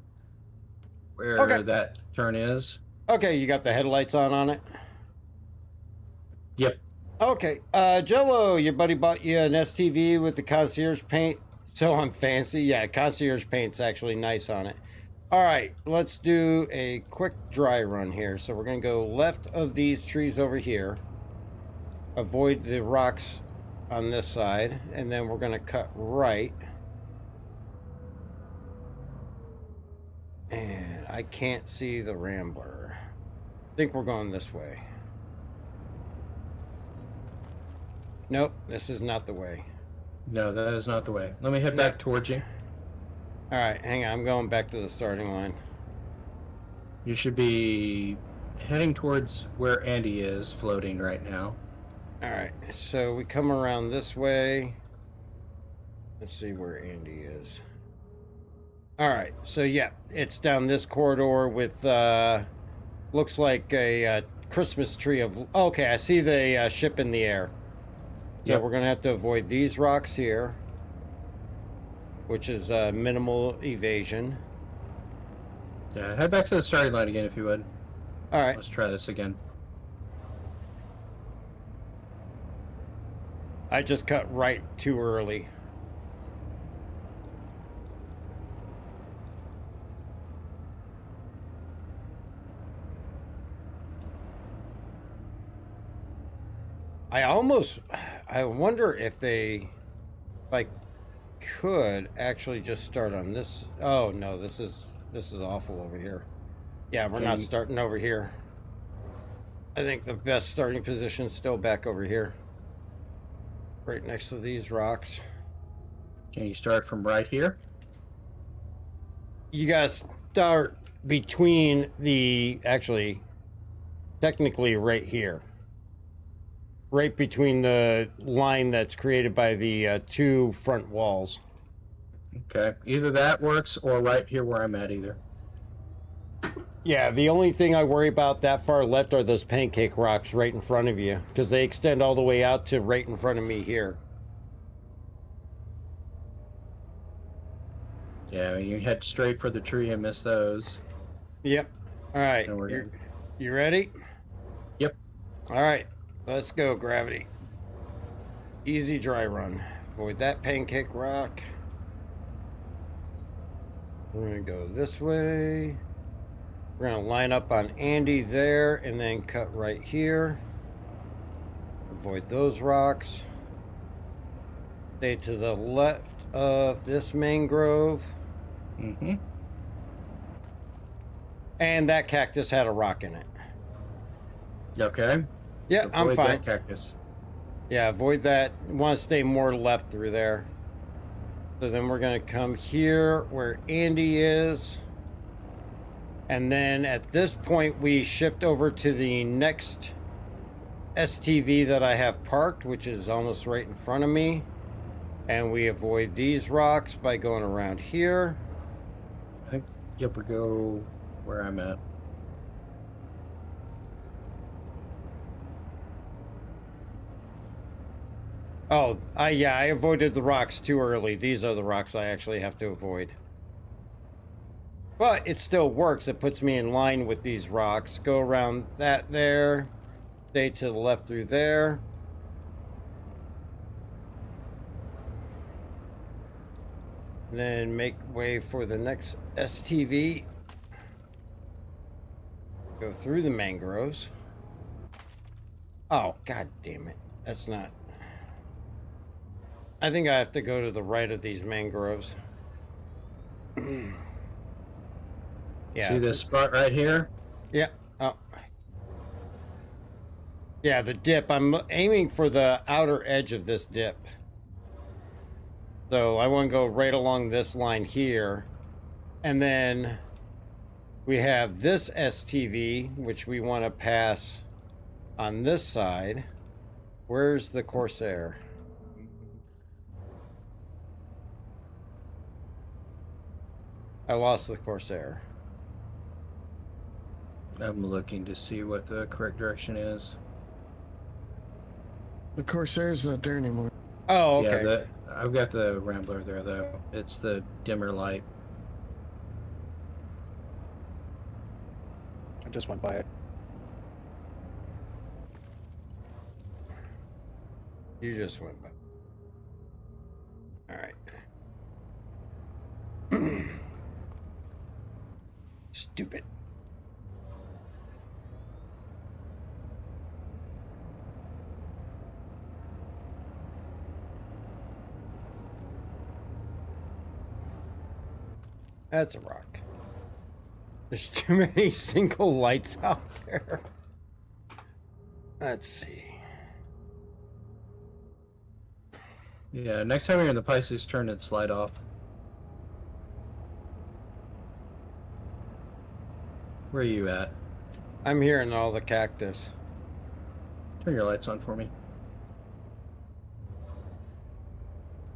S11: where that turn is.
S5: Okay, you got the headlights on it?
S11: Yep.
S5: Okay. Jello, your buddy bought you an STV with the concierge paint. So I'm fancy. Yeah, concierge paint's actually nice on it. All right, let's do a quick dry run here. So we're going to go left of these trees over here. Avoid the rocks on this side, and then we're going to cut right. And I can't see the Rambler. I think we're going this way. Nope, this is not the way.
S11: No, that is not the way. Let me head back towards you.
S5: All right, hang on. I'm going back to the starting line.
S11: You should be heading towards where Andy is floating right now.
S5: All right, so we come around this way. Let's see where Andy is. All right, so yeah, it's down this corridor with, looks like a Christmas tree of, okay, I see the ship in the air. So we're going to have to avoid these rocks here, which is minimal evasion.
S11: Yeah, head back to the starting line again if you would.
S5: All right.
S11: Let's try this again.
S5: I just cut right too early. I wonder if they, like, could actually just start on this. Oh no, this is awful over here. Yeah, we're not starting over here. I think the best starting position is still back over here. Right next to these rocks.
S11: Can you start from right here?
S5: You guys start between the, actually, technically right here. Right between the line that's created by the two front walls.
S11: Okay, either that works or right here where I'm at either.
S5: Yeah, the only thing I worry about that far left are those pancake rocks right in front of you, because they extend all the way out to right in front of me here.
S11: Yeah, you head straight for the tree and miss those.
S5: Yep. All right.
S11: And we're
S5: You ready?
S11: Yep.
S5: All right. Let's go, Gravity. Easy dry run. Avoid that pancake rock. We're going to go this way. We're going to line up on Andy there and then cut right here. Avoid those rocks. Stay to the left of this mangrove.
S11: Mm-hmm.
S5: And that cactus had a rock in it.
S11: Okay.
S5: Yeah,
S11: So
S5: I'm
S11: avoid
S5: fine.
S11: that cactus.
S5: Yeah, avoid that. Want to stay more left through there. So then we're going to come here where Andy is. And then at this point, we shift over to the next STV that I have parked, which is almost right in front of me. And we avoid these rocks by going around here.
S11: I think yep, we go where I'm at.
S5: Oh, yeah, I avoided the rocks too early. These are the rocks I actually have to avoid. But it still works. It puts me in line with these rocks. Go around that there. Stay to the left through there. And then make way for the next STV. Go through the mangroves. Oh, god damn it. That's not... I think I have to go to the right of these mangroves. Yeah.
S11: See this spot right here?
S5: Yeah. Oh. Yeah, the dip. I'm aiming for the outer edge of this dip. So I want to go right along this line here. And then we have this STV, which we want to pass on this side. Where's the Corsair? I lost the Corsair.
S11: I'm looking to see what the correct direction is.
S8: The Corsair's not there anymore.
S5: Oh, okay.
S11: Yeah, I've got the Rambler there, though. It's the dimmer light.
S10: I just went by it.
S5: You just went by. All right. Stupid. That's a rock. There's too many single lights out there. Let's see.
S11: Yeah, next time you're in the Pisces, turn its light off. Where are you at?
S5: I'm hearing all the cactus.
S11: Turn your lights on for me.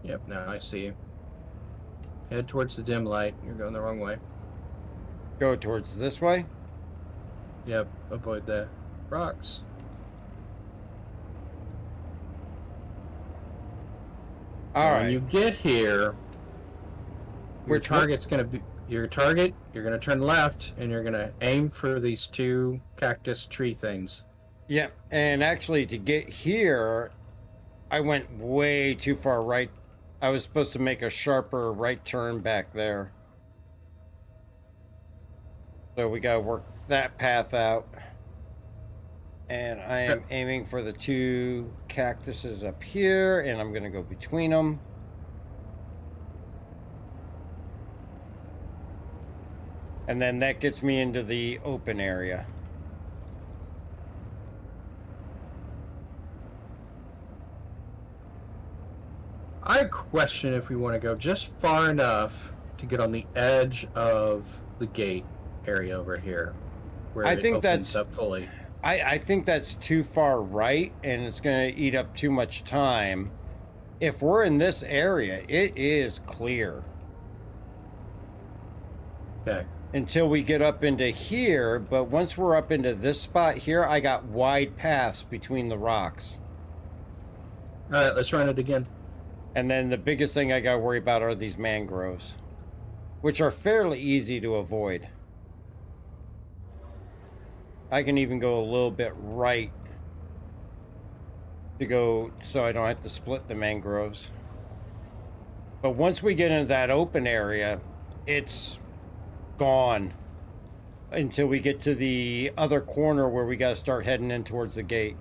S11: Yep, now I see you. Head towards the dim light. You're going the wrong way.
S5: Go towards this way?
S11: Yep, avoid the rocks.
S5: All right.
S11: When you get here, your
S5: Which one?
S11: target's going to be your target. You're going to turn left, and you're going to aim for these two cactus tree things.
S5: Yep. And actually, to get here, I went way too far right. I was supposed to make a sharper right turn back there. So we got to work that path out. And I am aiming for the two cactuses up here, and I'm going to go between them. And then that gets me into the open area.
S11: I question if we want to go just far enough to get on the edge of the gate area over here, where
S5: I think
S11: opens
S5: that's
S11: up fully.
S5: I think that's too far right, and it's going to eat up too much time. If we're in this area, it is clear.
S11: Okay.
S5: Until we get up into here, but once we're up into this spot here, I got wide paths between the rocks.
S11: All right, let's run it again.
S5: And then the biggest thing I got to worry about are these mangroves. which are fairly easy to avoid. I can even go a little bit right to go so I don't have to split the mangroves. But once we get into that open area, it's gone until we get to the other corner where we got to start heading in towards the gate.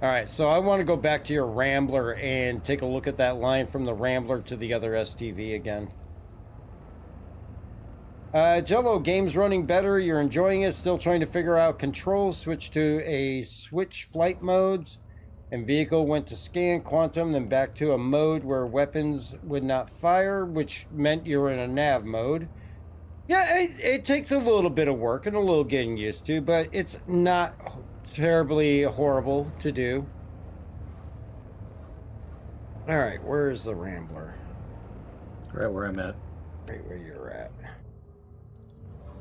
S5: All right, so I want to go back to your Rambler and take a look at that line from the Rambler to the other STV again. Jello, game's running better. You're enjoying it. Still trying to figure out controls. Switch to a switch flight modes. And vehicle went to scan quantum, then back to a mode where weapons would not fire, which meant you were in a nav mode. Yeah, it takes a little bit of work and a little getting used to, but it's not terribly horrible to do. All right, where's the Rambler?
S11: Right where I'm at.
S5: Right where you're at.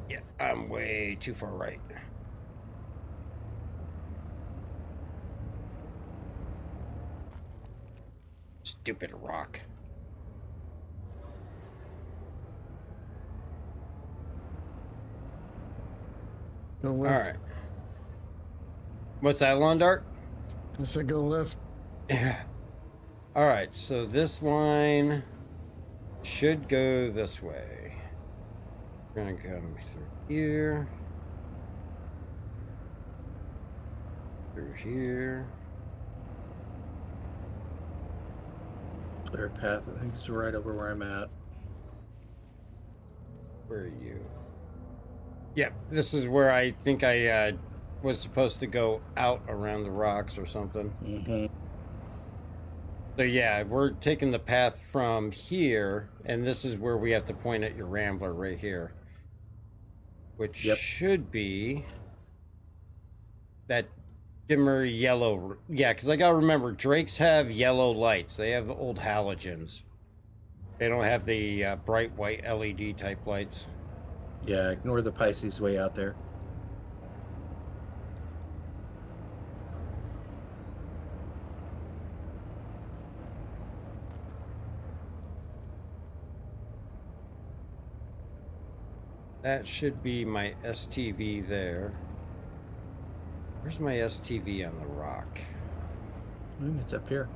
S5: Yeah, I'm way too far right. Stupid rock.
S8: Go
S5: All
S8: left.
S5: right. What's that, Londark?
S8: I said go left.
S5: Yeah. All right, so this line should go this way. We're gonna come through here. Through here.
S11: Clear path, I think it's right over where I'm at.
S5: Where are you? Yep, this is where I think I was supposed to go out around the rocks or something.
S11: Mm-hmm.
S5: So yeah, we're taking the path from here, and this is where we have to point at your Rambler right here. Which should be that dimmer yellow. Yeah, because I gotta remember, Drakes have yellow lights. They have old halogens. They don't have the bright white LED type lights.
S11: Yeah, ignore the Pisces way out there.
S5: That should be my STV there. Where's my STV on the rock?
S11: It's up here.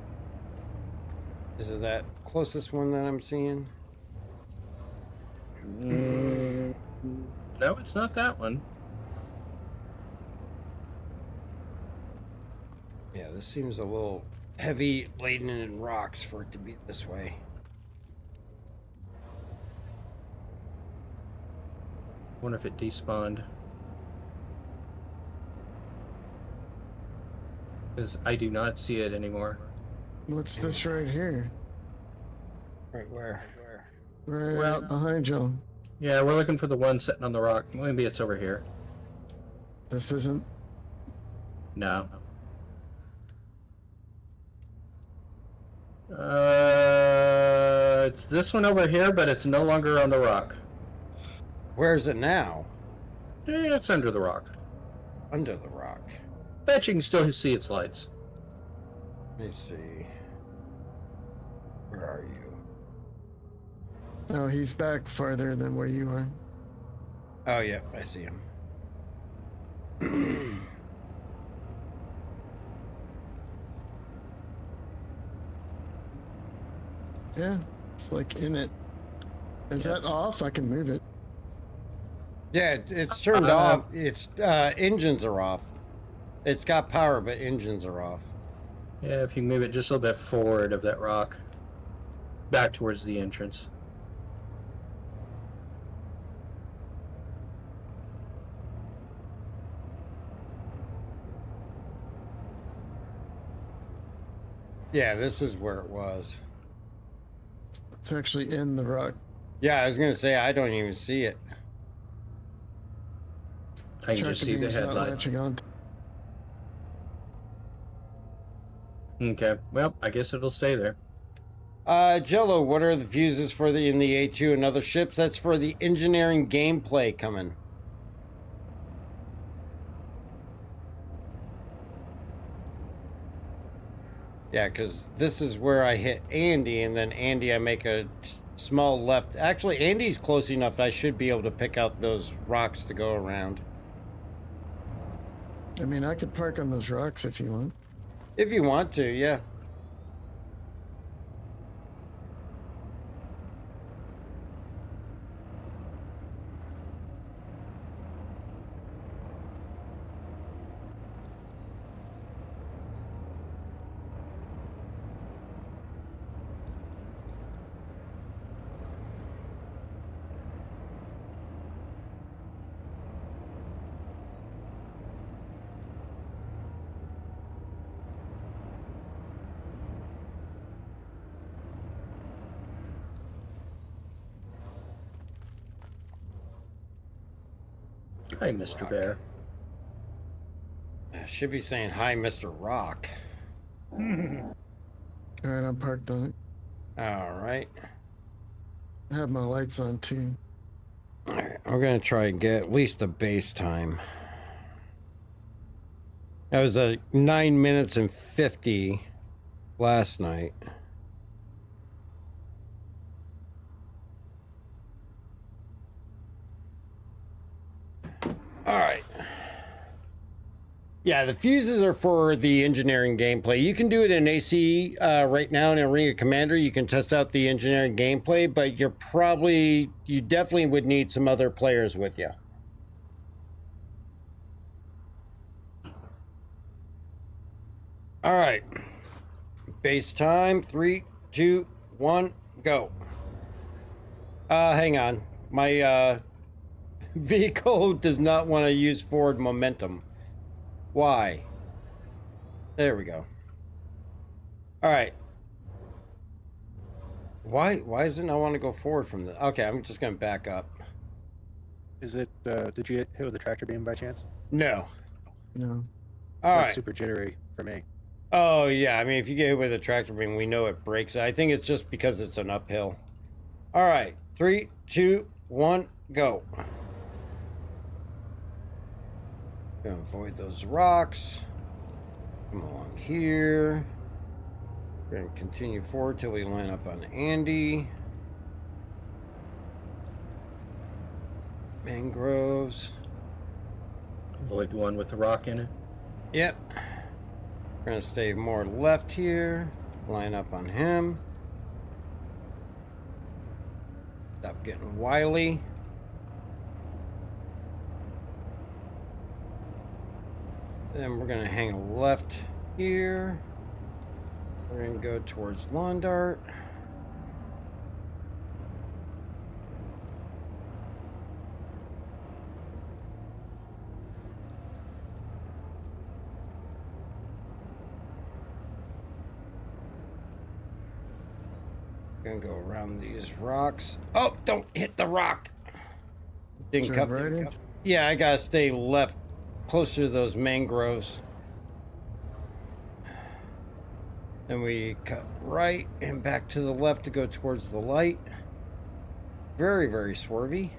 S5: Is it that closest one that I'm seeing?
S11: No, it's not that one.
S5: Yeah, this seems a little heavy laden in rocks for it to be this way.
S11: Wonder if it despawned. Because I do not see it anymore.
S8: What's this right here?
S5: Right where?
S8: Right behind you.
S11: Yeah, we're looking for the one sitting on the rock. Maybe it's over here.
S8: This isn't?
S11: No. It's this one over here, but it's no longer on the rock.
S5: Where's it now?
S11: Yeah, it's under the rock.
S5: Under the rock.
S11: Bet you can still see its lights.
S5: Let me see. Where are you?
S8: Oh, he's back farther than where you are.
S5: Oh, yeah, I see him.
S8: Yeah, it's like in it. Is that off? I can move it.
S5: Yeah, it's turned off. It's engines are off. It's got power, but engines are off.
S11: Yeah, if you can move it just a little bit forward of that rock. Back towards the entrance.
S5: Yeah, this is where it was.
S8: It's actually in the rock.
S5: Yeah, I was going to say, I don't even see it.
S11: I can just see the headlight. Okay, well, I guess it'll stay there.
S5: Jello, what are the fuses for in the A2 and other ships? That's for the engineering gameplay coming. Yeah, because this is where I hit Andy, and then Andy I make a small left. Actually, Andy's close enough. I should be able to pick out those rocks to go around.
S8: I mean, I could park on those rocks if you want.
S5: If you want to, yeah.
S11: Hi, Mr. Bear.
S5: I should be saying hi, Mr. Rock.
S8: All right, I'm parked on it.
S5: All right.
S8: I have my lights on too.
S5: All right, I'm gonna try and get at least a base time. That was a 9 minutes and 50 last night. All right. Yeah, the fuses are for the engineering gameplay. You can do it in AC right now in a Ring of Commander. You can test out the engineering gameplay, but you definitely would need some other players with you. All right. Base time, 3, 2, 1, go. Hang on. My vehicle does not want to use forward momentum. Why? There we go. All right. Why doesn't I want to go forward from the... Okay, I'm just going to back up.
S10: Is it, did you hit with the tractor beam by chance?
S5: No.
S8: No.
S5: All
S10: It's
S5: right.
S10: super jittery for me.
S5: Oh, yeah. I mean, if you get hit with a tractor beam, we know it breaks. I think it's just because it's an uphill. All right. 3, 2, 1, go. Gonna avoid those rocks. Come along here. We're gonna continue forward till we line up on Andy. Mangroves.
S11: Avoid the one with the rock in it.
S5: Yep. We're gonna stay more left here. Line up on him. Stop getting wily. Then we're gonna hang a left here. We're gonna go towards Lawn Dart. Gonna go around these rocks. Oh, don't hit the rock. Didn't cut.
S8: Right in?
S5: Yeah, I gotta stay left, closer to those mangroves. Then we cut right and back to the left to go towards the light. Very, very swervy.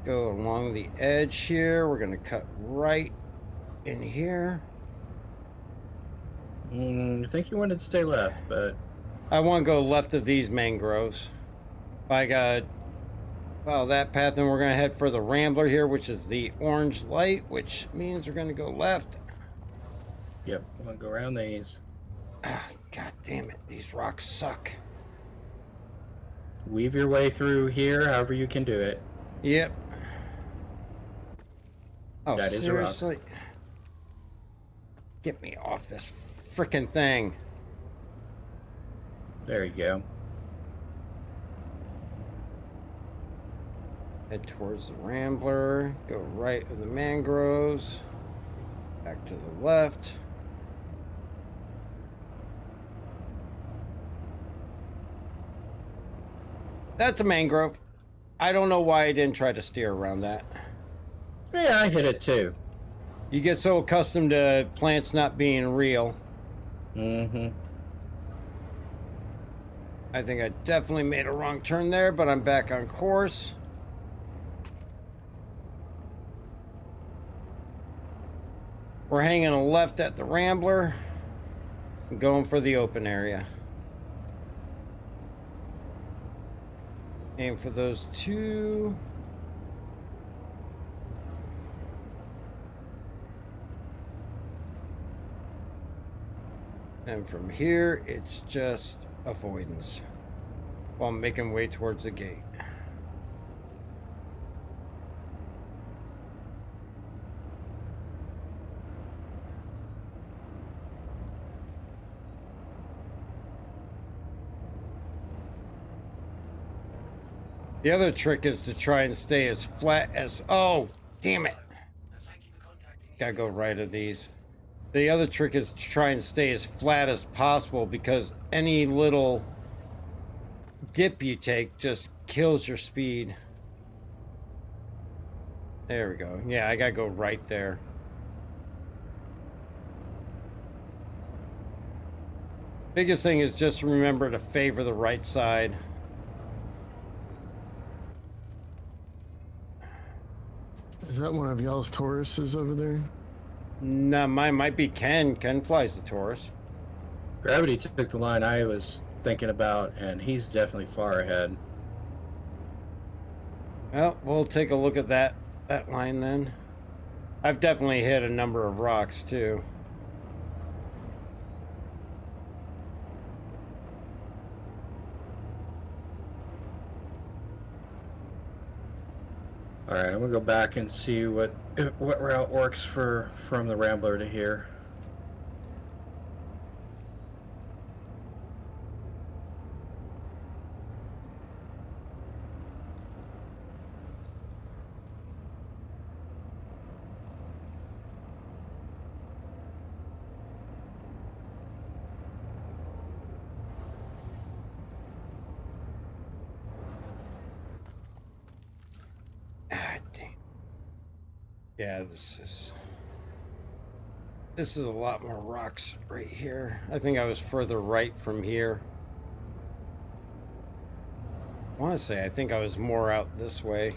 S5: Go along the edge here. We're gonna cut right in here.
S11: I think you wanted to stay left, but...
S5: I want to go left of these mangroves. I got follow that path, and we're going to head for the Rambler here, which is the orange light, which means we're going to go left.
S11: Yep, I'm going to go around these.
S5: God damn it, these rocks suck.
S11: Weave your way through here however you can do it.
S5: Yep. Oh,
S11: That is a rock.
S5: seriously? Get me off this frickin' thing.
S11: There you go.
S5: Head towards the Rambler. Go right of the mangroves. Back to the left. That's a mangrove. I don't know why I didn't try to steer around that.
S11: Yeah, I hit it too.
S5: You get so accustomed to plants not being real.
S11: Mm-hmm.
S5: I think I definitely made a wrong turn there, but I'm back on course. We're hanging a left at the Rambler. Going for the open area. Aim for those two. And from here, it's just avoidance while making way towards the gate. The other trick is to try and stay as flat as... Oh, damn it. Gotta go right of these. The other trick is to try and stay as flat as possible because any little dip you take just kills your speed. There we go. Yeah, I gotta go right there. Biggest thing is just remember to favor the right side.
S8: Is that one of y'all's Tauruses over there?
S5: No, mine might be Ken. Ken flies the Taurus.
S11: Gravity took the line I was thinking about, and he's definitely far ahead.
S5: Well, we'll take a look at that line then. I've definitely hit a number of rocks too.
S11: All right, I'm gonna go back and see what route works from the Rambler to here.
S5: Yeah, this is a lot more rocks right here. I think I was further right from here. I want to say I think I was more out this way.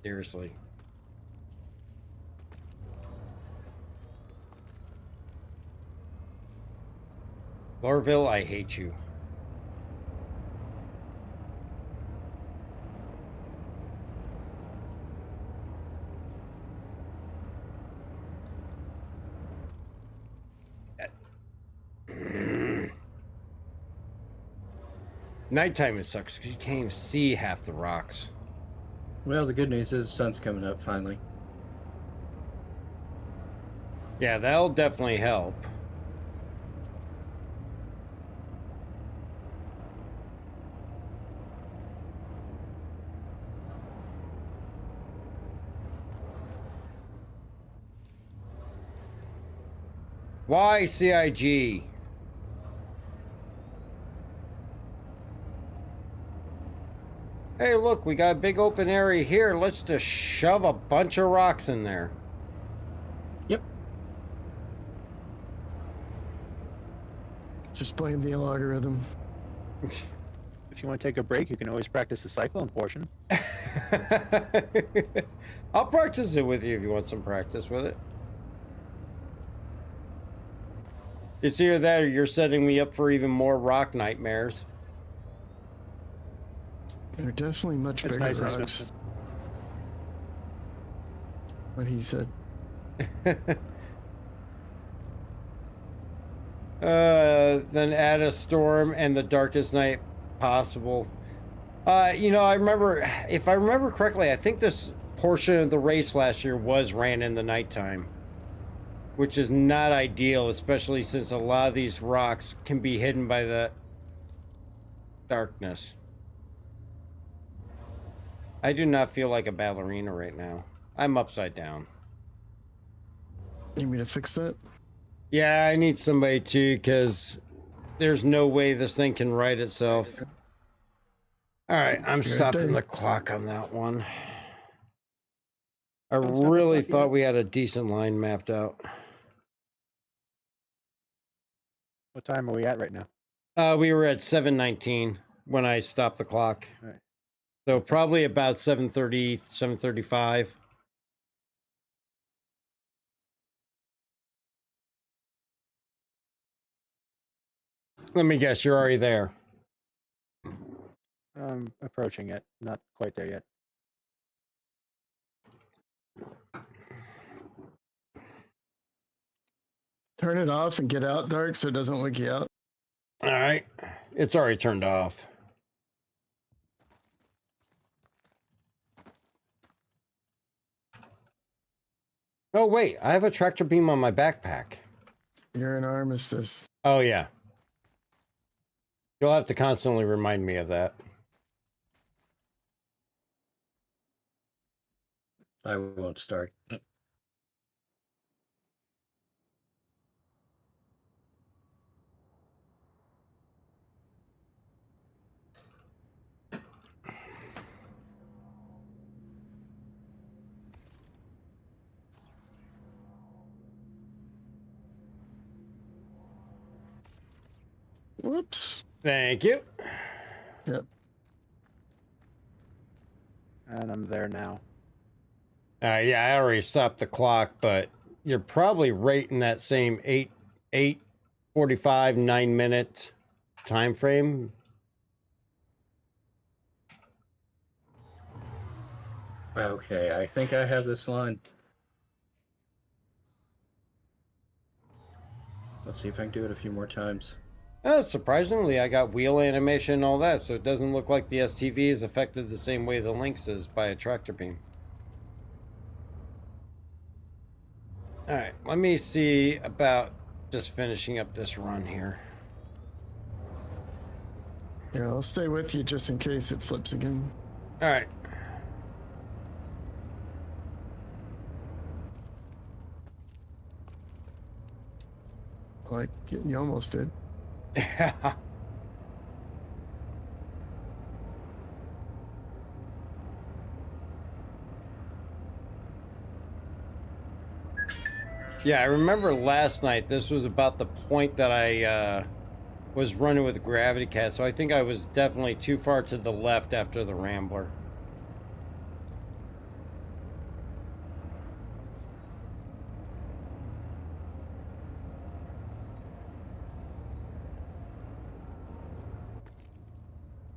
S5: Seriously. Lorville, I hate you. Nighttime it sucks because you can't even see half the rocks.
S11: Well, the good news is the sun's coming up finally.
S5: Yeah, that'll definitely help. Why CIG? Hey, look, we got a big open area here. Let's just shove a bunch of rocks in there.
S11: Yep.
S8: Just blame the algorithm.
S10: If you want to take a break, you can always practice the cyclone portion.
S5: I'll practice it with you if you want some practice with it. It's either that or you're setting me up for even more rock nightmares.
S8: They're definitely much
S10: It's
S8: bigger
S10: nice and
S8: rocks.
S10: simple.
S8: What he said.
S5: Then add a storm and the darkest night possible. You know, I remember, if I remember correctly, I think this portion of the race last year was ran in the nighttime, which is not ideal, especially since a lot of these rocks can be hidden by the darkness. I do not feel like a ballerina right now. I'm upside down.
S8: You mean to fix that?
S5: Yeah, I need somebody to, because there's no way this thing can right itself. All right, I'm stopping the clock on that one. I really thought we had a decent line mapped out.
S10: What time are we at right now?
S5: We were at 7:19 when I stopped the clock.
S10: All right.
S5: So probably about 7:30, 7:35. Let me guess, you're already there.
S10: I'm approaching it. Not quite there yet.
S8: Turn it off and get out dark so it doesn't wake you out.
S5: All right. It's already turned off. Oh, wait. I have a tractor beam on my backpack.
S8: You're an armistice.
S5: Oh, yeah. You'll have to constantly remind me of that.
S11: I won't start.
S8: Whoops.
S5: Thank you.
S8: Yep.
S10: And I'm there now.
S5: Yeah, I already stopped the clock, but you're probably right in that same 8:45, 9-minute time frame.
S11: Okay, I think I have this line. Let's see if I can do it a few more times.
S5: Surprisingly, I got wheel animation and all that, so it doesn't look like the STV is affected the same way the Lynx is by a tractor beam. Alright, let me see about just finishing up this run here.
S8: Yeah, I'll stay with you just in case it flips again.
S5: Alright.
S8: Like, you almost did.
S5: Yeah. Yeah, I remember last night, this was about the point that I was running with the Gravity Cat, so I think I was definitely too far to the left after the Rambler.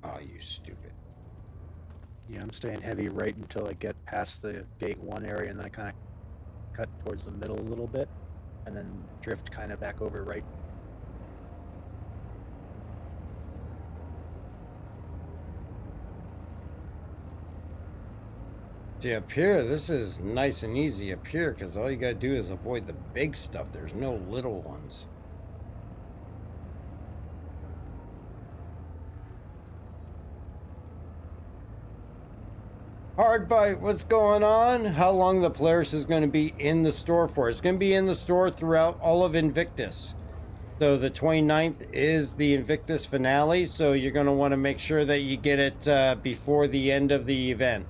S5: Oh, you stupid.
S10: Yeah, I'm staying heavy right until I get past the gate 1 area, and then I kind of cut towards the middle a little bit, and then drift kind of back over right.
S5: See, up here, this is nice and easy up here, because all you gotta do is avoid the big stuff. There's no little ones. Hard Bite, what's going on? How long the Polaris is going to be in the store for? It's going to be in the store throughout all of Invictus. So the 29th is the Invictus finale, so you're going to want to make sure that you get it before the end of the event.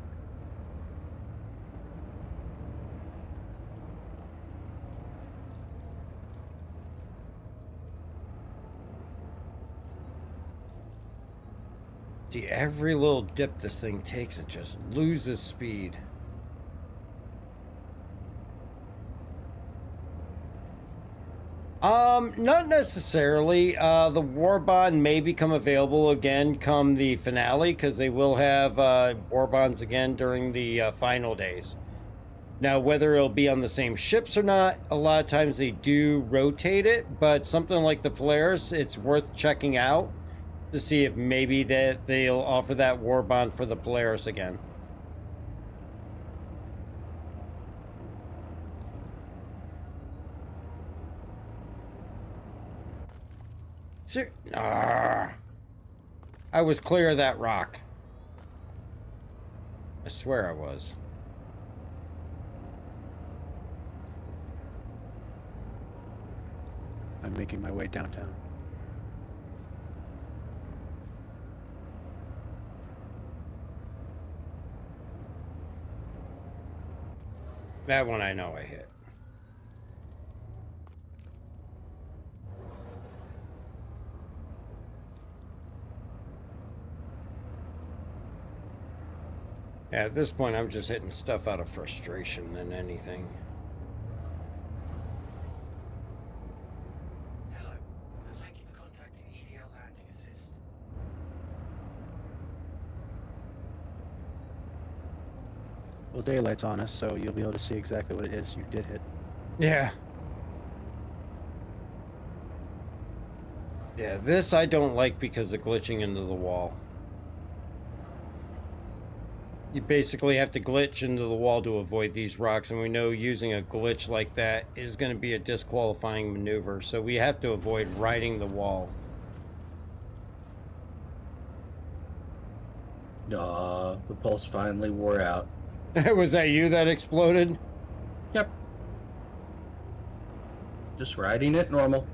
S5: See, every little dip this thing takes, it just loses speed. Not necessarily. The War Bond may become available again come the finale, because they will have War Bonds again during the final days. Now, whether it'll be on the same ships or not, a lot of times they do rotate it, but something like the Polaris, it's worth checking out to see if maybe that they'll offer that War Bond for the Polaris again. I was clear of that rock. I swear I was.
S10: I'm making my way downtown.
S5: That one I know I hit. Yeah, at this point, I'm just hitting stuff out of frustration than anything.
S4: Hello. Thank you for contacting EDI
S10: Well, daylight's on us, so you'll be able to see exactly what it is you did hit.
S5: Yeah. Yeah, this I don't like because of glitching into the wall. You basically have to glitch into the wall to avoid these rocks, and we know using a glitch like that is going to be a disqualifying maneuver, so we have to avoid riding the wall.
S11: The pulse finally wore out.
S5: Was that you that exploded?
S11: Yep. Just riding it normal.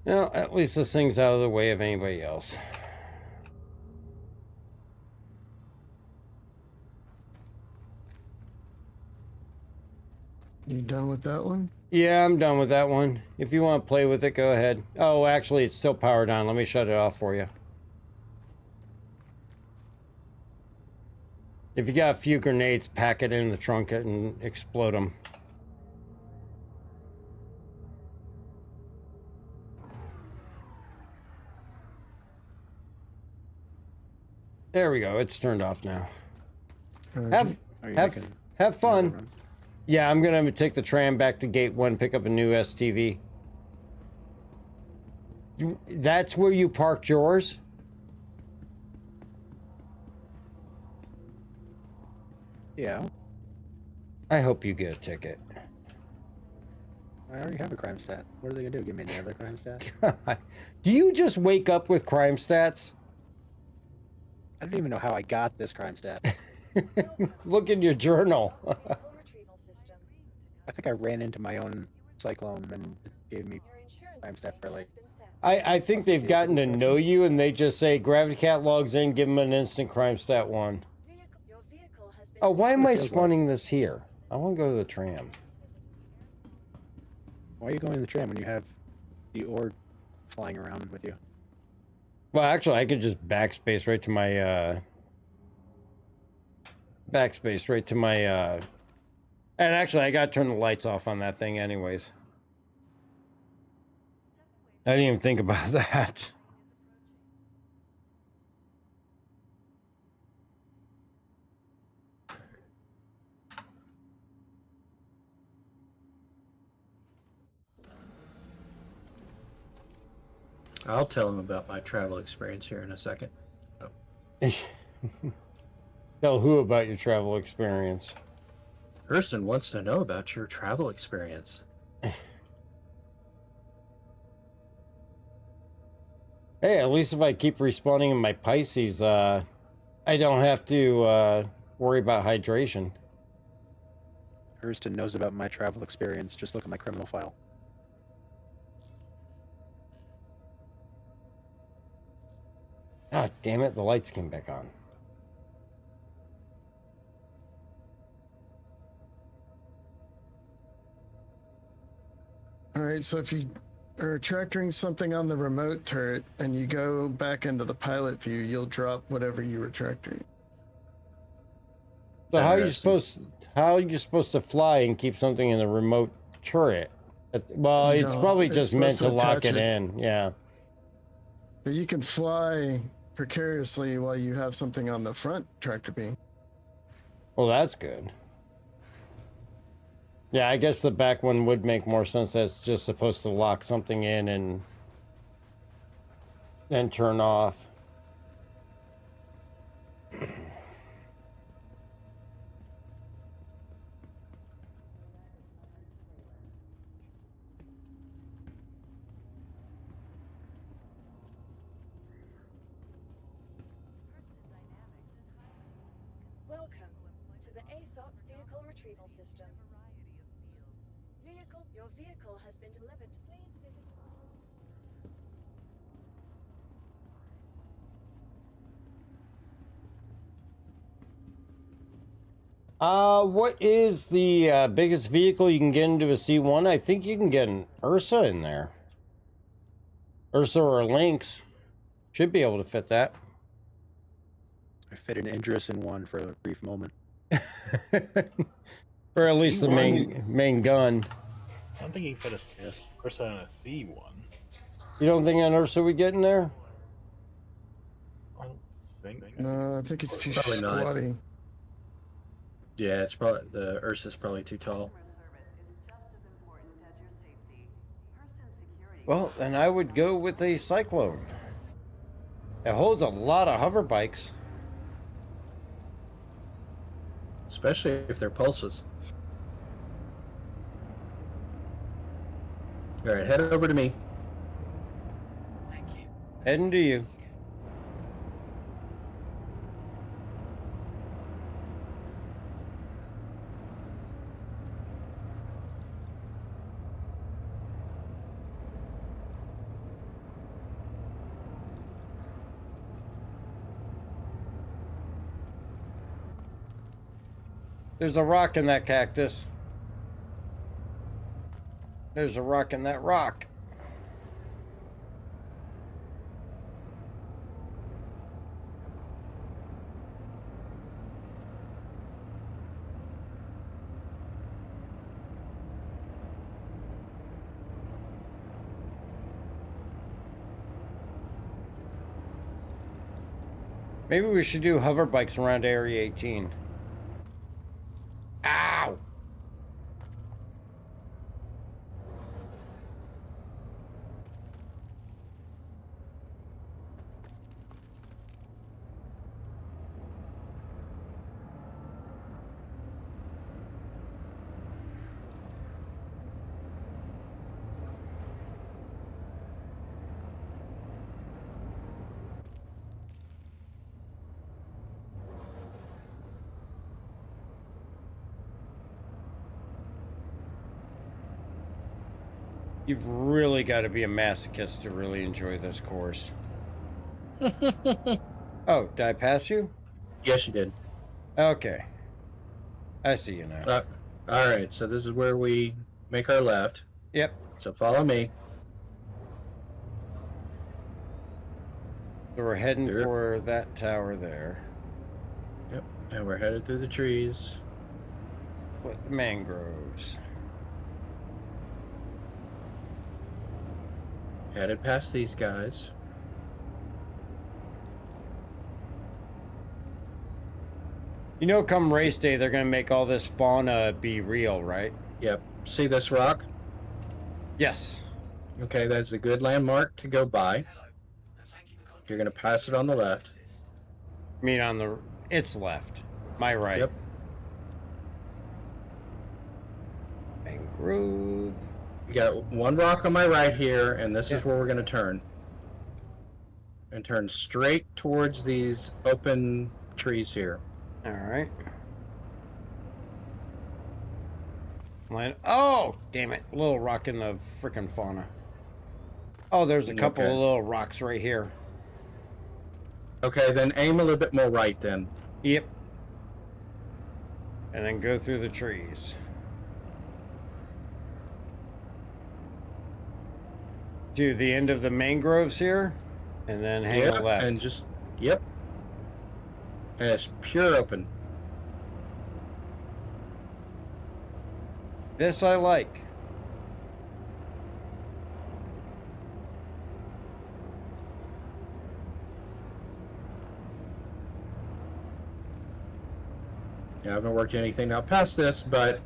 S5: Well, at least this thing's out of the way of anybody else.
S8: You done with that one?
S5: Yeah, I'm done with that one. If you want to play with it, go ahead. Oh, actually, it's still powered on. Let me shut it off for you. If you got a few grenades, pack it in the trunk and explode them. There we go. It's turned off now. Have fun. Yeah, I'm gonna take the tram back to Gate 1, pick up a new STV. That's where you parked yours?
S10: Yeah.
S5: I hope you get a ticket.
S10: I already have a crime stat. What are they gonna do? Give me another crime stat?
S5: Do you just wake up with crime stats?
S10: I don't even know how I got this crime stat.
S5: Look in your journal.
S10: I think I ran into my own cyclone and it gave me crime stat for like...
S5: I think they've gotten to know you and they just say Gravity Cat logs in, give him an instant crime stat 1. Oh, why am I spawning this here? I want to go to the tram.
S10: Why are you going to the tram when you have the orb flying around with you?
S5: Well, actually, I could just backspace right to my, and actually, I gotta turn the lights off on that thing anyways. I didn't even think about that.
S11: I'll tell him about my travel experience here in a second. Oh.
S5: Tell who about your travel experience?
S11: Hurston wants to know about your travel experience.
S5: Hey, at least if I keep respawning in my Pisces, I don't have to worry about hydration.
S10: Hurston knows about my travel experience. Just look at my criminal file.
S5: Ah, damn it, the lights came back on.
S8: Alright, so if you are tractoring something on the remote turret and you go back into the pilot view, you'll drop whatever you were tractoring.
S5: So how are you supposed to fly and keep something in the remote turret? Well, it's probably just meant to lock it in, yeah.
S8: But you can fly precariously while you have something on the front tractor beam.
S5: Well, that's good. Yeah, I guess the back one would make more sense. That's just supposed to lock something in and then turn off.
S14: Welcome to the ASOP vehicle retrieval system. Your vehicle has been delivered. Please visit.
S5: What is the biggest vehicle you can get into a C1? I think you can get an Ursa in there. Ursa or a Lynx. Should be able to fit that.
S10: I fit an Indris in one for a brief moment.
S5: Or at least the main gun.
S9: I'm thinking for the Persona C one.
S5: You don't think on Ursa we get in there?
S9: I don't think.
S8: No, I think it's too
S11: Probably not.
S8: squatty.
S11: Yeah, it's probably the Ursa's probably too tall.
S5: Well, then I would go with a Cyclone. It holds a lot of hover bikes.
S11: Especially if they're pulses. All right, head over to me.
S5: Heading to you. There's a rock in that cactus. There's a rock in that rock. Maybe we should do hover bikes around Area 18. Ow! You've really got to be a masochist to really enjoy this course. Oh, did I pass you?
S11: Yes, you did.
S5: Okay. I see you now.
S11: All right, so this is where we make our left.
S5: Yep.
S11: So follow me.
S5: So we're heading for that tower there.
S11: Yep, and we're headed through the trees.
S5: What mangroves?
S11: Headed past these guys.
S5: You know, come race day, they're going to make all this fauna be real, right?
S11: Yep. See this rock?
S5: Yes.
S11: Okay, that's a good landmark to go by. You're going to pass it on the left.
S5: I mean, on the... It's left. My right.
S11: Yep.
S5: Mangrove.
S11: You got one rock on my right here, and this is where we're going to turn. And turn straight towards these open trees here.
S5: All right. Land. Oh, damn it. Little rock in the frickin' fauna. Oh, there's a couple of little rocks right here.
S11: Okay, then aim a little bit more right then.
S5: Yep. And then go through the trees. To the end of the mangroves here, and then hang a left.
S11: And just, yep. And it's pure open.
S5: This I like.
S11: Yeah, I haven't worked anything out past this, but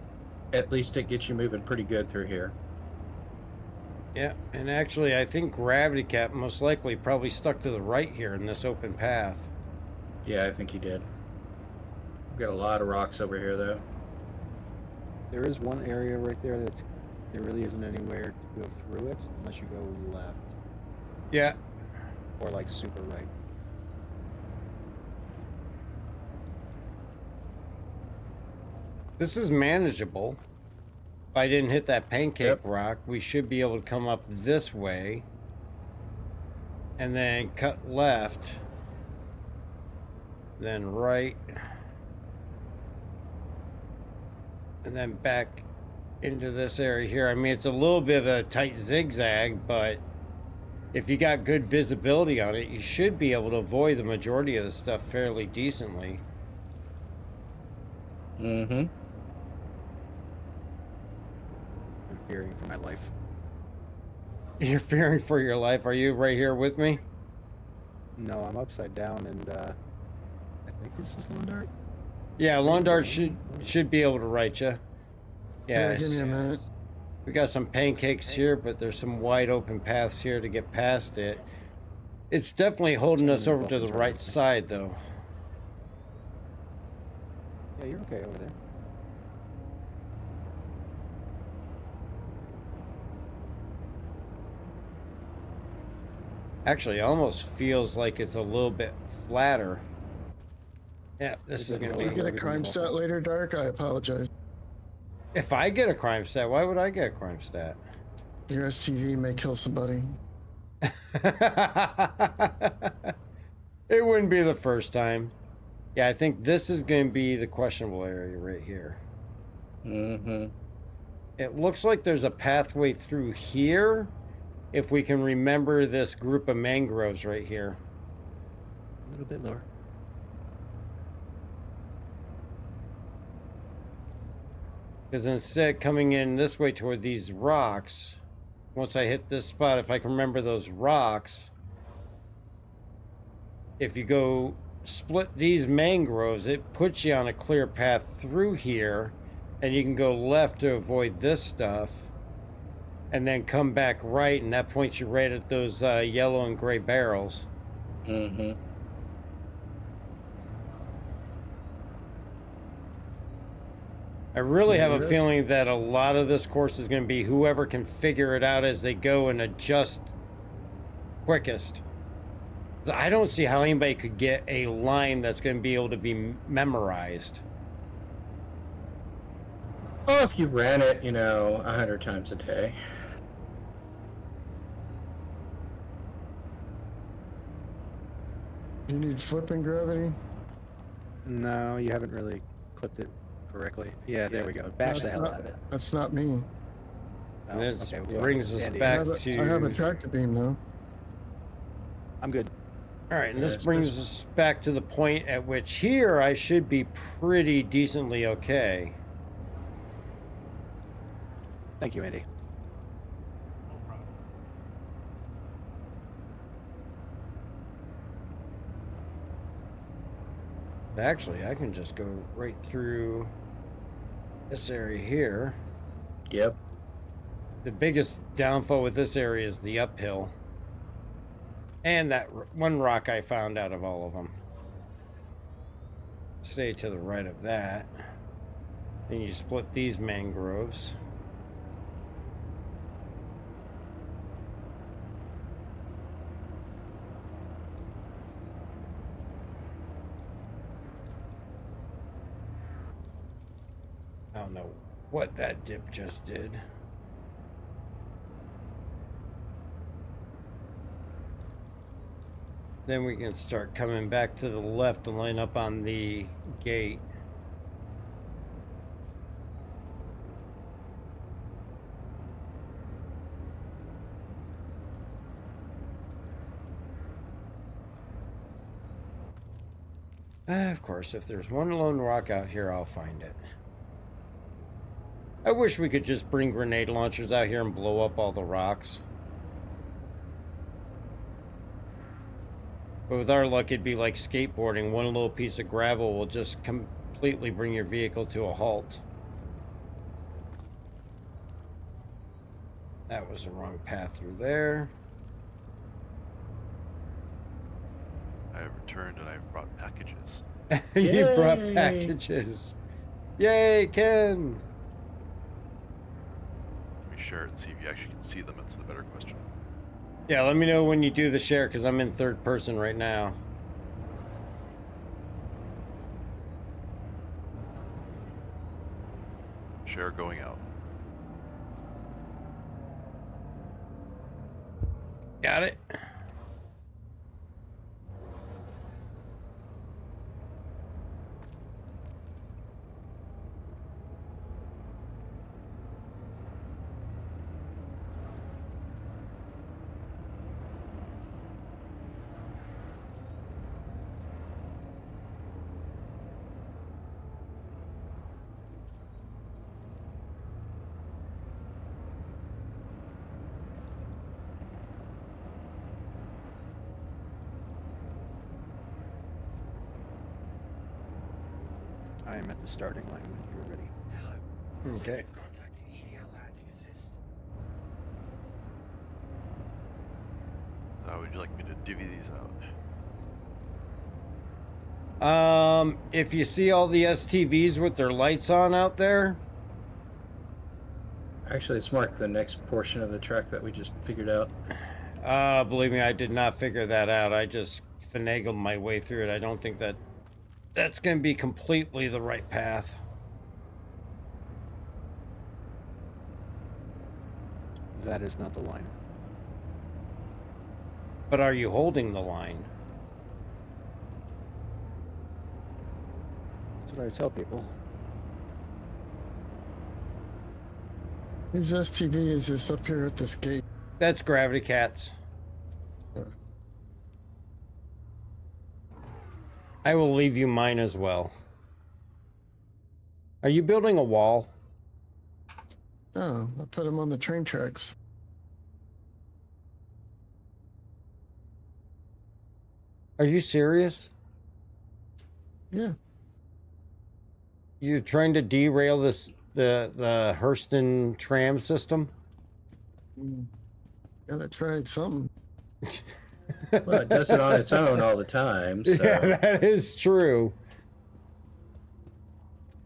S11: at least it gets you moving pretty good through here.
S5: Yeah, and actually I think Gravity Cap most likely probably stuck to the right here in this open path.
S11: Yeah, I think he did. We've got a lot of rocks over here, though.
S10: There is one area right there that there really isn't anywhere to go through it unless you go left.
S5: Yeah.
S10: Or like super right.
S5: This is manageable. If I didn't hit that pancake rock, we should be able to come up this way and then cut left, then right, and then back into this area here. I mean, it's a little bit of a tight zigzag, but if you got good visibility on it, you should be able to avoid the majority of the stuff fairly decently.
S11: Mm-hmm.
S10: fearing for my life.
S5: You're fearing for your life. Are you right here with me?
S10: No, I'm upside down, and I think this is Londart.
S5: Yeah, Londart should be able to right you.
S8: Yeah, give me a minute.
S5: We got some pancakes here, but there's some wide open paths here to get past it. It's definitely holding us over to the right side, though.
S10: Yeah, you're okay over there.
S5: Actually, it almost feels like it's a little bit flatter. Yeah, this is going to be...
S8: If you get a crime stat later, Dark, I apologize.
S5: If I get a crime stat, why would I get a crime stat?
S8: Your STV may kill somebody.
S5: It wouldn't be the first time. Yeah, I think this is going to be the questionable area right here.
S11: Mm-hmm.
S5: It looks like there's a pathway through here, if we can remember this group of mangroves right here.
S10: A little bit lower.
S5: Because instead of coming in this way toward these rocks, once I hit this spot, if I can remember those rocks, if you go split these mangroves, it puts you on a clear path through here, and you can go left to avoid this stuff, and then come back right, and that points you right at those yellow and gray barrels.
S11: Mm-hmm.
S5: I really have a feeling that a lot of this course is going to be whoever can figure it out as they go and adjust quickest. I don't see how anybody could get a line that's going to be able to be memorized.
S11: Well, if you ran it, 100 times a day.
S8: You need flipping gravity?
S10: No, you haven't really clipped it correctly. Yeah, there we go. Bash the hell out of it.
S8: That's not me.
S10: Oh,
S5: This
S10: okay,
S5: brings us back to...
S8: I have a tractor beam, though.
S10: I'm good.
S5: All right, and this brings us back to the point at which here I should be pretty decently okay.
S10: Thank you, Andy.
S5: Actually, I can just go right through this area here.
S11: Yep.
S5: The biggest downfall with this area is the uphill. And that one rock I found out of all of them. Stay to the right of that. Then you split these mangroves. I don't know what that dip just did. Then we can start coming back to the left and line up on the gate. Of course, if there's one lone rock out here, I'll find it. I wish we could just bring grenade launchers out here and blow up all the rocks. But with our luck, it'd be like skateboarding. One little piece of gravel will just completely bring your vehicle to a halt. That was the wrong path through there.
S6: I have returned and I've brought packages.
S5: You brought packages. Yay, Ken!
S6: Let me share it and see if you actually can see them. That's the better question.
S5: Yeah, let me know when you do the share, because I'm in third person right now.
S6: Share going out.
S5: Got it.
S10: I am at the starting line when you're ready.
S4: Hello.
S5: Okay.
S4: Contacting ED Outland to assist.
S6: How would you like me to divvy these out?
S5: If you see all the STVs with their lights on out there,
S11: Actually, it's marked the next portion of the track that we just figured out.
S5: believe me, I did not figure that out. I just finagled my way through it. I don't think that's going to be completely the right path.
S10: That is not the line.
S5: But are you holding the line?
S10: That's what I tell people.
S8: Whose STV is this up here at this gate?
S5: That's Gravity Cats. I will leave you mine as well. Are you building a wall?
S8: Oh, I put him on the train tracks.
S5: Are you serious?
S8: Yeah.
S5: You're trying to derail the Hurston tram system?
S8: Gotta try something.
S11: Well, it does it on its own all the time, so...
S5: Yeah, that is true.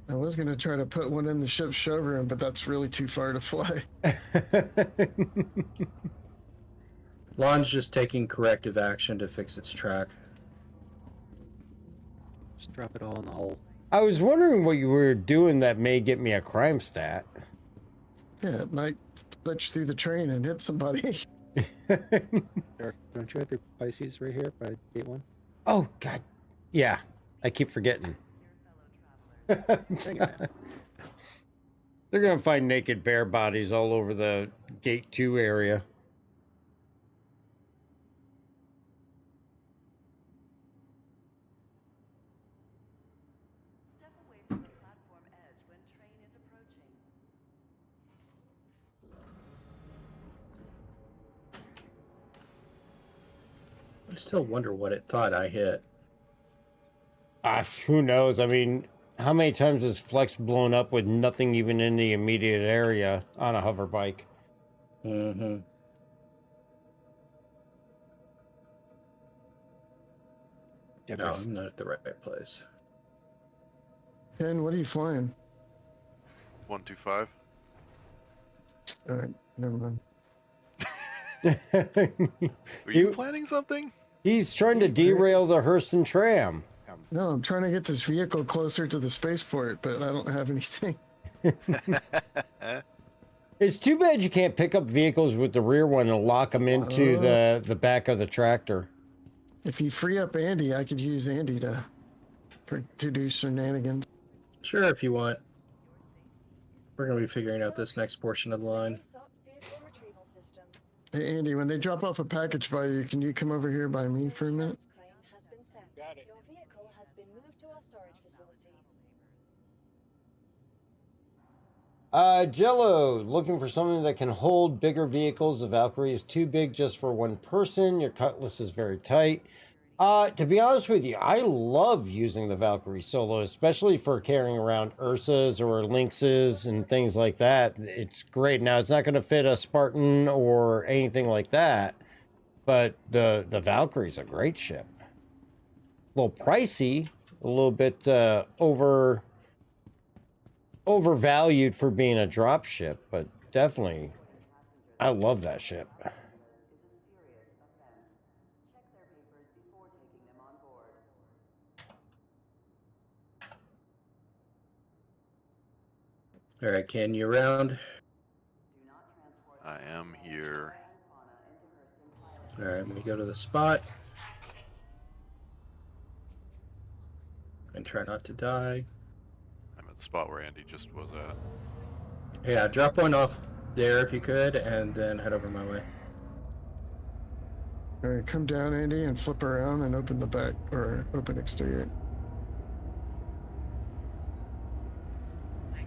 S8: I was gonna try to put one in the ship's showroom, but that's really too far to fly.
S11: Lawn's just taking corrective action to fix its track.
S10: Just drop it all in the hole.
S5: I was wondering what you were doing that may get me a crime stat.
S8: Yeah, it might glitch through the train and hit somebody.
S10: Derek, don't you have your Pisces right here by gate 1?
S5: Oh, God. Yeah, I keep forgetting. They're going to find naked bear bodies all over the gate 2 area.
S11: I still wonder what it thought I hit.
S5: Who knows? I mean, how many times has Flex blown up with nothing even in the immediate area on a hover bike?
S11: Mm-hmm. No, I'm not at the right place.
S8: Ken, what are you flying?
S6: 125.
S8: All right, never mind.
S6: Were you planning something?
S5: He's trying to derail the Hurston tram.
S8: No, I'm trying to get this vehicle closer to the spaceport, but I don't have anything.
S5: It's too bad you can't pick up vehicles with the rear one and lock them into the back of the tractor.
S8: If you free up Andy, I could use Andy to do shenanigans.
S11: Sure, if you want. We're going to be figuring out this next portion of the line.
S8: Hey, Andy, when they drop off a package by you, can you come over here by me for a minute?
S14: Got it. Your vehicle has been moved to our storage facility.
S5: Jello, looking for something that can hold bigger vehicles. The Valkyrie is too big just for one person. Your Cutlass is very tight. To be honest with you, I love using the Valkyrie solo, especially for carrying around Ursas or Lynxes and things like that. It's great. Now, it's not going to fit a Spartan or anything like that, but the Valkyrie's a great ship. A little pricey, a little bit overvalued for being a drop ship, but definitely, I love that ship.
S11: All right, Ken, you around?
S6: I am here.
S11: All right, let me go to the spot. And try not to die.
S6: I'm at the spot where Andy just was at.
S11: Yeah, drop one off there if you could, and then head over my way.
S8: All right, come down, Andy, and flip around and open the back, or open exterior.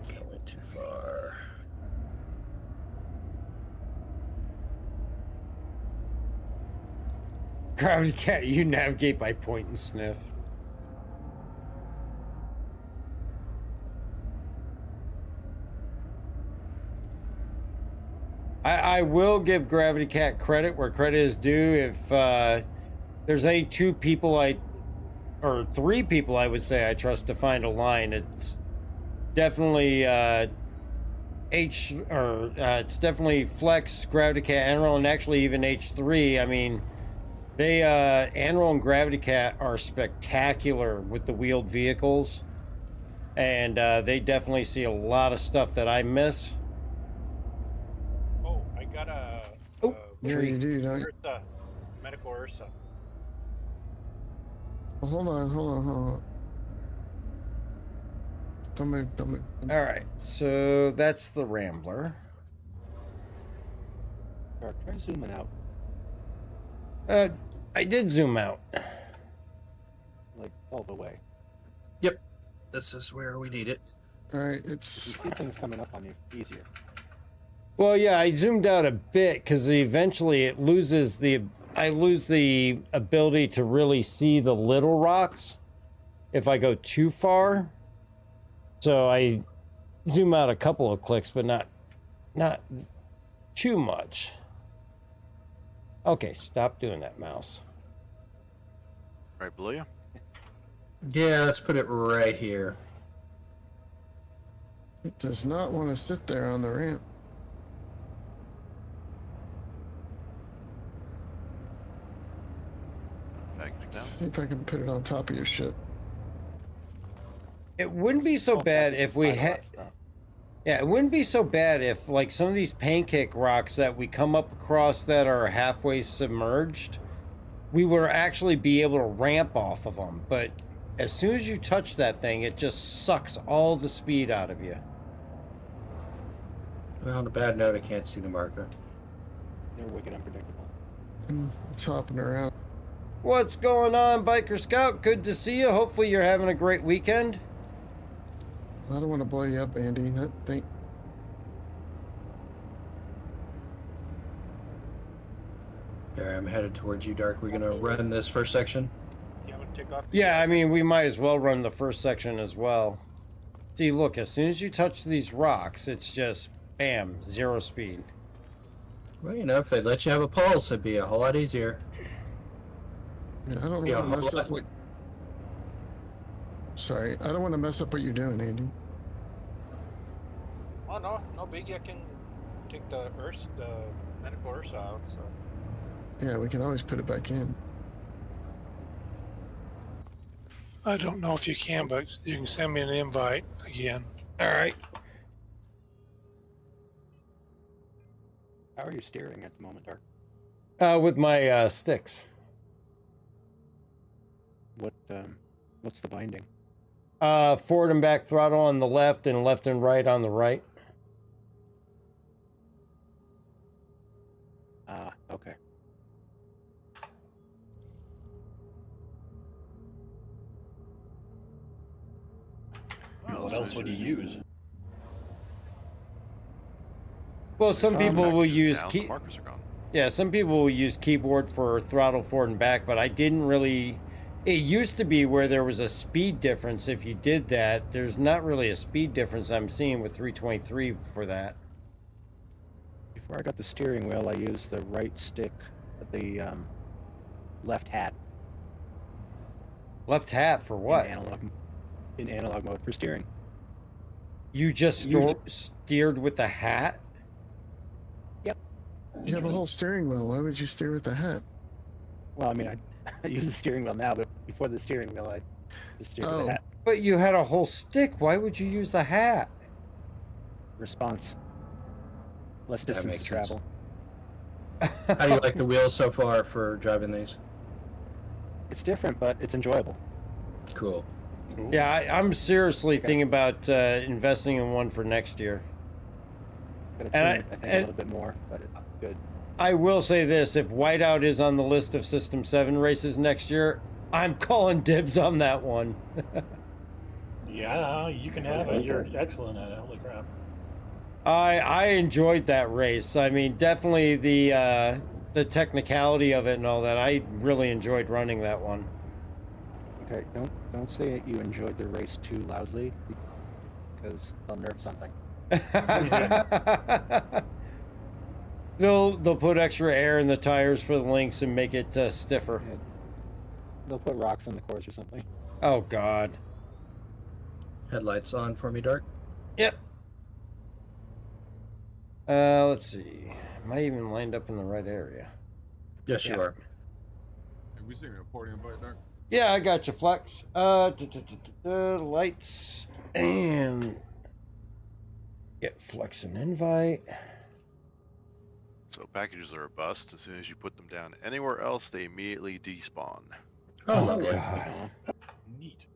S11: Going too far.
S5: Gravity Cat, you navigate by point and sniff. I will give Gravity Cat credit where credit is due. If there's any two people or three people I would say I trust to find a line, it's definitely it's definitely Flex, Gravity Cat, Anroll, and actually even H3. I mean, they Anroll and Gravity Cat are spectacular with the wheeled vehicles, and they definitely see a lot of stuff that I miss.
S10: Oh, I got a
S8: Yeah, you do, don't you?
S10: Ursa, medical Ursa.
S8: Well, hold on. Don't move.
S5: All right, so that's the Rambler.
S10: Try zooming out.
S5: I did zoom out.
S10: Like all the way.
S11: Yep. This is where we need it.
S8: All right,
S10: You
S8: it's
S10: see things coming up on you easier.
S5: Well, yeah, I zoomed out a bit because eventually it loses I lose the ability to really see the little rocks if I go too far. So I zoom out a couple of clicks, but not too much. Okay, stop doing that, mouse.
S6: Right below you.
S11: Yeah, let's put it right here.
S8: it does not want to sit there on the ramp. See if I can put it on top of your ship.
S5: It wouldn't be so bad if we had. Yeah, it wouldn't be so bad if, like, some of these pancake rocks that we come up across that are halfway submerged, we would actually be able to ramp off of them. But as soon as you touch that thing, it just sucks all the speed out of you.
S11: Well, on a bad note, I can't see the marker.
S10: They're wicked unpredictable.
S8: It's hopping around.
S5: What's going on, Biker Scout? Good to see you. Hopefully you're having a great weekend.
S8: I don't want to blow you up, Andy. That thing.
S11: Alright, I'm headed towards you, Dark. We're gonna run this first section.
S10: Yeah, I'm gonna take off.
S5: Yeah, I mean, we might as well run the first section as well. See, look, as soon as you touch these rocks, it's just, bam, 0 speed.
S11: Well, you know, if they'd let you have a pulse, it'd be a whole lot easier.
S8: Yeah, I don't
S11: Yeah,
S8: want to mess
S11: hold
S8: up
S11: on.
S8: what. Sorry, I don't want to mess up what you're doing, Andy.
S10: Oh no biggie. I can take the medical Ursa out. So
S8: Yeah, we can always put it back in.
S13: I don't know if you can, but you can send me an invite again.
S5: All right.
S10: how are you steering at the moment, Dark?
S5: With my sticks.
S10: What's the binding?
S5: Forward and back throttle on the left and left and right on the right.
S10: Okay.
S9: What else would you use?
S5: Well, some people will use
S6: Down, the markers are gone.
S5: Yeah, some people will use keyboard for throttle forward and back, but I didn't really. It used to be where there was a speed difference if you did that. There's not really a speed difference I'm seeing with 323 for that.
S10: Before I got the steering wheel, I used the right stick, the left hat.
S5: Left hat for what?
S10: In analog mode for steering.
S5: You just steered with the hat?
S10: Yep.
S8: You have a whole steering wheel. Why would you steer with the hat?
S10: Well, I mean, I use the steering wheel now, but before the steering wheel, I just steered with the hat.
S5: But you had a whole stick. Why would you use the hat?
S10: Response. Less
S11: That
S10: distance to
S11: makes sense.
S10: travel.
S11: How do you like the wheels so far for driving these?
S10: It's different, but it's enjoyable.
S11: Cool.
S5: Yeah, I'm seriously thinking about investing in one for next year.
S10: Gotta
S5: And
S10: tune it, I think, a little bit more, but it's good.
S5: I will say this, if Whiteout is on the list of System 7 races next year, I'm calling dibs on that one.
S9: Yeah, you can have it. You're excellent at it. Holy crap.
S5: I enjoyed that race. I mean, definitely the technicality of it and all that. I really enjoyed running that one.
S10: Okay, don't say you enjoyed the race too loudly, because they'll nerf something.
S5: They'll put extra air in the tires for the links and make it stiffer.
S10: They'll put rocks in the cores or something.
S5: Oh God.
S11: Headlights on for me, Dark.
S5: Yep. Let's see. Am I even lined up in the right area?
S11: Yes, you are.
S18: Hey, we see me reporting about Dark.
S5: Yeah, I got you, Flex. Lights and get Flex an invite.
S6: So packages are a bust. As soon as you put them down anywhere else, they immediately despawn.
S11: Oh, lovely.
S5: God.
S9: Neat.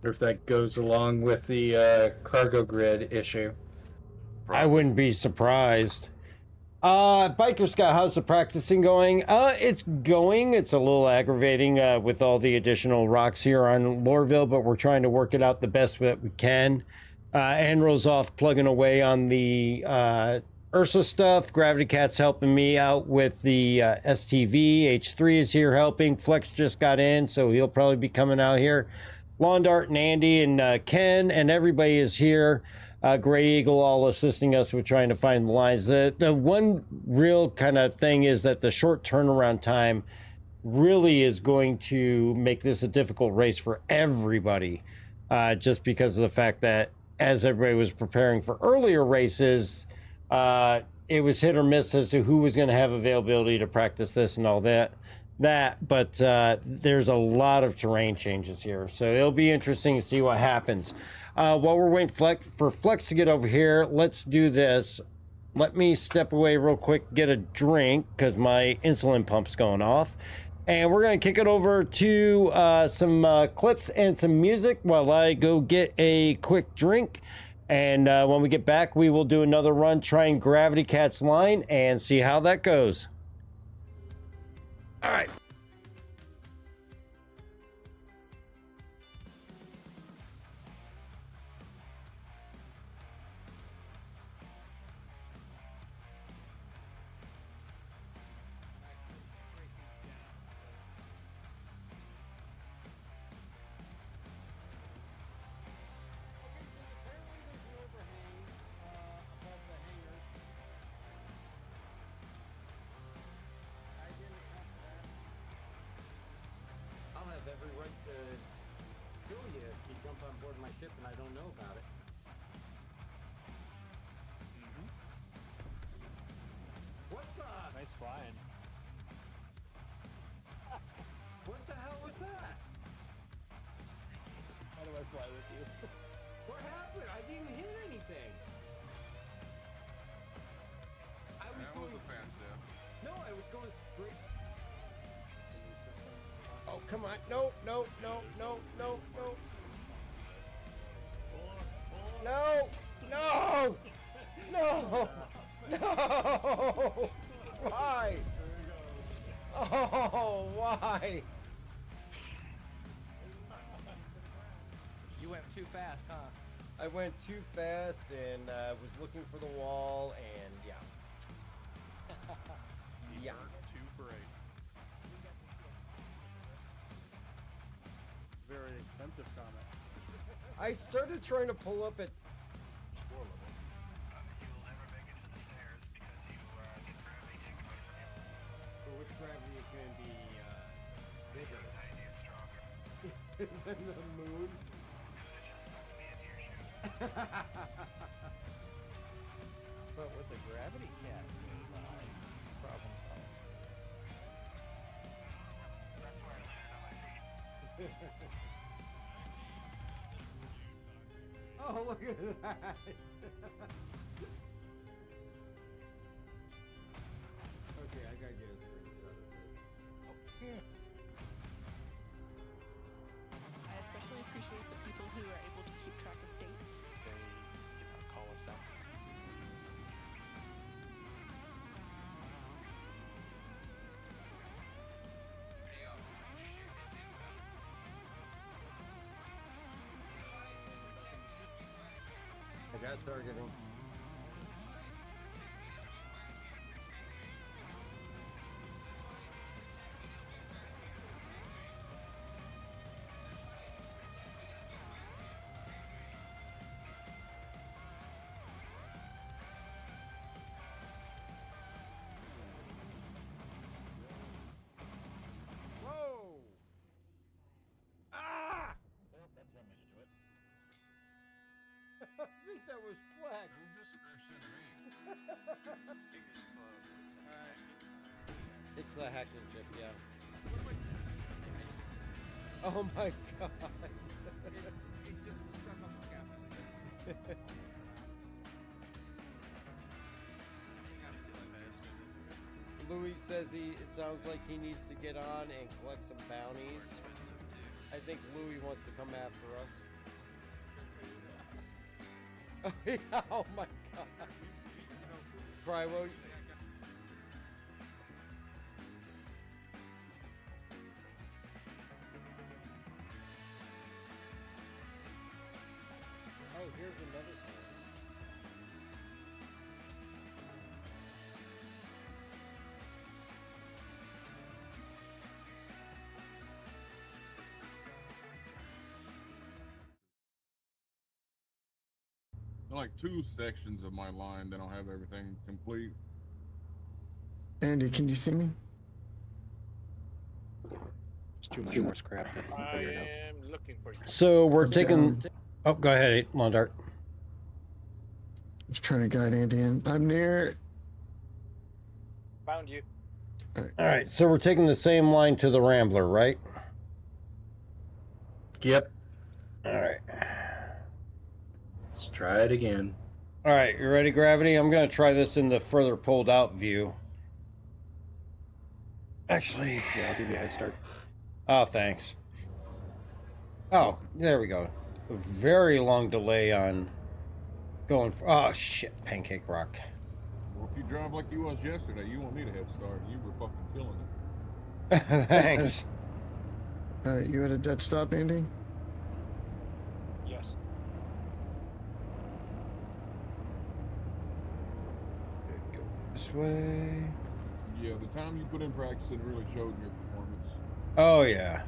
S11: Wonder if that goes along with the cargo grid issue.
S5: I wouldn't be surprised. Biker Scott, how's the practicing going? It's going. It's a little aggravating with all the additional rocks here on Loreville, but we're trying to work it out the best that we can. Anro's off plugging away on the Ursa stuff. Gravity Cat's helping me out with the STV. H3 is here helping. Flex just got in, so he'll probably be coming out here. Lawn Dart and Andy and Ken and everybody is here. Gray Eagle all assisting us with trying to find the lines. The one real kind of thing is that the short turnaround time really is going to make this a difficult race for everybody, just because of the fact that as everybody was preparing for earlier races, it was hit or miss as to who was going to have availability to practice this and all that. But there's a lot of terrain changes here, so it'll be interesting to see what happens. While we're waiting for Flex to get over here, let's do this. Let me step away real quick, get a drink, because my insulin pump's going off. And we're going to kick it over to some clips and some music while I go get a quick drink. And when we get back, we will do another run trying Gravity Cat's line and see how that goes. All right.
S2: I'll have every right to kill you if you jump on board my ship and I don't know about it. What the?
S10: Nice flying.
S2: What the hell was that?
S10: How do I fly with you?
S2: What happened? I didn't hit anything.
S18: That was a fast death.
S2: No, I was going straight.
S5: Oh, come on. No, no, no, no, no, no. No, no, no, no. Why? Oh, why?
S3: You went too fast, huh?
S5: I went too fast and was looking for the wall and yeah. Yeah.
S18: Too bright.
S10: Very expensive comment.
S5: I started trying to pull up at floor level.
S12: You'll never make it to the stairs because you get gravity taken away from you.
S5: For which gravity is going to be bigger?
S12: Tiny and stronger.
S5: Than the moon?
S12: It just sucked me into your shoe.
S3: But with a gravity cat, problem solved.
S12: That's where I landed on my feet.
S5: Oh, look at that! Okay, I gotta get a screenshot of this.
S19: I especially appreciate the people who are able to keep track of dates.
S12: They did not call us out.
S2: I got targeting.
S5: think that was Flex. It's the hacking chip, yeah. Oh my god.
S15: It just stuck on the scaffolding.
S5: Louis says it sounds like he needs to get on and collect some bounties. I think Louis wants to come after us. Oh, yeah, oh my god. Crywo. Oh, here's another thing.
S18: Like 2 sections of my line, then I'll have everything complete.
S8: Andy, can you see me?
S10: It's too much more scrap to
S20: I
S10: figure it out.
S20: am looking for you.
S5: So we're taking. Oh, go ahead, Mondart.
S8: Just trying to guide Andy in. I'm near.
S20: Found you.
S5: All right, so we're taking the same line to the Rambler, right?
S11: Yep.
S5: All right.
S11: Let's try it again.
S5: All right, you ready, Gravity? I'm going to try this in the further pulled out view. Actually,
S10: yeah, I'll give you a head start.
S5: Oh, thanks. Oh, there we go. A very long delay on going for. Oh shit, Pancake Rock.
S18: Well, if you drive like you was yesterday, you won't need a head start. You were fucking killing it.
S5: Thanks.
S8: All right, you at a dead stop, Andy?
S20: Yes.
S5: This way.
S18: Yeah, the time you put in practice, it really showed in your performance.
S5: Oh yeah.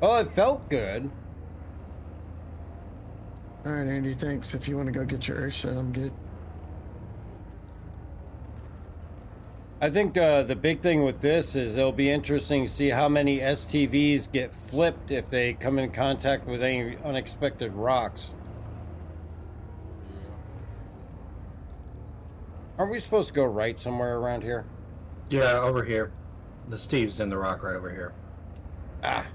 S5: Well, it felt good.
S8: All right, Andy, thanks. If you want to go get your Ursa, I'm good.
S5: I think the big thing with this is it'll be interesting to see how many STVs get flipped if they come in contact with any unexpected rocks. Aren't we supposed to go right somewhere around here?
S11: Yeah, over here. The Steve's in the rock right over here.
S5: Ah.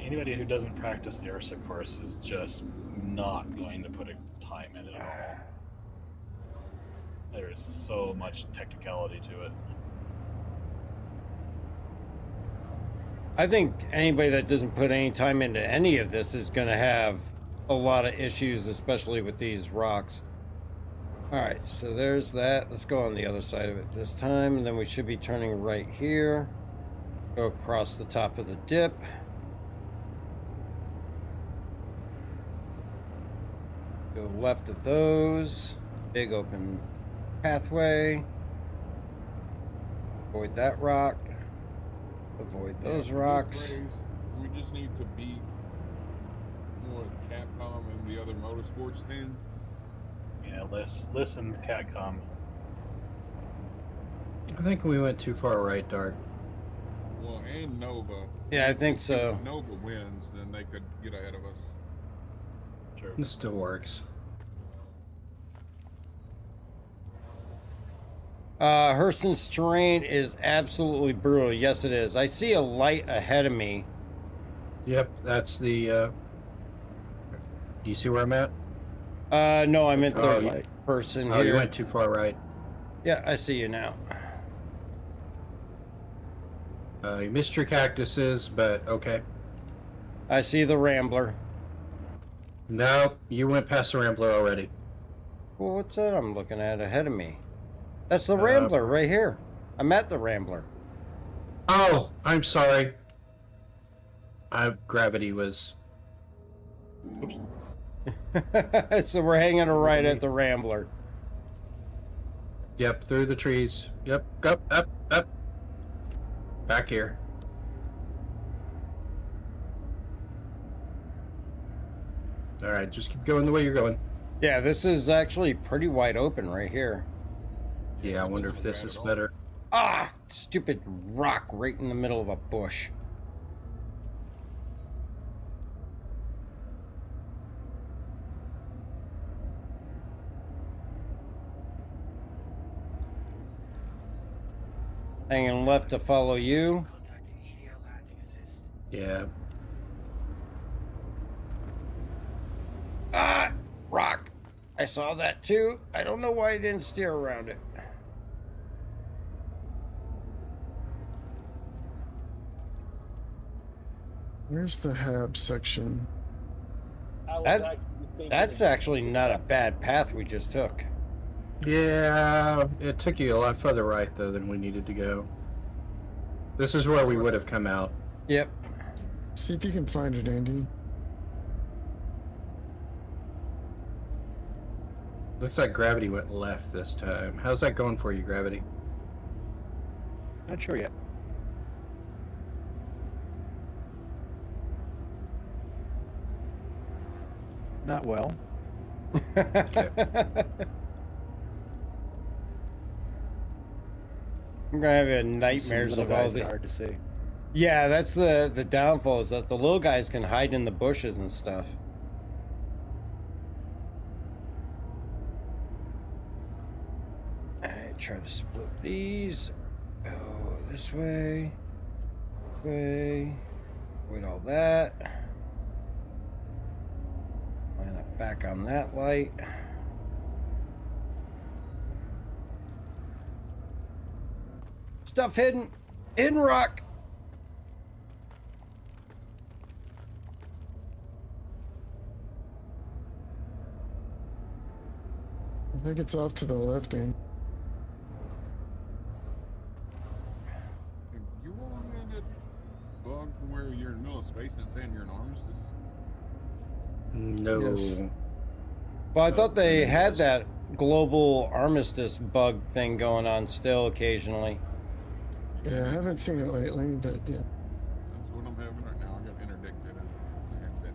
S9: Anybody who doesn't practice the Ursa course is just not going to put a time in it at all. There is so much technicality to it.
S5: I think anybody that doesn't put any time into any of this is going to have a lot of issues, especially with these rocks. All right, so there's that. Let's go on the other side of it this time, and then we should be turning right here. Go across the top of the dip. Go left of those. Big open pathway. Avoid that rock. Avoid those rocks.
S18: We just need to beat what Capcom and the other motorsports team.
S9: Yeah, listen, Catcom.
S11: I think we went too far right, Dark.
S18: Well, and Nova.
S5: Yeah, I think so.
S18: If Nova wins, then they could get ahead of us.
S9: Sure.
S11: This still works.
S5: Hurston's terrain is absolutely brutal. Yes, it is. I see a light ahead of me.
S11: Yep, that's the. Do you see where I'm at?
S5: No, I'm in third
S11: you-
S5: person
S11: Oh,
S5: here.
S11: you went too far right.
S5: Yeah, I see you now.
S11: You missed your cactuses, but okay.
S5: I see the Rambler.
S11: No, you went past the Rambler already.
S5: Well, what's that I'm looking at ahead of me? That's the Rambler right here. I'm at the Rambler.
S11: Oh, I'm sorry. Gravity was.
S9: Oops.
S5: So we're hanging right at the Rambler.
S11: Yep, through the trees. Yep, up. Back here. All right, just keep going the way you're going.
S5: Yeah, this is actually pretty wide open right here.
S11: Yeah, I wonder if this is better.
S5: Ah, stupid rock right in the middle of a bush. Hanging left to follow you.
S11: Yeah.
S5: Ah, rock. I saw that too. I don't know why I didn't steer around it.
S8: Where's the hab section?
S20: I was
S5: That,
S20: actually thinking
S5: that's
S20: of-
S5: actually not a bad path we just took.
S11: Yeah, it took you a lot further right though than we needed to go. This is where we would have come out.
S5: Yep.
S8: See if you can find it, Andy.
S11: Looks like gravity went left this time. How's that going for you, gravity?
S10: Not sure yet. Not well.
S5: I'm gonna have nightmares
S10: Little
S5: of all
S10: guys
S5: the.
S10: are hard to see.
S5: Yeah, that's the downfall, is that the little guys can hide in the bushes and stuff. Alright, try to split these. Go this way. Avoid all that. Line up back on that light. Stuff hidden. Hidden rock.
S8: I think it's off to the left, Andy.
S18: If you're rolling in that bug from where you're in the middle of space and it's saying you're an armistice,
S11: No.
S8: Yes.
S5: Well, I thought they had that global armistice bug thing going on still occasionally.
S8: Yeah, I haven't seen it lately, but yeah.
S18: that's what I'm having right now. I got interdicted and like I said,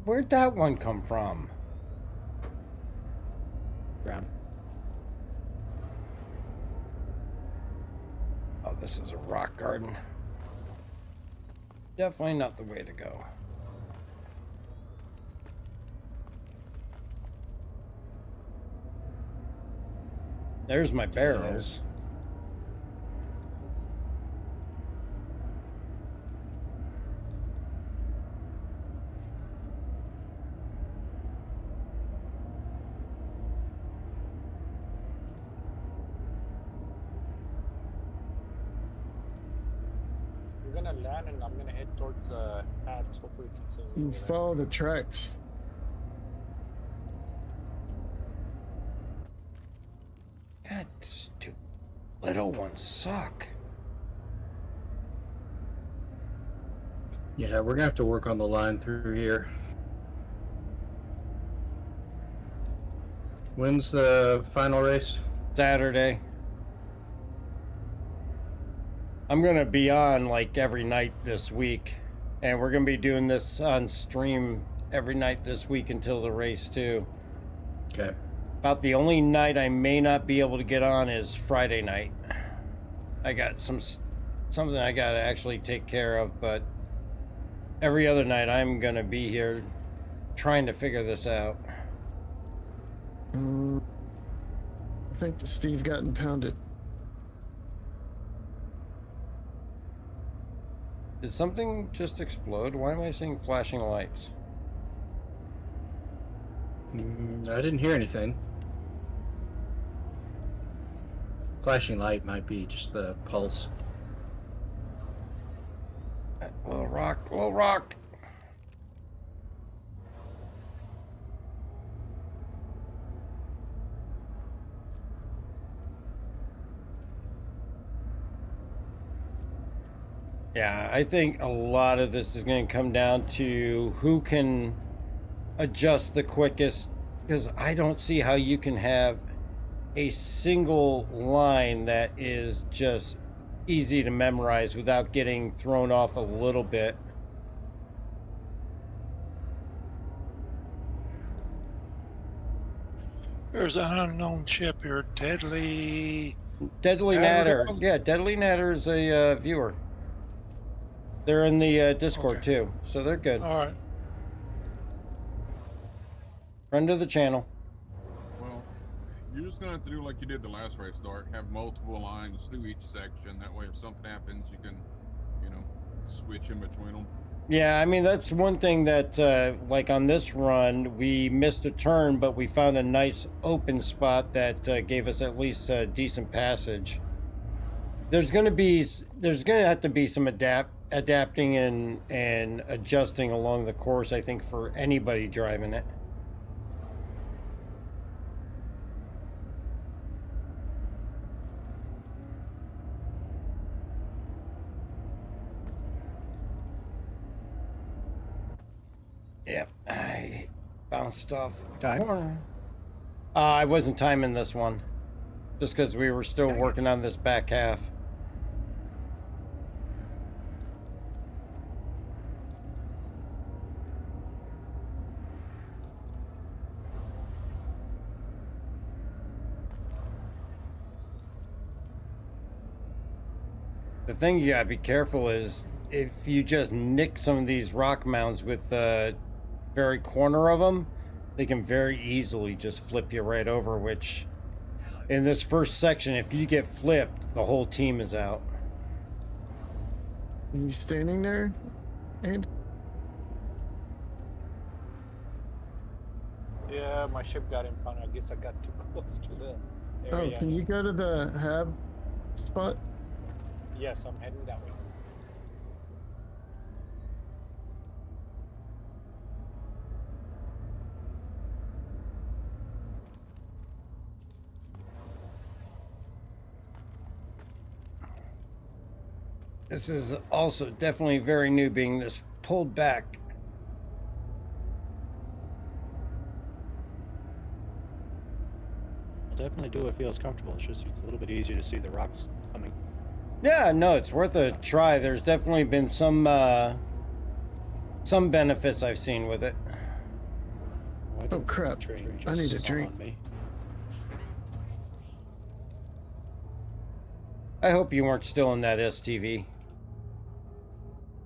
S5: Where'd that one come from?
S10: Ground.
S5: Oh, this is a rock garden. Definitely not the way to go. There's my barrels.
S20: I'm gonna land and I'm gonna head towards pads. Hopefully we can see me
S8: You
S20: over there.
S8: follow the tracks.
S5: God, stupid little ones suck.
S11: Yeah, we're gonna have to work on the line through here. When's the final race?
S5: Saturday. I'm gonna be on like every night this week, and we're gonna be doing this on stream every night this week until the race too.
S11: Okay.
S5: About the only night I may not be able to get on is Friday night. I got something I gotta actually take care of, but every other night I'm gonna be here trying to figure this out.
S8: I think the Steve got impounded.
S5: Did something just explode? Why am I seeing flashing lights?
S11: I didn't hear anything. Flashing light might be just the pulse.
S5: Little rock, little rock. Yeah, I think a lot of this is going to come down to who can adjust the quickest, because I don't see how you can have a single line that is just easy to memorize without getting thrown off a little bit.
S13: There's an unknown ship here. Deadly
S5: Natter. Yeah, Deadly Natter is a viewer. They're in the Discord
S13: Okay.
S5: too, so they're good.
S13: All right.
S5: Friend of the channel.
S18: Well, you're just gonna have to do like you did the last race, Dark. Have multiple lines through each section. That way, if something happens, you can, you know, switch in between them.
S5: Yeah, I mean, that's one thing that, like on this run, we missed a turn, but we found a nice open spot that gave us at least a decent passage. There's going to have to be some adapting and adjusting along the course, I think, for anybody driving it. Yep, I bounced off the corner. I wasn't timing this one, just because we were still working on this back half. The thing you gotta be careful is if you just nick some of these rock mounds with the very corner of them, they can very easily just flip you right over, which in this first section, if you get flipped, the whole team is out.
S8: Are you standing there, Ed?
S20: Yeah, my ship got in front. I guess I got too close to the area.
S8: Oh, can you go to the hab spot?
S20: Yes, I'm heading that way.
S5: This is also definitely very new, being this pulled back.
S10: I'll definitely do what feels comfortable. It's just a little bit easier to see the rocks coming.
S5: Yeah, no, it's worth a try. There's definitely been some benefits I've seen with it.
S8: Oh crap! I need a drink.
S5: I hope you weren't still in that STV.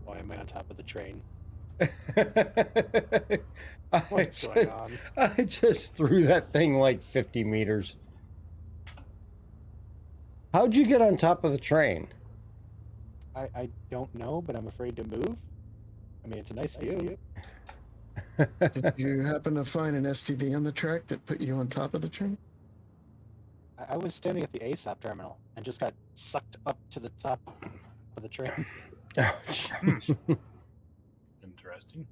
S10: Why am I on top of the train?
S5: What's
S10: going on?
S5: I just threw that thing like 50 meters. How'd you get on top of the train?
S10: I don't know, but I'm afraid to move. I mean, it's a nice view.
S8: Did you happen to find an STV on the track that put you on top of the train?
S10: I was standing at the ASOP terminal and just got sucked up to the top of the train.
S9: Interesting.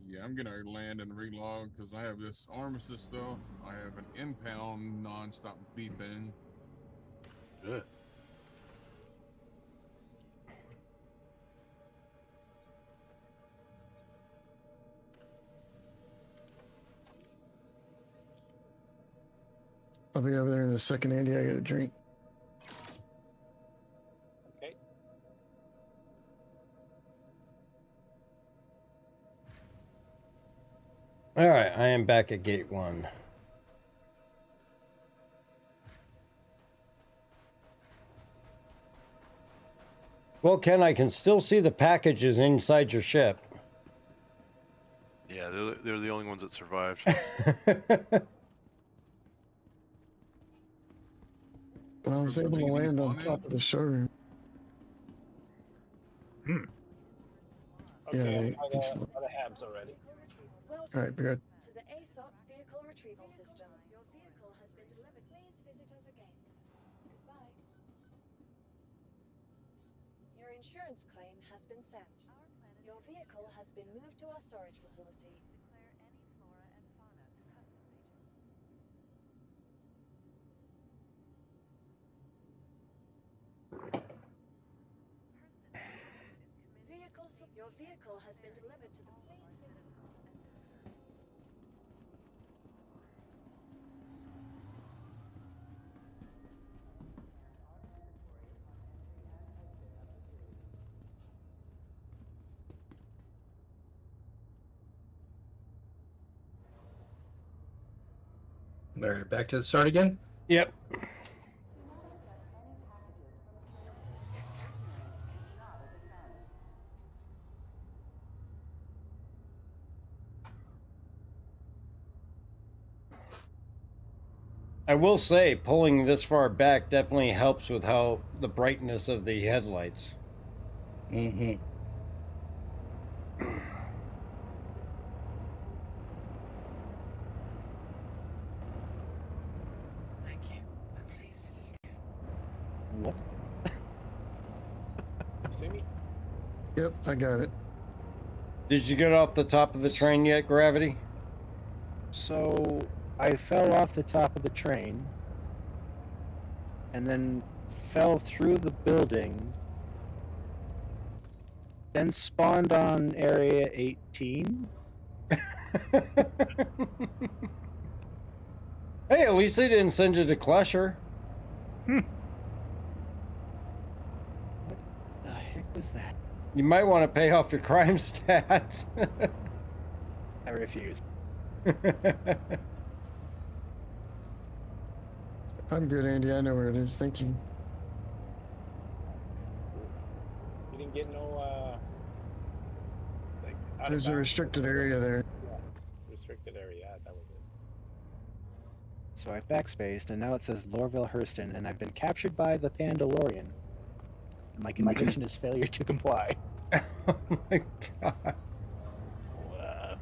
S18: Yeah, I'm gonna land and relog because I have this armistice stuff. I have an impound non-stop beeping.
S9: Good.
S8: I'll be over there in a second, Andy. I got a drink.
S20: Okay.
S5: All right, I am back at gate 1. Well, Ken, I can still see the packages inside your ship.
S6: Yeah, they're the only ones that survived.
S8: Well, I was able to land on top of the showroom.
S20: Okay,
S8: Yeah,
S20: I'm by
S8: they
S20: the habs already.
S8: All right, good.
S14: To the ASOP vehicle retrieval system. Your vehicle has been delivered. Please visit us again. Goodbye. Your insurance claim has been sent. Your vehicle has been moved to our storage facility. Your vehicle has been delivered to the please visit us.
S11: All right, back to the start again.
S5: Yep. I will say, pulling this far back definitely helps with how the brightness of the headlights.
S11: Mm-hmm.
S4: Thank you, and please visit again.
S10: What?
S20: You see me?
S8: Yep, I got it.
S5: Did you get off the top of the train yet, Gravity?
S10: So I fell off the top of the train and then fell through the building, then spawned on area 18.
S5: Hey, at least they didn't send you to Clusher.
S10: What the heck was that?
S5: You might want to pay off your crime stats.
S10: I refuse.
S8: I'm good, Andy. I know where it is. Thank you.
S20: You didn't get no like out
S8: There's
S20: of
S8: a
S20: bounds?
S8: restricted area there.
S20: Yeah, restricted area. That was it.
S10: So I backspaced, and now it says Lorville Hurston, and I've been captured by the Pandalorian. My conviction is failure to comply.
S5: Oh my god.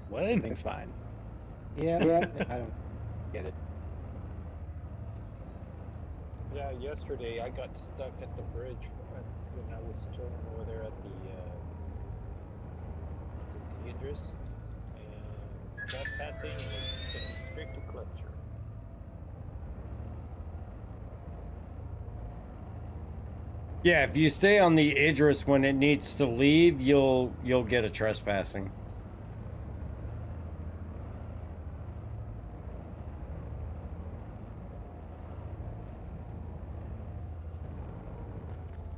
S10: What? Everything's fine. Yeah, I don't get it.
S20: Yeah, yesterday I got stuck at the bridge when I was chilling over there at the Idris and trespassing, and it sent me straight to Clutcher.
S5: Yeah, if you stay on the Idris when it needs to leave, you'll get a trespassing.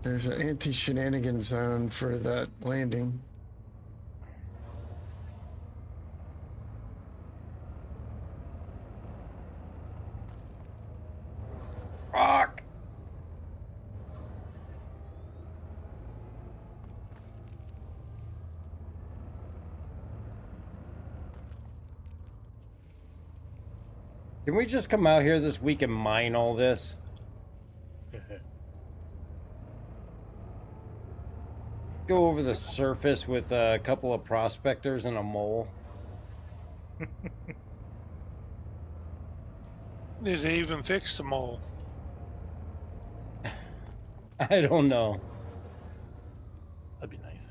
S8: There's an anti-shenanigan zone for that landing.
S5: Rock! Can we just come out here this week and mine all this? Go over the surface with a couple of prospectors and a mole.
S13: Did they even fix the mole?
S5: I don't know.
S9: That'd be nice.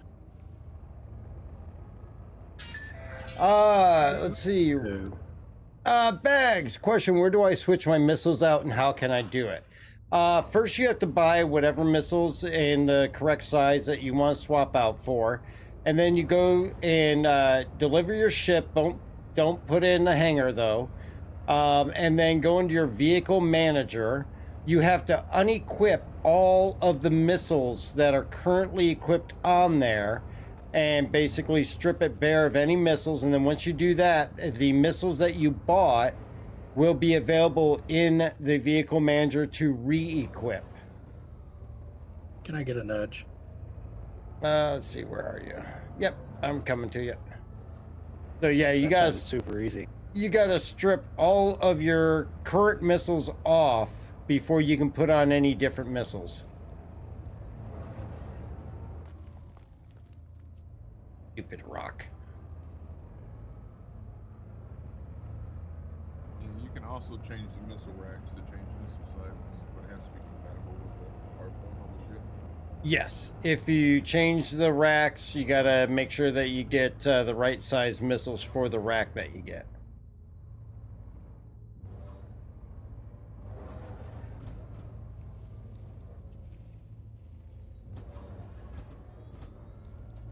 S5: Let's see. Bags. Question, where do I switch my missiles out and how can I do it? First you have to buy whatever missiles in the correct size that you want to swap out for. And then you go and deliver your ship. Don't put it in the hangar though. And then go into your vehicle manager. You have to unequip all of the missiles that are currently equipped on there and basically strip it bare of any missiles. And then once you do that, the missiles that you bought will be available in the vehicle manager to re-equip.
S11: Can I get a nudge?
S5: Let's see, where are you? Yep, I'm coming to you. So yeah, you
S10: That
S5: guys
S10: sounded super easy.
S5: You gotta strip all of your current missiles off before you can put on any different missiles. Stupid rock.
S18: And you can also change the missile racks to change missile sizes, but it has to be compatible with the hardpoint on the ship.
S5: Yes, if you change the racks, you gotta make sure that you get the right size missiles for the rack that you get.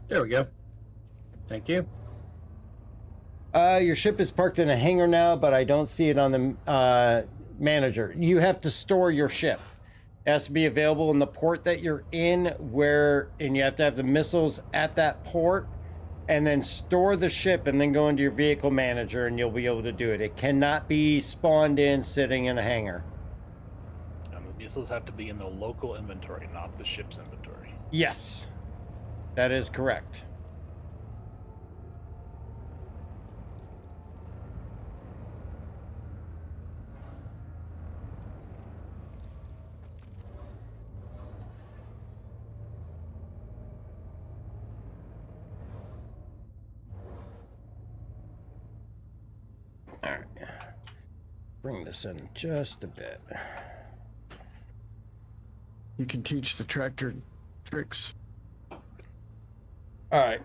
S11: There we go. Thank you.
S5: Your ship is parked in a hangar now, but I don't see it on the manager. You have to store your ship. It has to be available in the port that you're in, and you have to have the missiles at that port, and then store the ship, and then go into your vehicle manager, and you'll be able to do it. It cannot be spawned in sitting in a hangar.
S9: And the missiles have to be in the local inventory, not the ship's inventory.
S5: Yes, that is correct. bring this in just a bit.
S8: You can teach the tractor tricks.
S5: All right.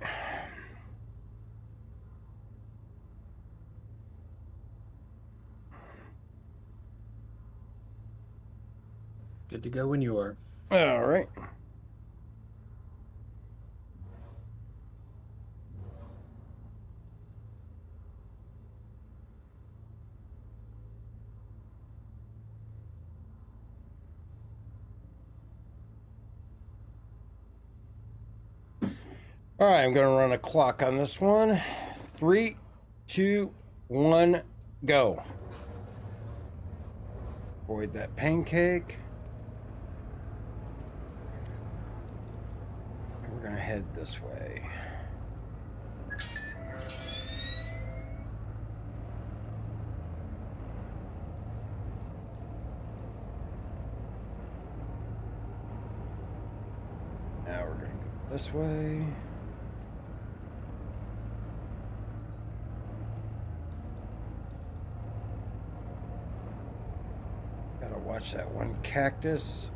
S11: Good to go when you are.
S5: All right. All right, I'm going to run a clock on this one. 3, 2, 1, go. Avoid that pancake. And we're going to head this way. Now we're going to go this way. Gotta watch that one cactus.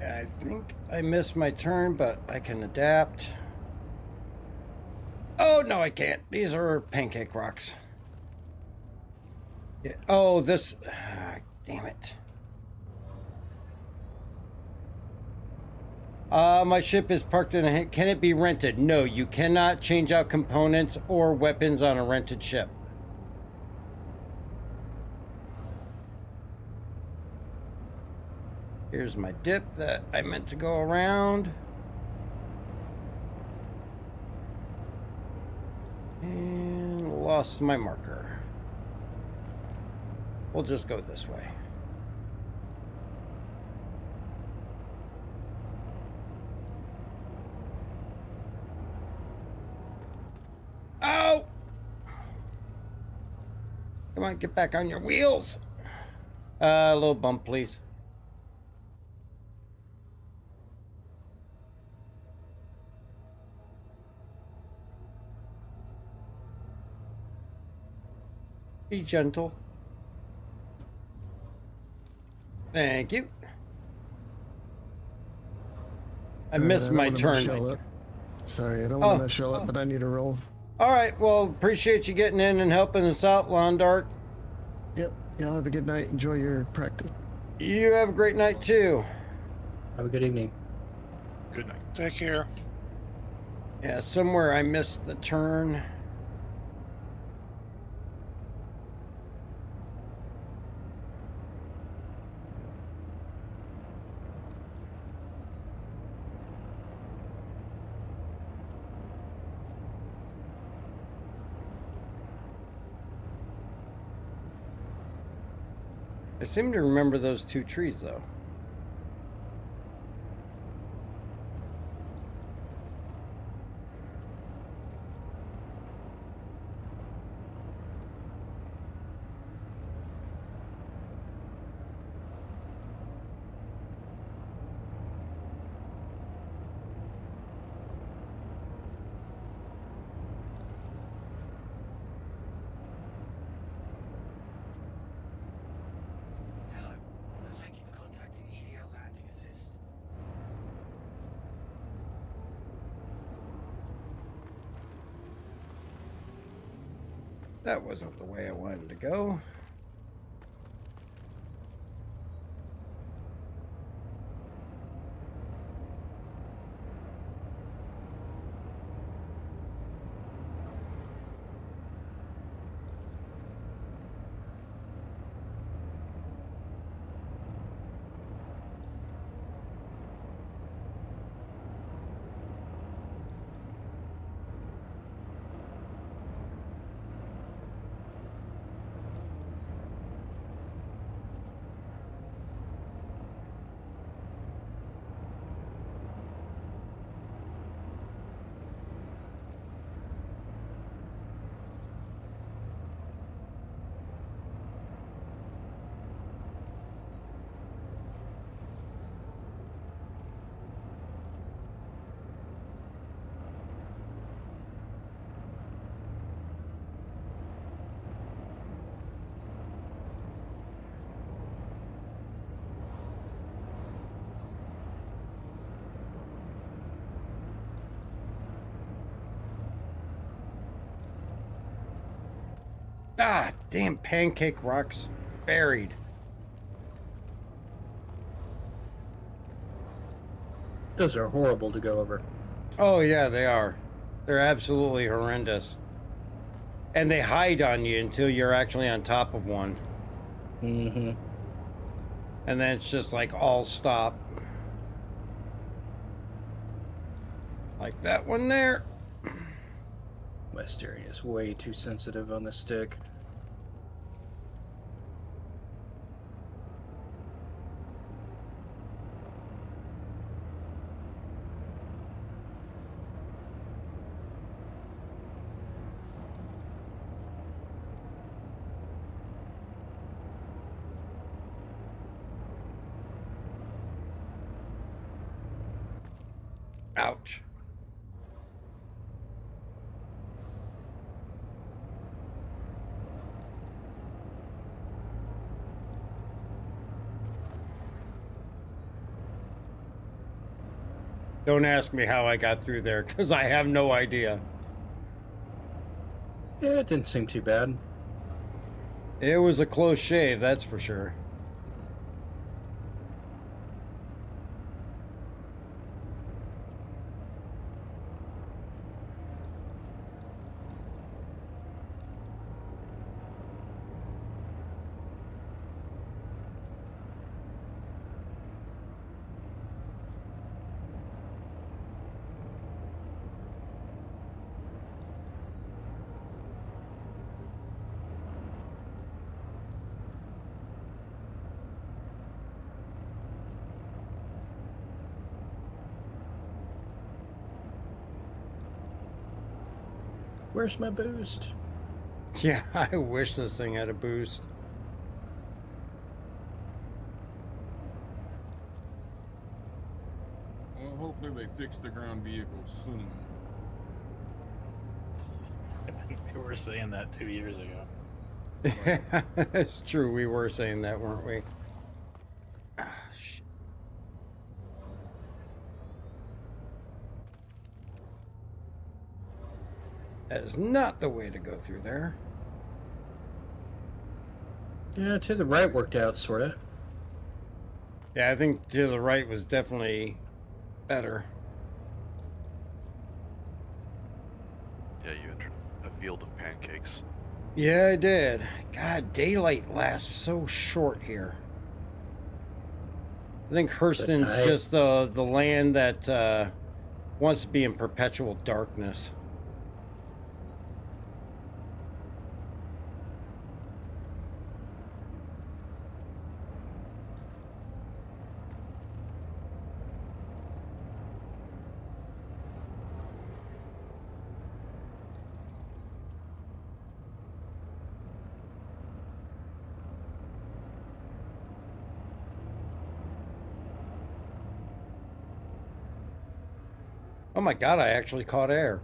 S5: I think I missed my turn, but I can adapt. Oh, no, I can't. These are pancake rocks. Yeah. Oh, this... damn it. My ship is parked in a... Can it be rented? No, you cannot change out components or weapons on a rented ship. Here's my dip that I meant to go around. And lost my marker. We'll just go this way. Oh! Come on, get back on your wheels. A little bump, please. Be gentle. Thank you. I missed my turn.
S8: Sorry, I don't want to show up, but I need a roll.
S5: All right, well, appreciate you getting in and helping us out, Londark.
S8: Yep, y'all have a good night. Enjoy your practice.
S5: You have a great night, too.
S11: Have a good evening.
S9: Good night.
S13: Take care.
S5: Yeah, somewhere I missed the turn. I seem to remember those two trees, though. That wasn't the way I wanted to go. Ah, damn pancake rocks buried.
S11: Those are horrible to go over.
S5: Oh, yeah, they are. They're absolutely horrendous. And they hide on you until you're actually on top of one.
S11: Mm-hmm.
S5: And then it's just like all stop. Like that one there.
S11: My steering is way too sensitive on the stick.
S5: Ouch. Don't ask me how I got through there, because I have no idea.
S11: Yeah, it didn't seem too bad.
S5: It was a close shave, that's for sure.
S11: Where's my boost?
S5: Yeah, I wish this thing had a boost.
S18: Well, hopefully they fix the ground vehicles soon.
S9: I think we were saying that 2 years ago.
S5: It's true, we were saying that, weren't we? Ah, shit. That is not the way to go through there.
S11: Yeah, to the right worked out, sorta.
S5: Yeah, I think to the right was definitely better.
S6: Yeah, you entered a field of pancakes.
S5: Yeah, I did. God, daylight lasts so short here. I think Hurston's just the land that wants to be in perpetual darkness. Oh my God, I actually caught air.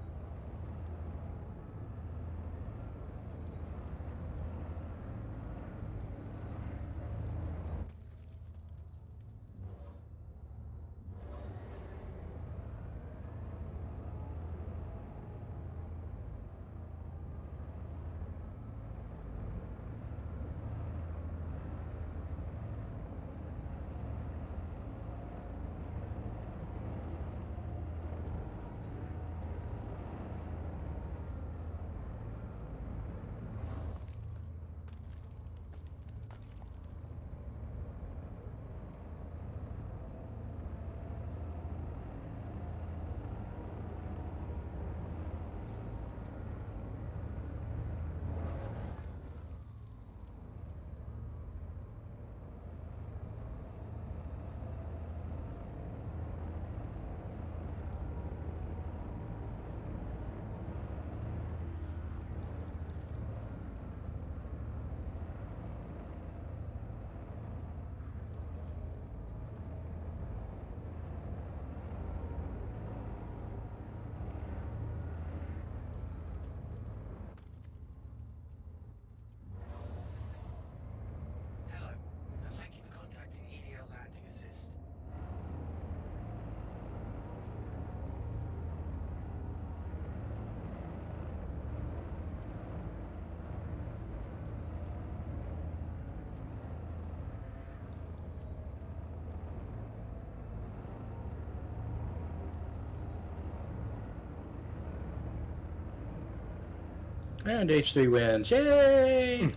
S11: And H3 wins. Yay!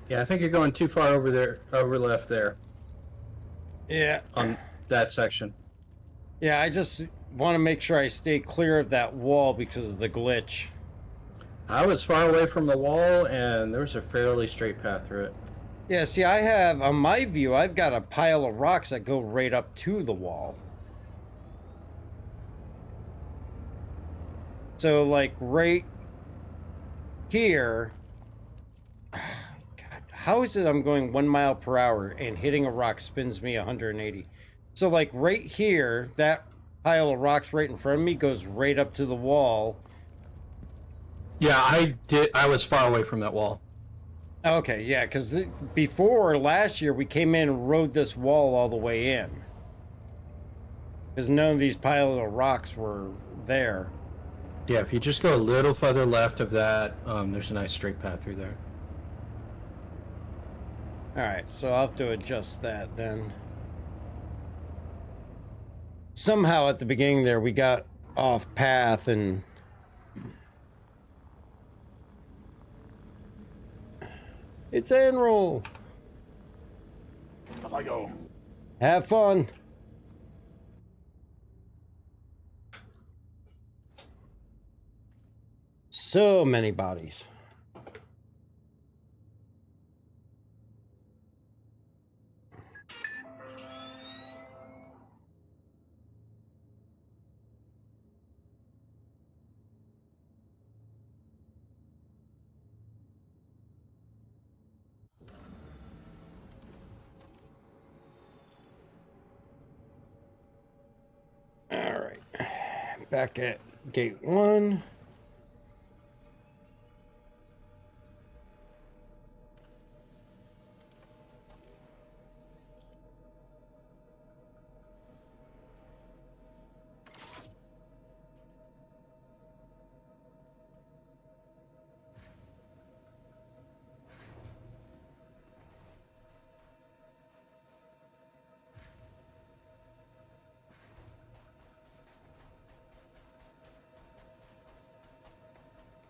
S11: Yeah, I think you're going too far over there, over left there.
S5: Yeah.
S11: On that section.
S5: Yeah, I just want to make sure I stay clear of that wall because of the glitch.
S11: I was far away from the wall, and there was a fairly straight path through it.
S5: Yeah, see, I have, on my view, I've got a pile of rocks that go right up to the wall. So, like, right here... God, how is it I'm going 1 mile per hour and hitting a rock spins me 180? So, like, right here, that pile of rocks right in front of me goes right up to the wall.
S11: Yeah, I was far away from that wall.
S5: Okay, yeah, because before, last year, we came in and rode this wall all the way in. Because none of these piles of rocks were there.
S11: Yeah, if you just go a little further left of that, there's a nice straight path through there.
S5: Alright, so I'll have to adjust that then. Somehow at the beginning there, we got off path and... It's Enroll!
S9: Off I go.
S5: Have fun! So many bodies. All right, back at gate 1.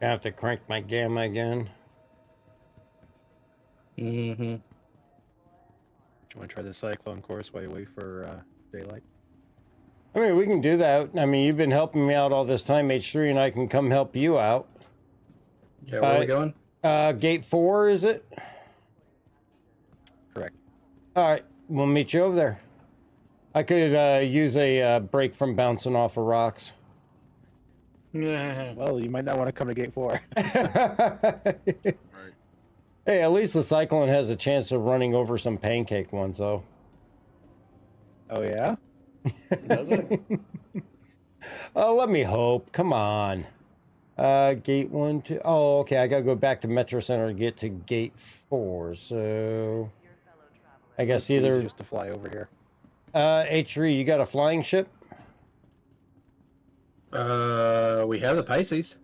S5: I have to crank my gamma again.
S10: Mm-hmm. Do you want to try the cyclone course while you wait for daylight?
S5: I mean, we can do that. I mean, you've been helping me out all this time, H3, and I can come help you out.
S11: Yeah, where are we going?
S5: Gate 4, is it?
S10: Correct.
S5: All right, we'll meet you over there. I could use a break from bouncing off of rocks.
S10: Well, you might not want to come to gate 4.
S5: Hey, at least the Cyclone has a chance of running over some pancake ones, though.
S10: Oh, yeah?
S9: Does it?
S5: Oh, let me hope. Come on. Gate 1, 2. Oh, okay. I gotta go back to Metro Center to get to gate 4. So, I guess either
S10: just to fly over here.
S5: H3, you got a flying ship?
S11: We have the Pisces.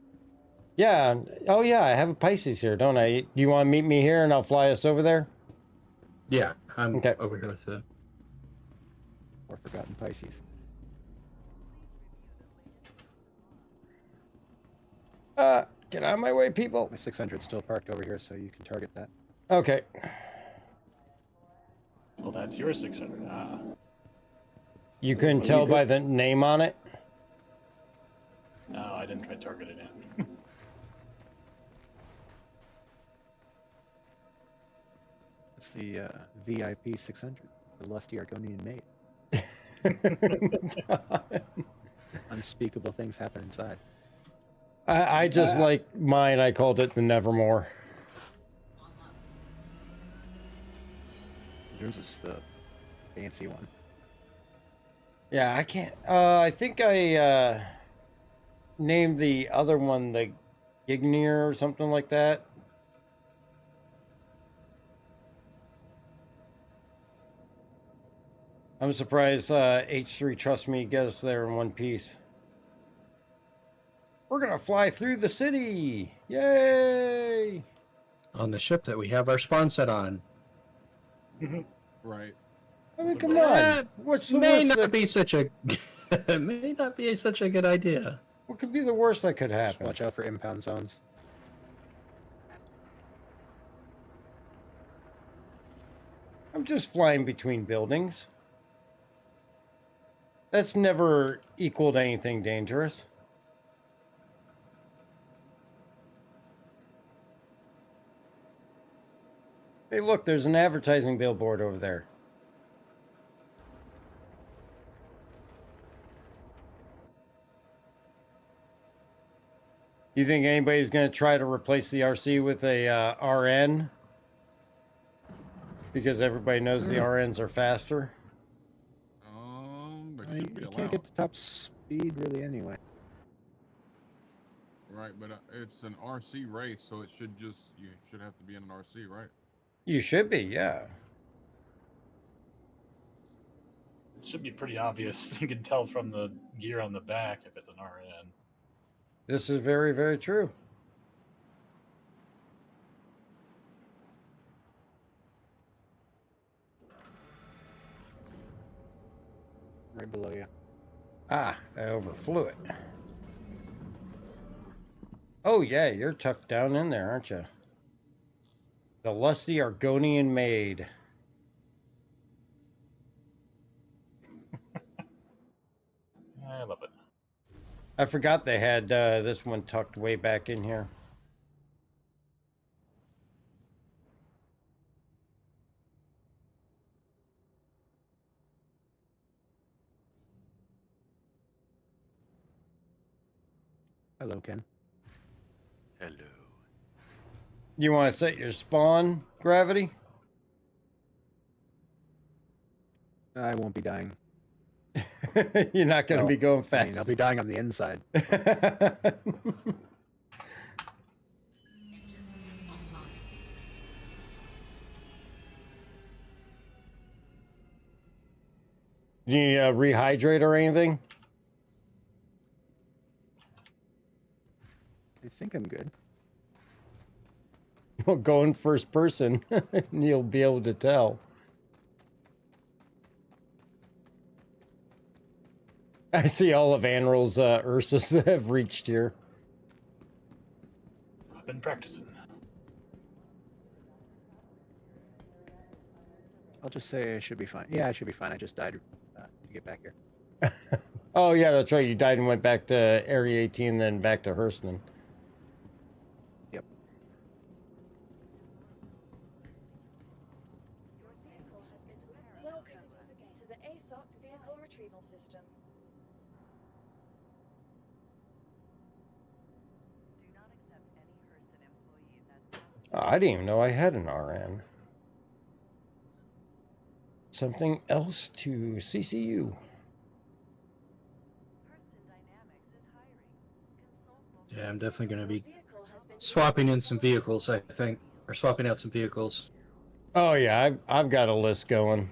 S5: Yeah. Oh, yeah. I have a Pisces here, don't I? You want to meet me here and I'll fly us over there?
S11: Yeah, I'm
S5: okay.
S11: over here with the...
S10: Or forgotten Pisces.
S5: Get out of my way, people.
S10: My 600's still parked over here, so you can target that.
S5: Okay.
S9: Well, that's your 600. Ah.
S5: You couldn't tell by the name on it?
S9: No, I didn't try targeting it.
S10: It's the VIP 600, the lusty Argonian mate. Unspeakable things happen inside.
S5: I just like mine. I called it the Nevermore.
S10: Yours is the fancy one.
S5: Yeah, I can't. I think I named the other one the Gignir or something like that. I'm surprised H3 trusts me to get us there in one piece. We're gonna fly through the city! Yay!
S11: On the ship that we have our spawn set on.
S18: Right.
S5: I mean, come on. What's the
S11: may
S5: worst
S11: not be such a may not be such a good idea.
S5: What could be the worst that could
S10: Just
S5: happen?
S10: watch out for impound zones.
S5: I'm just flying between buildings. That's never equaled anything dangerous. Hey, look, there's an advertising billboard over there. You think anybody's going to try to replace the RC with a RN? Because everybody knows the RNs are faster?
S18: They should be
S10: You can't
S18: allowed.
S10: get the top speed really anyway.
S18: Right, but it's an RC race, so it should you should have to be in an RC, right?
S5: You should be, yeah.
S9: It should be pretty obvious. You can tell from the gear on the back if it's an RN.
S5: This is very, very true.
S10: Right below you.
S5: Ah, I overflew it. Oh, yeah, you're tucked down in there, aren't you? The lusty Argonian maid.
S9: I love it.
S5: I forgot they had this one tucked way back in here.
S10: Hello, Ken.
S6: Hello.
S5: You want to set your spawn gravity?
S10: I won't be dying.
S5: You're not going to be going fast.
S10: I mean, I'll be dying on the inside.
S5: Do you need a rehydrate or anything?
S10: I think I'm good.
S5: Well, go in first person, and you'll be able to tell. I see all of Anril's Ursus have reached here.
S9: I've been practicing.
S10: I'll just say I should be fine. Yeah, I should be fine. I just died to get back here.
S5: Oh, yeah, that's right. You died and went back to Area 18, then back to Hurston.
S10: Yep.
S14: Your vehicle has been delivered. Welcome to the ASOP vehicle retrieval system.
S5: Oh, I didn't even know I had an RN. Something else to CCU.
S11: Yeah, I'm definitely going to be swapping in some vehicles, I think. Or swapping out some vehicles.
S5: Oh, yeah, I've got a list going.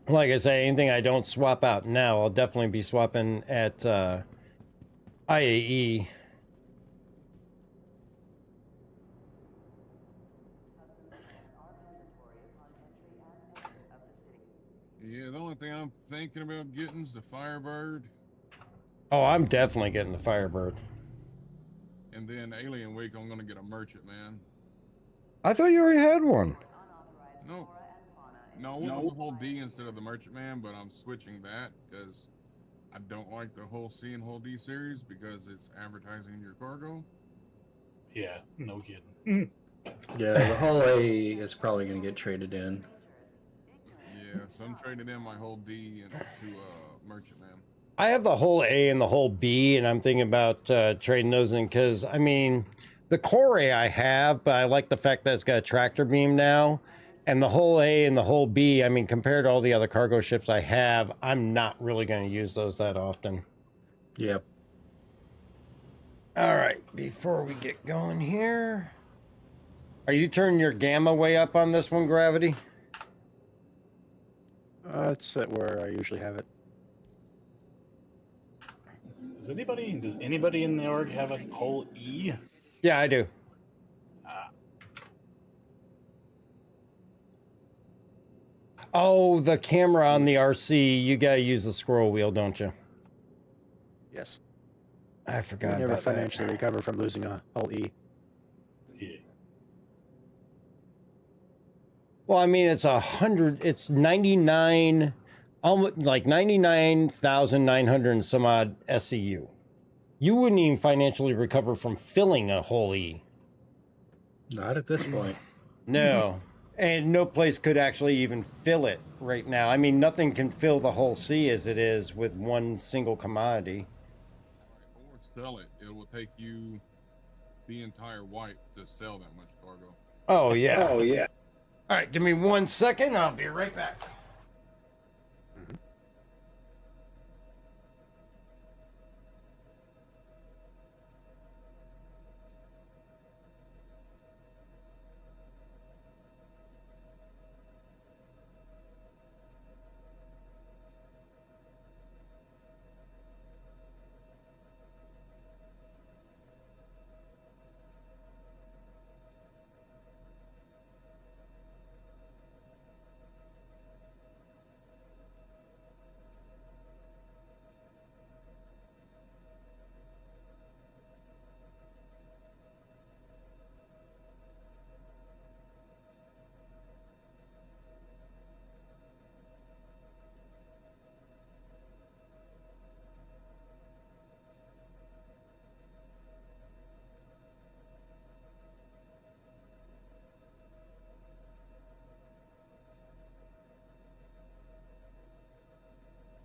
S5: Like I say, anything I don't swap out now, I'll definitely be swapping at IAE.
S18: Yeah, the only thing I'm thinking about getting is the Firebird.
S5: Oh, I'm definitely getting the Firebird.
S18: And then Alien Week, I'm gonna get a Merchant Man.
S5: I thought you already had one.
S18: No. No, I want the whole D instead of the Merchant Man, but I'm switching that because I don't like the whole C and whole D series because it's advertising your cargo.
S9: Yeah, no kidding.
S11: Yeah, the Hull A is probably going to get traded in.
S18: Yeah, so I'm trading in my whole D to Merchant Man.
S5: I have the whole A and the whole B, and I'm thinking about trading those in because, I mean, the core A I have, but I like the fact that it's got a tractor beam now. And the whole A and the whole B, I mean, compared to all the other cargo ships I have, I'm not really going to use those that often.
S11: Yep.
S5: All right, before we get going here, are you turning your gamma way up on this one, Gravity?
S10: It's at where I usually have it.
S9: Does anybody in the org have a whole E?
S5: Yeah, I do. Oh, the camera on the RC, you gotta use the scroll wheel, don't you?
S10: Yes.
S5: I forgot
S10: You never
S5: about that.
S10: financially recover from losing a hull E.
S9: Yeah.
S5: Well, I mean, it's 100. It's 99, almost like 99,900 and some odd SEU. You wouldn't even financially recover from filling a whole E.
S11: Not at this point.
S5: No. And no place could actually even fill it right now. I mean, nothing can fill the whole sea as it is with one single commodity.
S18: Or sell it. It will take you the entire wipe to sell that much cargo.
S5: Oh, yeah.
S11: Oh, yeah.
S5: All right, give me 1 second. I'll be right back.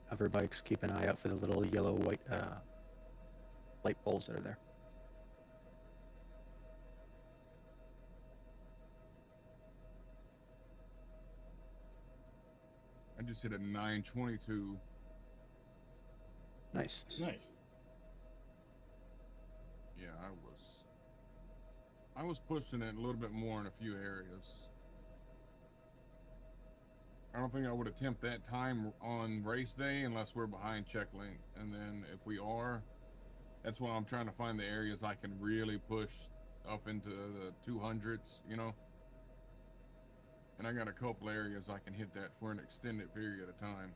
S10: Hover bikes, keep an eye out for the little yellow white light poles that are there.
S18: I just hit a 922.
S10: Nice.
S9: Nice.
S18: Yeah, I was pushing it a little bit more in a few areas. I don't think I would attempt that time on race day unless we're behind checklink. And then if we are, that's why I'm trying to find the areas I can really push up into the 200s, you know? And I got a couple areas I can hit that for an extended period of time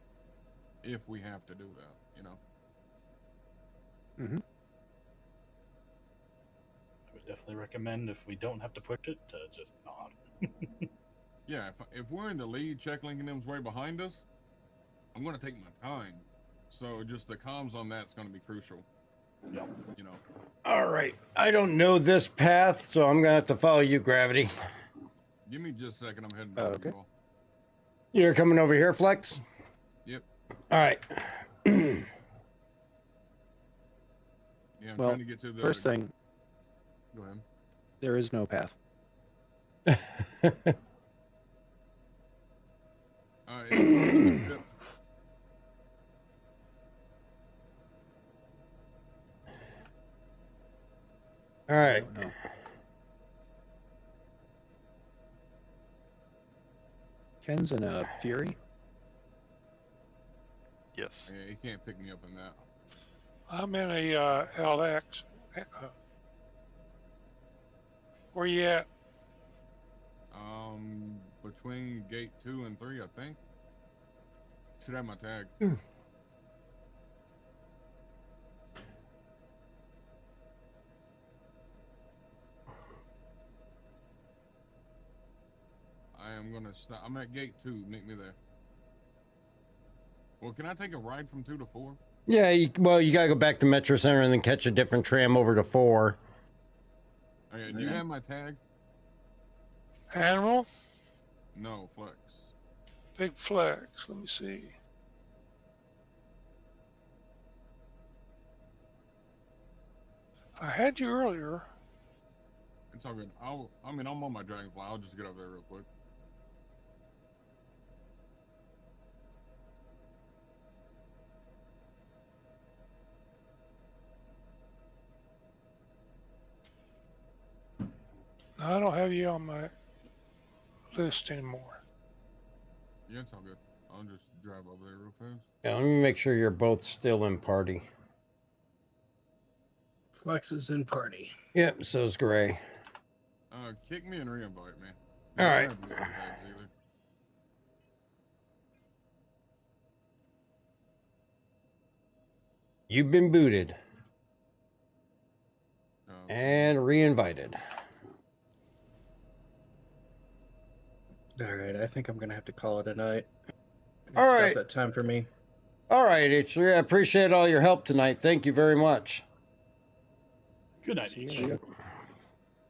S18: if we have to do that, you know?
S10: Mm-hmm.
S9: I would definitely recommend, if we don't have to push it, to just not.
S18: Yeah, if we're in the lead, checklink and them's way behind us, I'm going to take my time. So just the comms on that's going to be crucial.
S9: Yep.
S18: You know?
S5: All right. I don't know this path, so I'm going to have to follow you, Gravity.
S18: Give me just a second. I'm heading back.
S10: Okay.
S5: You're coming over here, Flex?
S18: Yep.
S5: All right.
S18: Yeah, I'm
S10: Well,
S18: trying to get to the
S10: first thing,
S18: Go ahead.
S10: there is no path.
S5: All right.
S10: Ken's in a Fury.
S6: Yes.
S18: Yeah, he can't pick me up in that.
S13: I'm in a LX. Where you at?
S18: Between gate 2 and 3, I think. Should have my tag. I am gonna stop. I'm at gate 2. Meet me there. Well, can I take a ride from 2 to 4?
S5: Yeah, well, you got to go back to Metro Center and then catch a different tram over to 4.
S18: Okay, do you have my tag?
S13: Animal?
S18: No, Flex.
S13: Big Flex. Let me see. I had you earlier.
S18: It's all good. I mean, I'm on my Dragonfly. I'll just get over there real quick.
S13: I don't have you on my list anymore.
S18: Yeah, it's all good. I'll just drive over there real fast.
S5: Yeah, let me make sure you're both still in party.
S11: Flex is in party.
S5: Yep, so's Gray.
S18: Kick me and re-invite me.
S5: All right.
S18: Don't have me on tags either.
S5: You've been booted. And re-invited.
S11: All right, I think I'm gonna have to call it a night.
S5: All
S11: It's
S5: right.
S11: about that time for me.
S5: All right, H3. I appreciate all your help tonight. Thank you very much.
S9: Good night.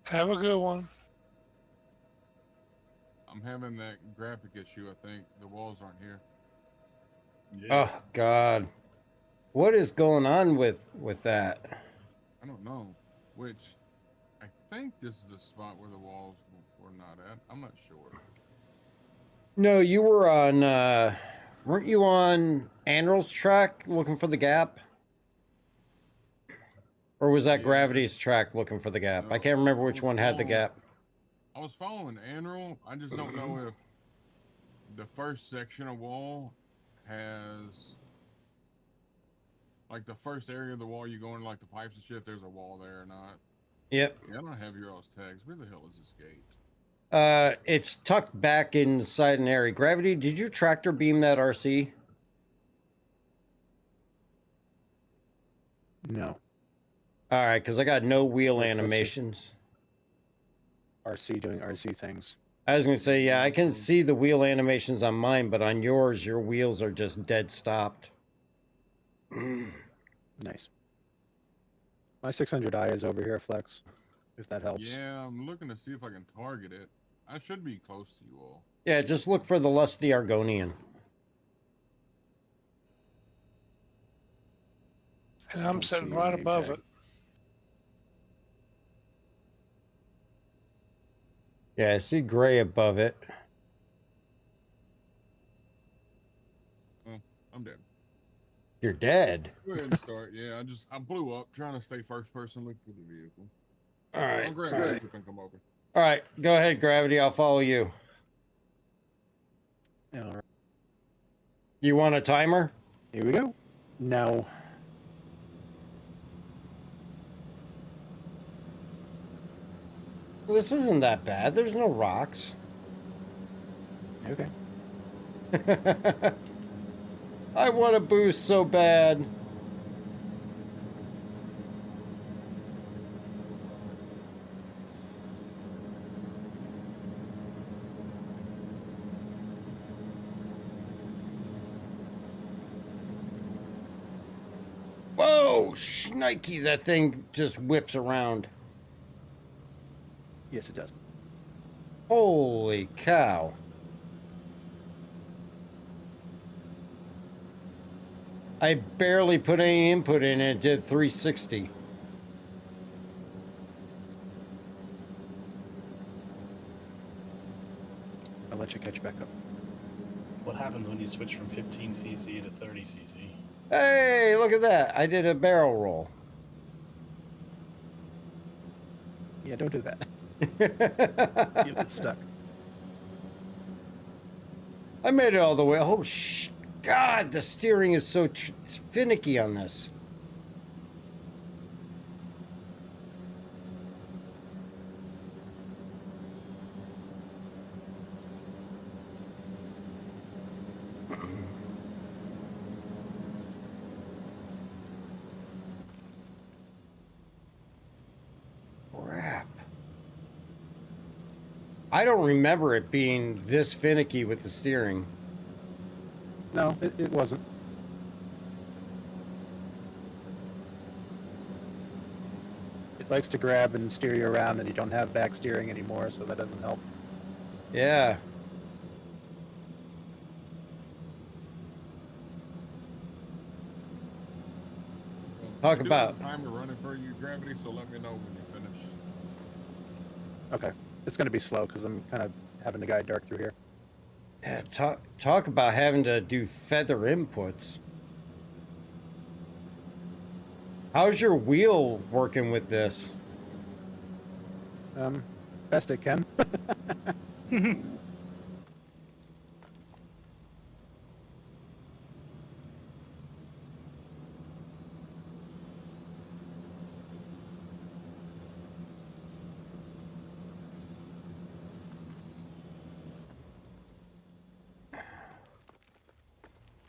S13: Have a good one.
S18: I'm having that graphic issue. I think the walls aren't here.
S5: Oh God, what is going on with that?
S18: I don't know. Which I think this is the spot where the walls were not at. I'm not sure.
S5: No, you were on. Weren't you on Andrel's track looking for the gap? Or was that Gravity's track looking for the gap? I can't remember which one had the gap.
S18: I was following Andrel. I just don't know if the first section of wall has, like, the first area of the wall you go in, like the pipes and shit, if there's a wall there or not.
S5: Yep.
S18: Yeah, I don't have your all's tags. Where the hell is this gate?
S5: It's tucked back inside an area. Gravity, did you tractor beam that RC?
S10: No.
S5: All right, because I got no wheel animations.
S10: RC doing RC things.
S5: I was going to say, yeah, I can see the wheel animations on mine, but on yours, your wheels are just dead stopped.
S10: Nice. My 600i is over here, Flex, if that helps.
S18: Yeah, I'm looking to see if I can target it. I should be close to you all.
S5: Yeah, just look for the Lusty Argonian.
S13: And I'm sitting right above it.
S5: Yeah, I see gray above it.
S18: Oh, I'm dead.
S5: You're dead?
S18: Go ahead and start. Yeah, I blew up trying to stay first person, look for the vehicle.
S5: All right.
S18: I'll grab it and come over.
S5: All right, go ahead, Gravity. I'll follow you.
S10: Yeah, all right.
S5: You want a timer?
S10: Here we go. No.
S5: Well, this isn't that bad. There's no rocks.
S10: Okay.
S5: I want a boost so bad. Whoa, shnikey, that thing just whips around.
S10: Yes, it does.
S5: Holy cow. I barely put any input in it. It did 360.
S10: I'll let you catch back up.
S9: What happens when you switch from 15cc to 30cc?
S5: Hey, look at that. I did a barrel roll.
S10: Yeah, don't do that. You get stuck.
S5: I made it all the way. Oh, God, the steering is so it's finicky on this. Crap. I don't remember it being this finicky with the steering.
S10: No, it wasn't. It likes to grab and steer you around, and you don't have back steering anymore, so that doesn't help.
S5: Yeah. Talk
S18: I do
S5: about.
S18: have a timer running for you, Gravity, so let me know when you finish.
S10: Okay. It's going to be slow because I'm kind of having to guide dark through here.
S5: Yeah, talk about having to do feather inputs. How's your wheel working with this?
S10: Best it can.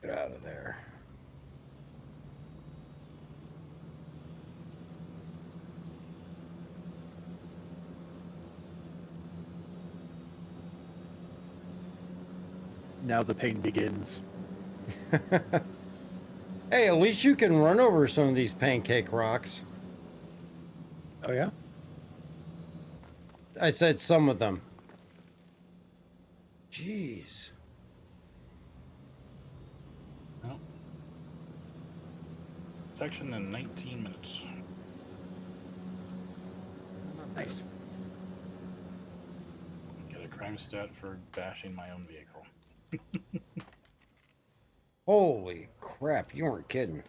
S5: Get out of there.
S10: Now the pain begins.
S5: Hey, at least you can run over some of these pancake rocks.
S10: Oh yeah?
S5: I said some of them. Jeez.
S9: Well, section in 19 minutes.
S10: Nice.
S9: Get a crime stat for bashing my own vehicle.
S5: Holy crap, you weren't kidding.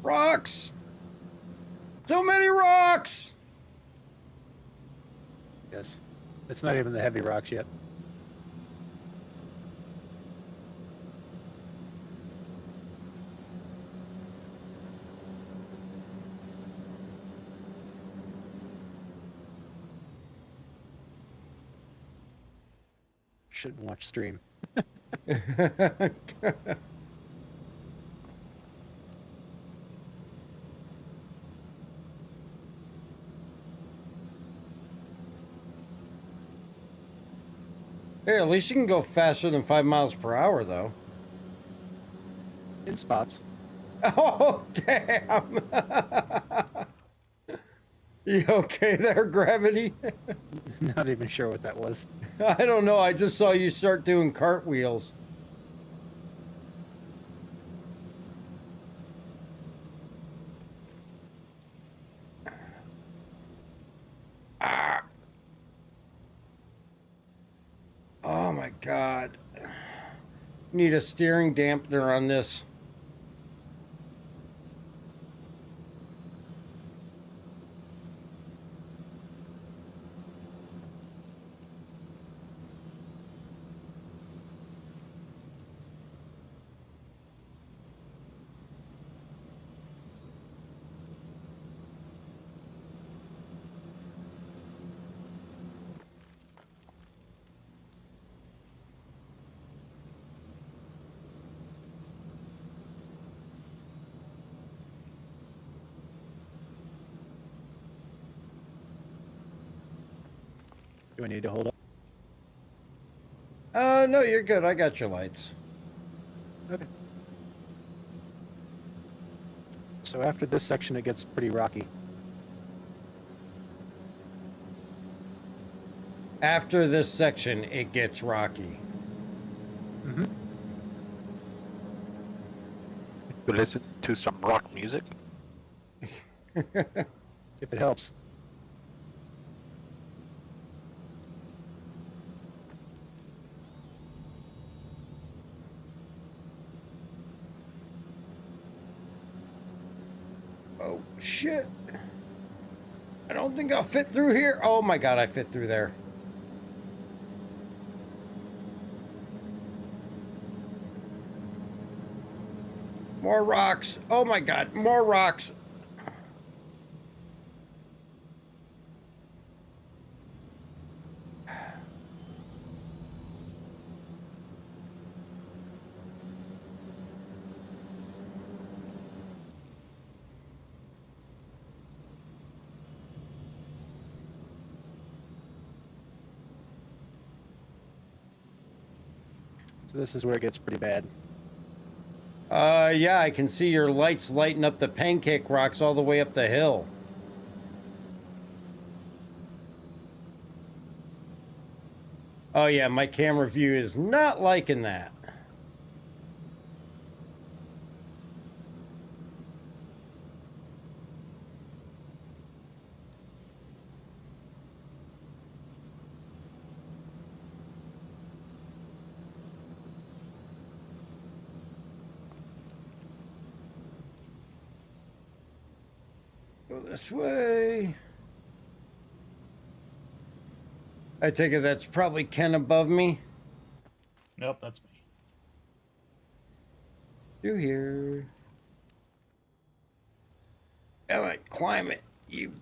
S5: Rocks! So many rocks!
S10: Yes. It's not even the heavy rocks yet. Shouldn't watch stream.
S5: Hey, at least you can go faster than 5 miles per hour, though.
S10: In spots.
S5: Oh, damn! You okay there, Gravity?
S10: Not even sure what that was.
S5: I don't know. I just saw you start doing cartwheels. Ah! Oh my God. Need a steering dampener on this.
S10: Do I need to hold up?
S5: No, you're good. I got your lights.
S10: Okay. So after this section, it gets pretty rocky.
S5: After this section, it gets rocky.
S10: Mm-hmm.
S17: You listen to some rock music?
S10: If it helps.
S5: Oh, shit. I don't think I'll fit through here. Oh my God, I fit through there. More rocks. Oh my God, more rocks.
S10: So this is where it gets pretty bad.
S5: Yeah, I can see your lights lighting up the pancake rocks all the way up the hill. Oh yeah, my camera view is not liking that. Go this way. I take it that's probably Ken above me.
S9: Nope, that's me.
S5: Through here. Emmett, climb it, you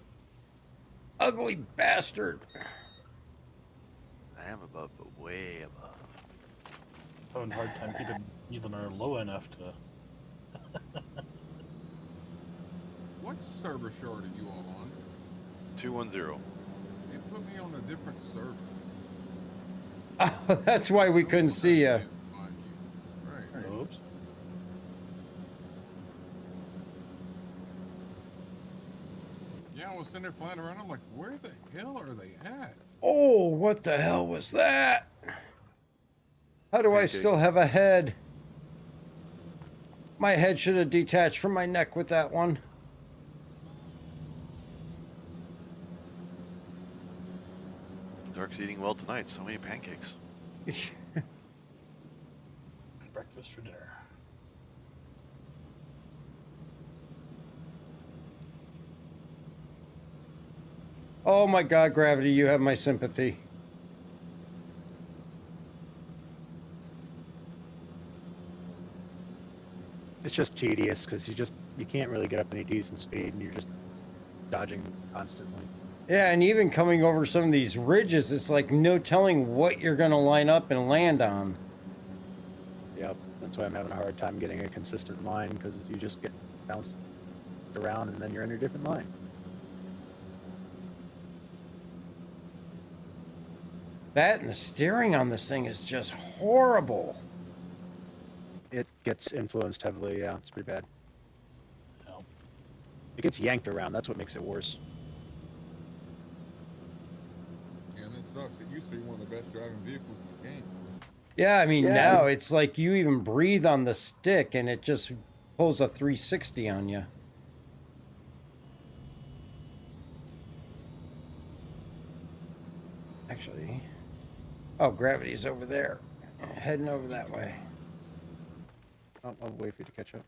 S5: ugly bastard.
S6: I am above, but way above.
S9: Having a hard time keeping even our low enough to.
S18: What server shard are you all on?
S6: 210.
S18: It put me on a different server.
S5: Oh, that's why we couldn't see you.
S18: Right.
S9: Oops.
S18: Yeah, I was sitting there flying around. I'm like, where the hell are they at?
S5: Oh, what the hell was that? How do I
S6: Pancake.
S5: still have a head? My head should have detached from my neck with that one.
S6: Dark's eating well tonight. So many pancakes.
S9: Breakfast for dinner.
S5: Oh my God, Gravity, you have my sympathy.
S10: It's just tedious because you can't really get up any decent speed and you're just dodging constantly.
S5: Yeah, and even coming over some of these ridges, it's like no telling what you're going to line up and land on.
S10: Yep, that's why I'm having a hard time getting a consistent line because you just get bounced around and then you're in a different line.
S5: That and the steering on this thing is just horrible.
S10: It gets influenced heavily, yeah, it's pretty bad.
S9: Oh.
S10: It gets yanked around, that's what makes it worse.
S18: Yeah, and it sucks. It used to be one of the best driving vehicles in the game.
S5: Yeah, I mean, now it's like you even breathe on the stick and it just pulls a 360 on you. Actually, oh, Gravity's over there. Heading over that way.
S10: I'll wait for you to catch up.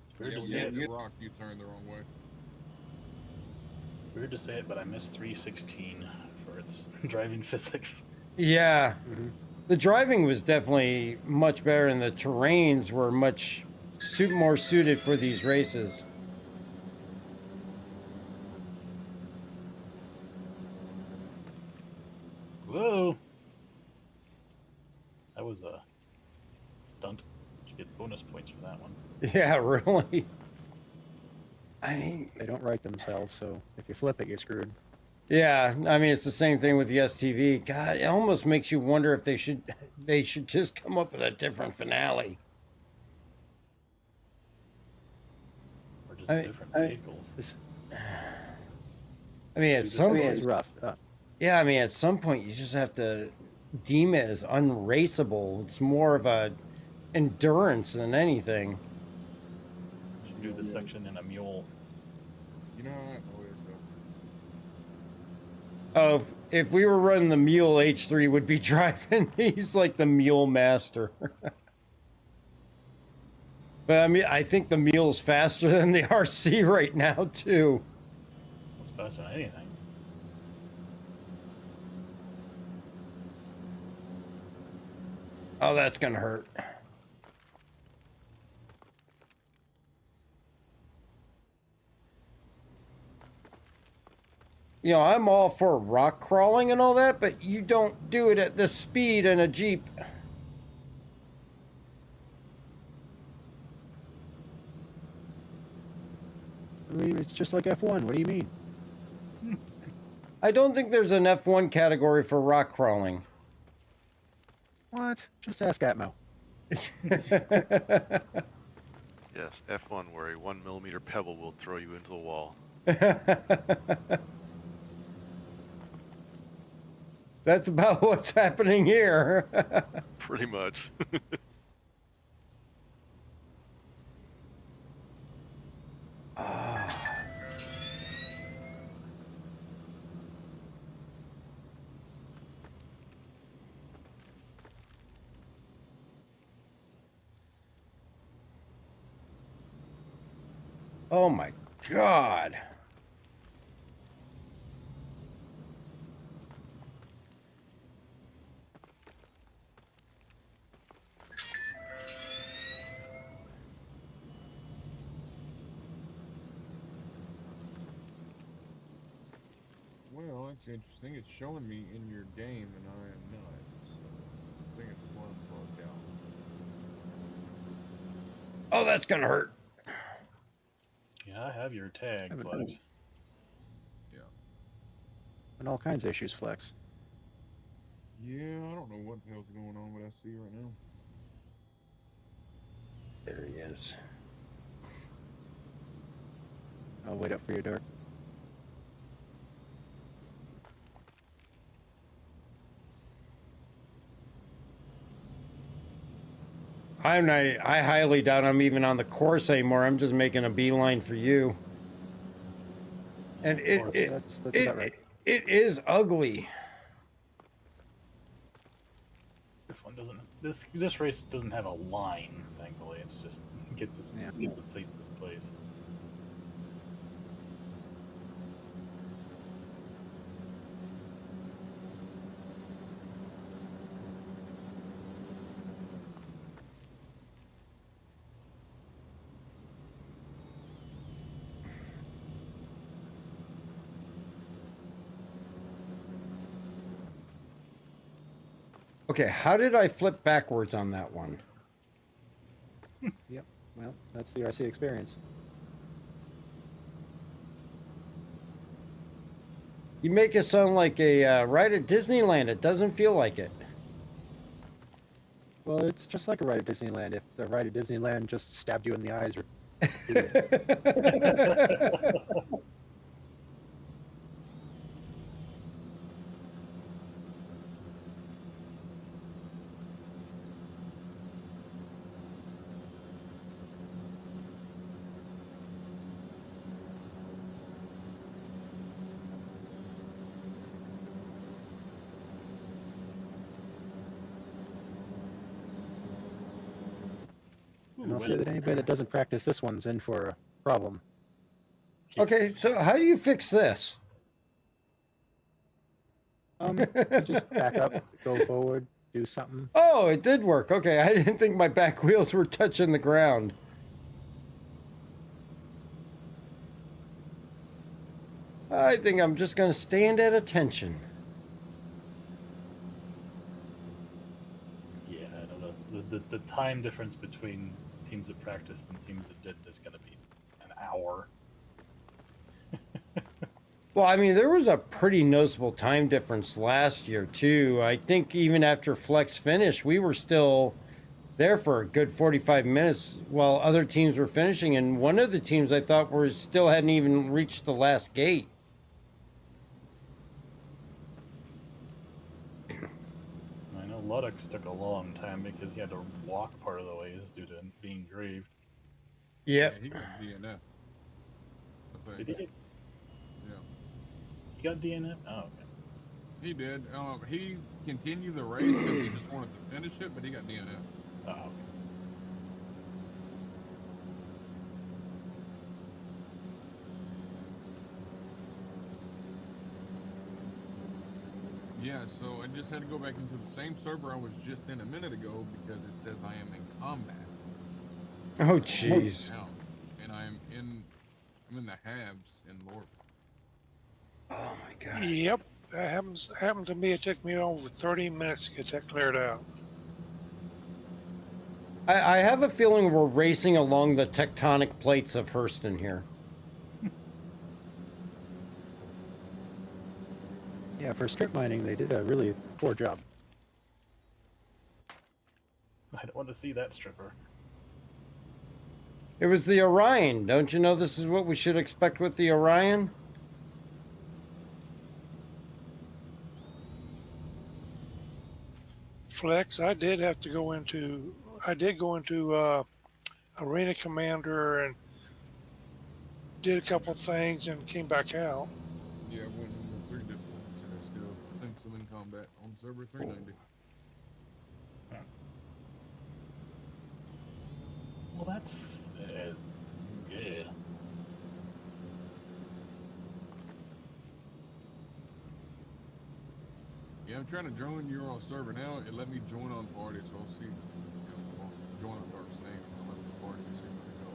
S9: It's weird
S18: Yeah,
S9: to
S18: when
S9: say
S18: you
S9: it.
S18: hit the rock, you turn the wrong way.
S9: Weird to say it, but I miss 316 for its driving physics.
S5: Yeah. The driving was definitely much better and the terrains were much more suited for these races.
S9: Whoa! That was a stunt. You get bonus points for that one.
S5: Yeah, really. I mean,
S10: They don't write themselves, so if you flip it, you're screwed.
S5: yeah, I mean, it's the same thing with the STV. God, it almost makes you wonder if they should just come up with a different finale.
S9: Or just different vehicles.
S5: I mean, at some point,
S10: It's rough.
S5: yeah, I mean, at some point, you just have to deem it as unraceable. It's more of a endurance than anything.
S9: You should do this section in a mule.
S18: You know, I don't know this stuff.
S5: Oh, if we were running the mule, H3 would be driving. He's like the mule master. But I mean, I think the mule's faster than the RC right now, too.
S9: It's faster than anything.
S5: Oh, that's gonna hurt. You know, I'm all for rock crawling and all that, but you don't do it at this speed in a Jeep.
S10: I mean, it's just like F1. What do you mean?
S5: I don't think there's an F1 category for rock crawling.
S10: What? Just ask Atmo.
S6: Yes, F1, where a 1mm pebble will throw you into the wall.
S5: That's about what's happening here.
S6: Pretty much.
S5: Oh my God.
S18: Well, that's interesting. It's showing me in your game, and I am not. So I think it's one plugged out.
S5: Oh, that's gonna hurt.
S9: Yeah, I have your tag,
S10: Haven't
S9: but
S10: heard. And all kinds of issues, Flex.
S18: Yeah, I don't know what the hell's going on with SC right now.
S5: There he is.
S10: I'll wait up for your dart.
S5: I highly doubt I'm even on the course anymore. I'm just making a beeline for you. And
S10: That's about right.
S5: it is ugly.
S9: this one doesn't. This race doesn't have a line. Thankfully, it's just get the plates this place.
S5: Okay, how did I flip backwards on that one?
S10: Yep. Well, that's the RC experience.
S5: You make it sound like a ride at Disneyland. It doesn't feel like it.
S10: Well, it's just like a ride at Disneyland. If the ride at Disneyland just stabbed you in the eyes, and I'll say that anybody that doesn't practice this one's in for a problem.
S5: Okay, so how do you fix this?
S10: You just back up, go forward, do something.
S5: Oh, it did work. Okay, I didn't think my back wheels were touching the ground. I think I'm just going to stand at attention.
S9: Yeah, I don't know. The time difference between teams that practiced and teams that didn't is going to be an hour.
S5: Well, I mean, there was a pretty noticeable time difference last year, too. I think even after Flex finished, we were still there for a good 45 minutes while other teams were finishing. And one of the teams I thought still hadn't even reached the last gate.
S9: I know Luddux took a long time because he had to walk part of the ways due to being grieved.
S5: Yep.
S18: Yeah, he got DNF.
S9: Did he?
S18: Yeah.
S9: He got DNF? Oh, okay.
S18: He did. He continued the race because he just wanted to finish it, but he got DNF.
S9: Oh, okay.
S18: Yeah, so I just had to go back into the same server I was just in a minute ago because it says I am in combat.
S5: Oh, jeez.
S18: And I'm in the halves in Lord.
S5: Oh my god.
S13: Yep, that happened to me. It took me over 30 minutes to get that cleared out.
S5: I have a feeling we're racing along the tectonic plates of Hurston here.
S10: Yeah, for strip mining, they did a really poor job.
S9: I don't want to see that stripper.
S5: It was the Orion. Don't you know this is what we should expect with the Orion?
S13: Flex, I did go into Arena Commander and did a couple things and came back out.
S18: Yeah, I went in 3 different ones and I still think I'm in combat on server 390.
S9: Well, that's yeah.
S18: Yeah, I'm trying to join your server now. It let me join on party, so I'll see. Join on Dark's name. I'll let the party see where to go.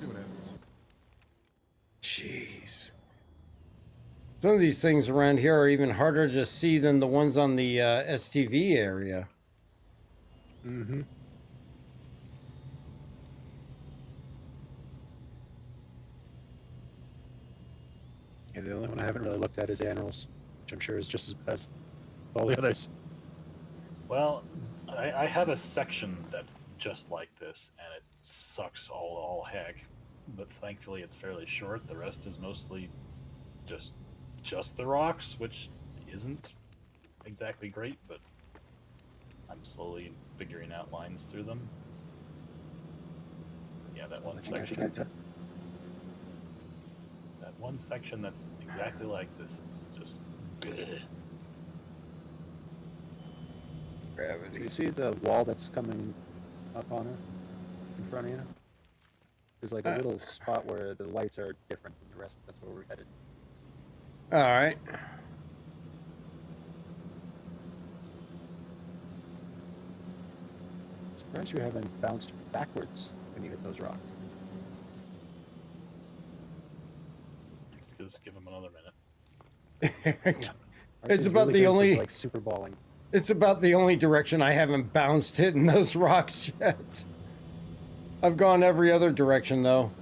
S18: See what happens.
S5: Jeez. Some of these things around here are even harder to see than the ones on the STV area.
S10: Mm-hmm. Yeah, the only one I haven't really looked at is Animals, which I'm sure is just as bad as all the others.
S9: Well, I have a section that's just like this, and it sucks all heck. But thankfully, it's fairly short. The rest is mostly just the rocks, which isn't exactly great, but I'm slowly figuring out lines through them. Yeah, that one section. That one section that's exactly like this is just good.
S10: Do you see the wall that's coming up on her in front of you? There's like a little spot where the lights are different than the rest. That's where we're headed.
S5: All right.
S10: Surprised you haven't bounced backwards when you hit those rocks.
S9: Just give him another minute.
S5: It's about
S10: really
S5: the
S10: good for,
S5: only
S10: like super balling.
S5: It's about the only direction I haven't bounced hitting those rocks yet. I've gone every other direction though.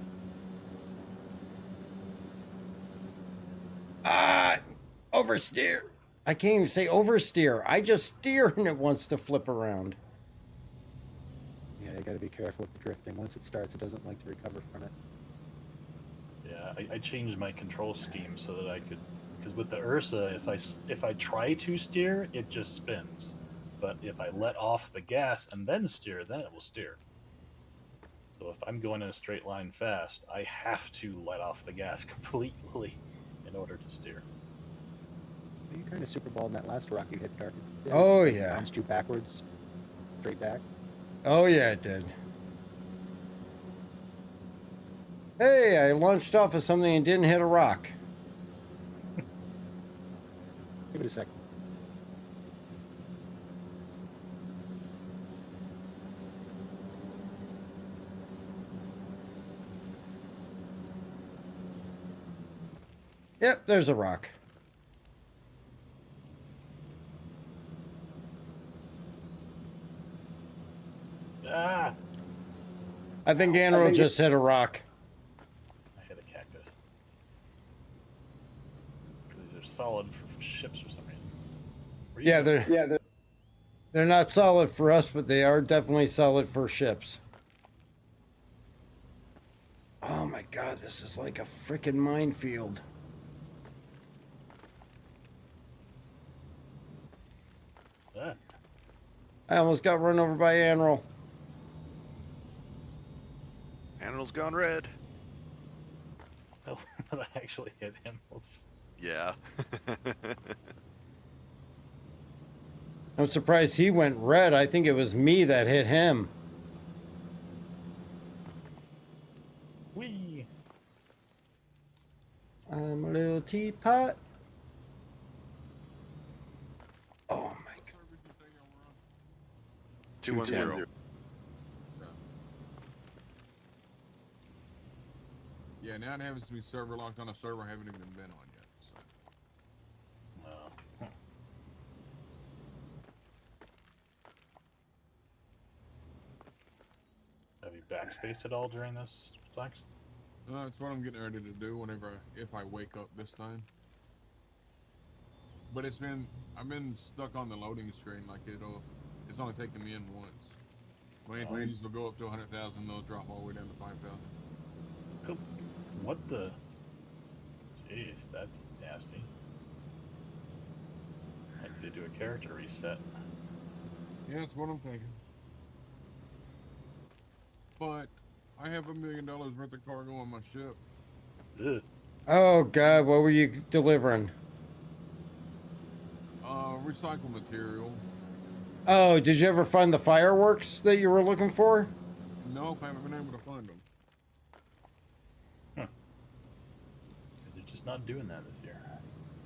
S5: Oversteer. I can't even say oversteer. I just steer and it wants to flip around.
S10: Yeah, you got to be careful with the drifting. Once it starts, it doesn't like to recover from it.
S9: Yeah, I changed my control scheme so that I could, because with the Ursa, if I try to steer, it just spins. But if I let off the gas and then steer, then it will steer. So if I'm going in a straight line fast, I have to let off the gas completely in order to steer.
S10: You kind of super balled that last rock you hit, Dark.
S5: Oh,
S10: It
S5: yeah.
S10: bounced you backwards, straight back.
S5: Oh yeah, it did. Hey, I launched off of something and didn't hit a rock.
S10: Give it a sec.
S5: Yep, there's a rock.
S9: Ah!
S5: I think Anro just hit a rock.
S9: I hit a cactus. Because they're solid for ships for some reason.
S5: Yeah, they're not solid for us, but they are definitely solid for ships. Oh my god, this is like a freaking minefield.
S9: Ah.
S5: I almost got run over by Anro.
S6: Animal's gone red.
S9: Oh, I actually hit him. Oops.
S6: Yeah.
S5: I'm surprised he went red. I think it was me that hit him.
S9: Whee!
S5: I'm a little teapot. Oh my god.
S6: 210.
S18: Yeah, now it happens to be server locked on a server I haven't even been on yet. So.
S9: Have you backspaced at all during this flex?
S18: That's what I'm getting ready to do if I wake up this time. But I've been stuck on the loading screen, like it's only taken me in once. My entities will go up to 100,000, they'll drop all the way down to 5,000.
S9: What the? Jeez, that's nasty. I need to do a character reset.
S18: Yeah, that's what I'm thinking. But I have $1 million worth of cargo on my ship.
S9: Ugh.
S5: Oh god, what were you delivering?
S18: Recycle material.
S5: Oh, did you ever find the fireworks that you were looking for?
S18: Nope, I haven't been able to find them.
S9: Huh. They're just not doing that this year.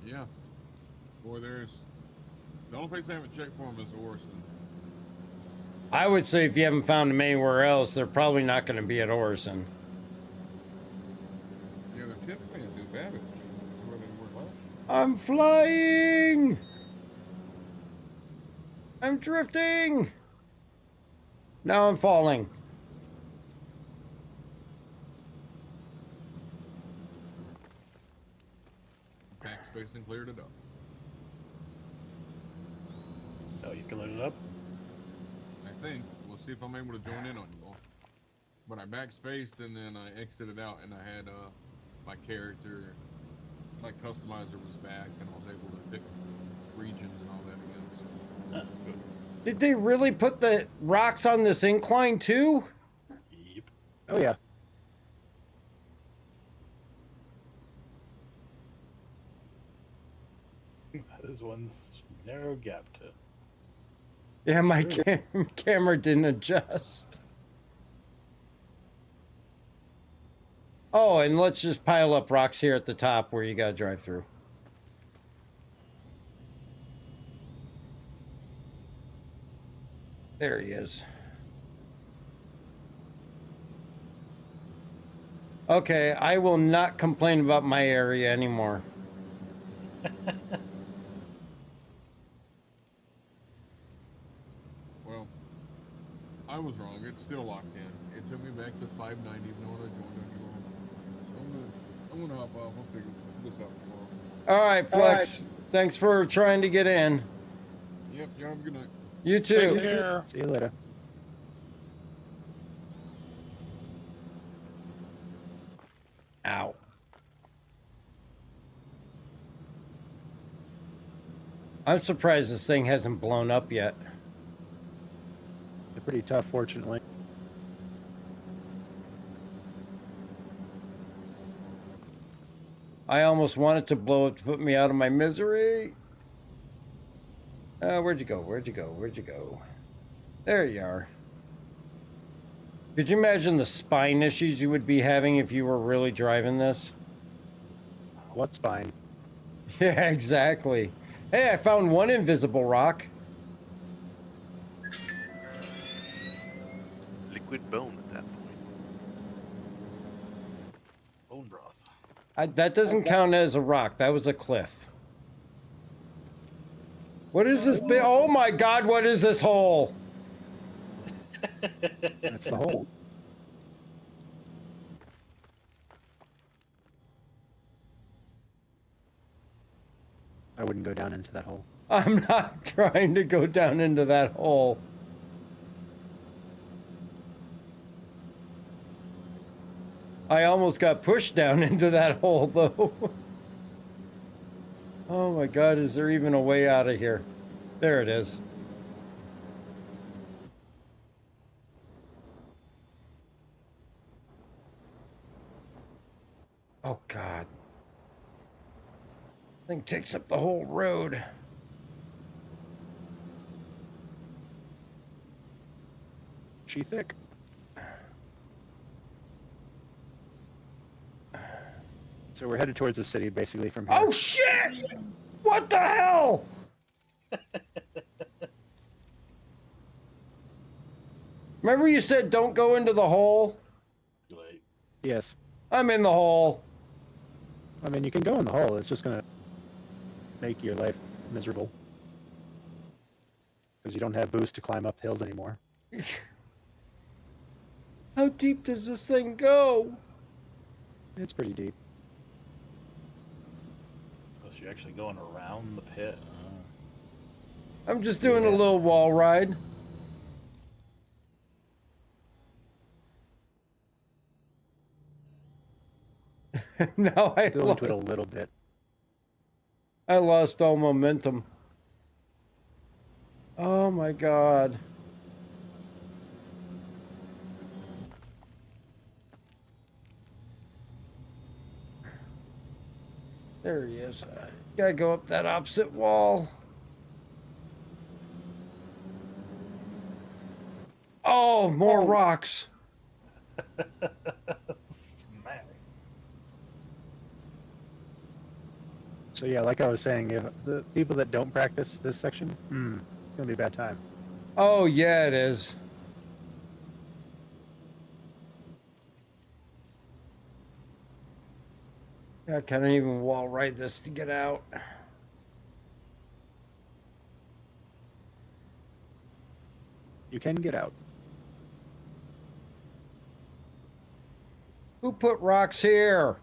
S18: Yeah. Boy, the only place I haven't checked for them is Orson.
S5: I would say if you haven't found them anywhere else, they're probably not going to be at Orson.
S18: Yeah, they're typically in New Babbage. That's where they were left.
S5: I'm flying! I'm drifting! Now I'm falling.
S18: backspace and cleared it up.
S9: Oh, you can load it up?
S18: I think. We'll see if I'm able to join in on you all. But I backspaced and then I exited out and I had my character, my customizer was back and I was able to pick regions and all that again. So.
S5: Did they really put the rocks on this incline too?
S9: Yep.
S10: Oh yeah.
S9: That is one's narrow gap to.
S5: Yeah, my camera didn't adjust. Oh, and let's just pile up rocks here at the top where you gotta drive through. There he is. Okay, I will not complain about my area anymore.
S18: Well, I was wrong. It's still locked in. It took me back to 590 even though I joined on you all. So I'm gonna hop off. I'll figure this out tomorrow.
S5: All right, Flex. Thanks for trying to get in.
S18: Yep, you have a good night.
S5: You too.
S10: Take care. See you later.
S5: Ow. I'm surprised this thing hasn't blown up yet.
S10: They're pretty tough, fortunately.
S5: I almost wanted to blow it to put me out of my misery. Where'd you go? Where'd you go? Where'd you go? There you are. Could you imagine the spine issues you would be having if you were really driving this?
S10: What spine?
S5: Yeah, exactly. Hey, I found one invisible rock.
S6: Liquid bone at that point.
S9: Bone broth.
S5: That doesn't count as a rock. That was a cliff. What is this? Oh my God, what is this hole?
S10: That's the hole. I wouldn't go down into that hole.
S5: I'm not trying to go down into that hole. I almost got pushed down into that hole, though. Oh my God, is there even a way out of here? There it is. Oh God. Thing takes up the whole road.
S10: She thick. So we're headed towards the city, basically, from here.
S5: Oh shit! What the hell? Remember you said don't go into the hole?
S10: Yes.
S5: I'm in the hole.
S10: I mean, you can go in the hole. It's just going to make your life miserable. Because you don't have boost to climb up hills anymore.
S5: How deep does this thing go?
S10: It's pretty deep.
S9: So you're actually going around the pit.
S5: I'm just doing a little wall ride. Now I
S10: go into it a little bit.
S5: I lost all momentum. Oh my God. There he is. Gotta go up that opposite wall. Oh, more rocks.
S10: So yeah, like I was saying, if the people that don't practice this section, it's gonna be a bad time.
S5: Oh yeah, it is. I can't even wall ride this to get out.
S10: You can get out.
S5: Who put rocks here?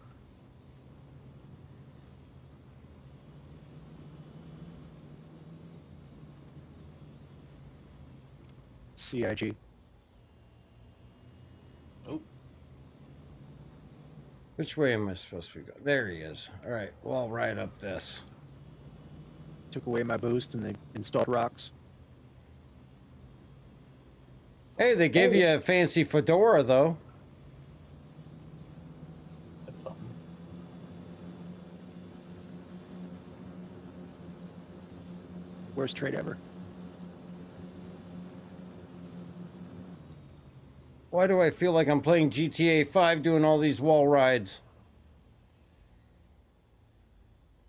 S10: CIG.
S9: Oh.
S5: Which way am I supposed to go? There he is. All right, well, I'll ride up this.
S10: Took away my boost and they installed rocks.
S5: Hey, they gave you a fancy fedora, though.
S9: That's something.
S10: Worst trade ever.
S5: Why do I feel like I'm playing GTA 5 doing all these wall rides?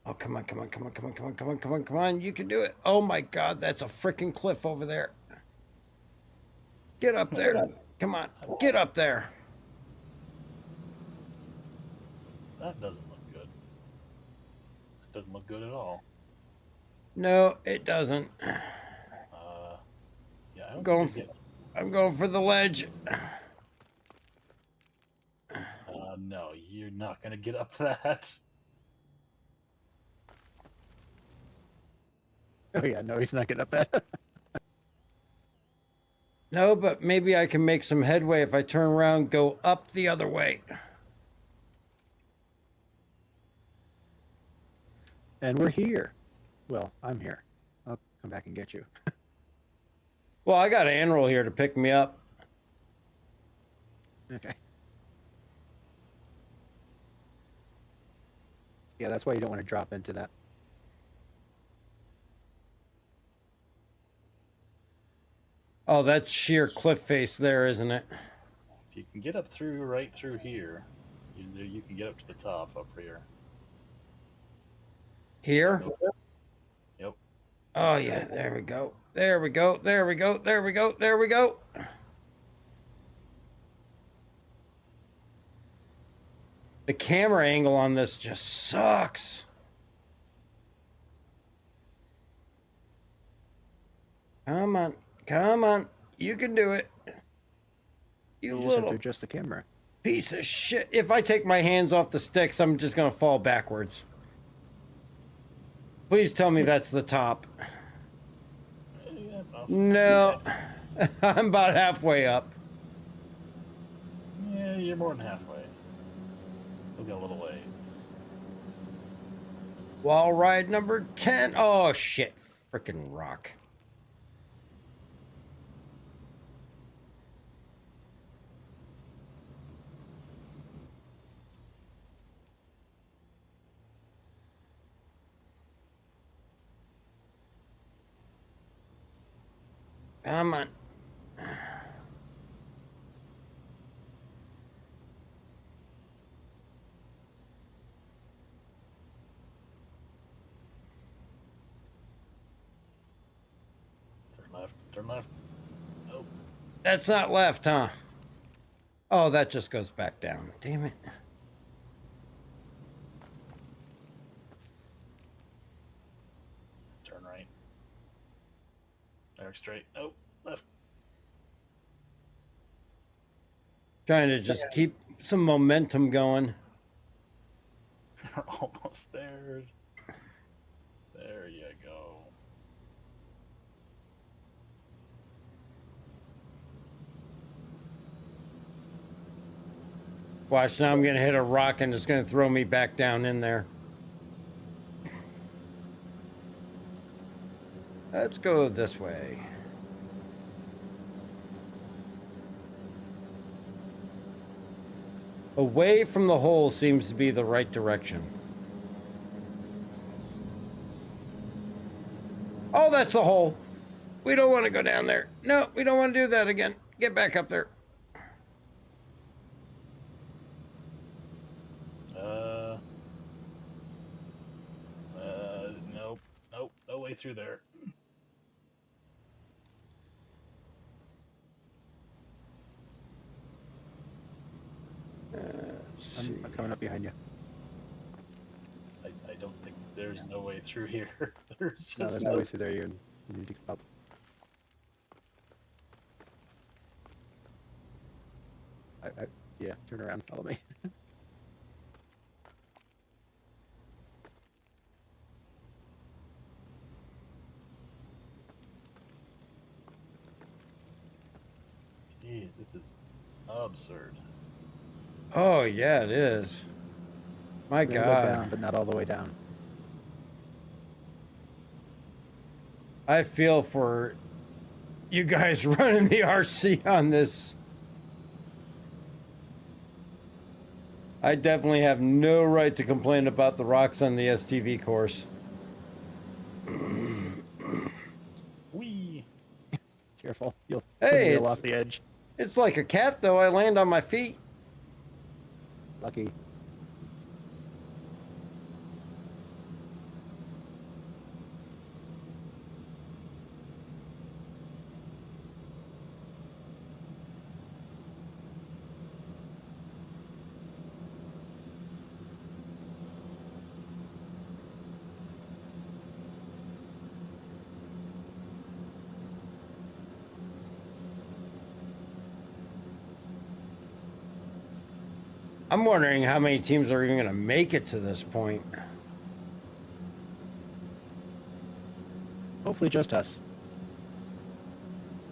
S5: Oh, come on, come on, come on, come on, come on, come on, come on, come on. You can do it. Oh my God, that's a freaking cliff over there. Get up there. Come on, get up there.
S9: That doesn't look good. That doesn't look good at all.
S5: No, it doesn't.
S9: Yeah, I don't
S5: Going
S9: think
S5: I'm going for the ledge.
S9: no, you're not gonna get up that.
S10: Oh yeah, no, he's not getting up that.
S5: No, but maybe I can make some headway if I turn around, go up the other way.
S10: And we're here. Well, I'm here. I'll come back and get you.
S5: Well, I got Anril here to pick me up.
S10: Okay. Yeah, that's why you don't want to drop into that.
S5: Oh, that's sheer cliff face there, isn't it?
S9: If you can get up through right through here, you can get up to the top up here.
S5: Here?
S9: Yep.
S5: Oh, yeah, there we go. There we go. There we go. There we go. There we go. The camera angle on this just sucks. Come on. Come on. You can do it. You
S10: just have
S5: little
S10: to adjust the camera.
S5: piece of shit. If I take my hands off the sticks, I'm just going to fall backwards. Please tell me that's the top. No. I'm about halfway up.
S9: Yeah, you're more than halfway. Still got a little ways.
S5: Wall ride number 10. Oh, shit. Frickin' rock. Come on.
S9: Turn left. Turn left. Nope.
S5: That's not left, huh? Oh, that just goes back down. Damn it.
S9: Turn right. Eric straight. Nope. Left.
S5: Trying to just keep some momentum going.
S9: You're almost there. There you go.
S5: Watch, now I'm going to hit a rock and it's going to throw me back down in there. Let's go this way. Away from the hole seems to be the right direction. Oh, that's the hole. We don't want to go down there. No, we don't want to do that again. Get back up there.
S9: Nope. Nope. No way through there.
S10: I'm coming up behind you.
S9: I don't think there's no way through here. There's
S10: No,
S9: just
S10: there's no way through there. You need to come up. Yeah, turn around, follow me.
S9: Jeez, this is absurd.
S5: Oh yeah, it is. My
S10: We're gonna go
S5: God.
S10: down, but not all the way down.
S5: I feel for you guys running the RC on this. I definitely have no right to complain about the rocks on the STV course.
S9: Whee!
S10: Careful, you'll
S5: Hey,
S10: wheel
S5: it's,
S10: off the edge.
S5: it's like a cat though. I land on my feet.
S10: Lucky.
S5: I'm wondering how many teams are even going to make it to this point.
S10: Hopefully just us.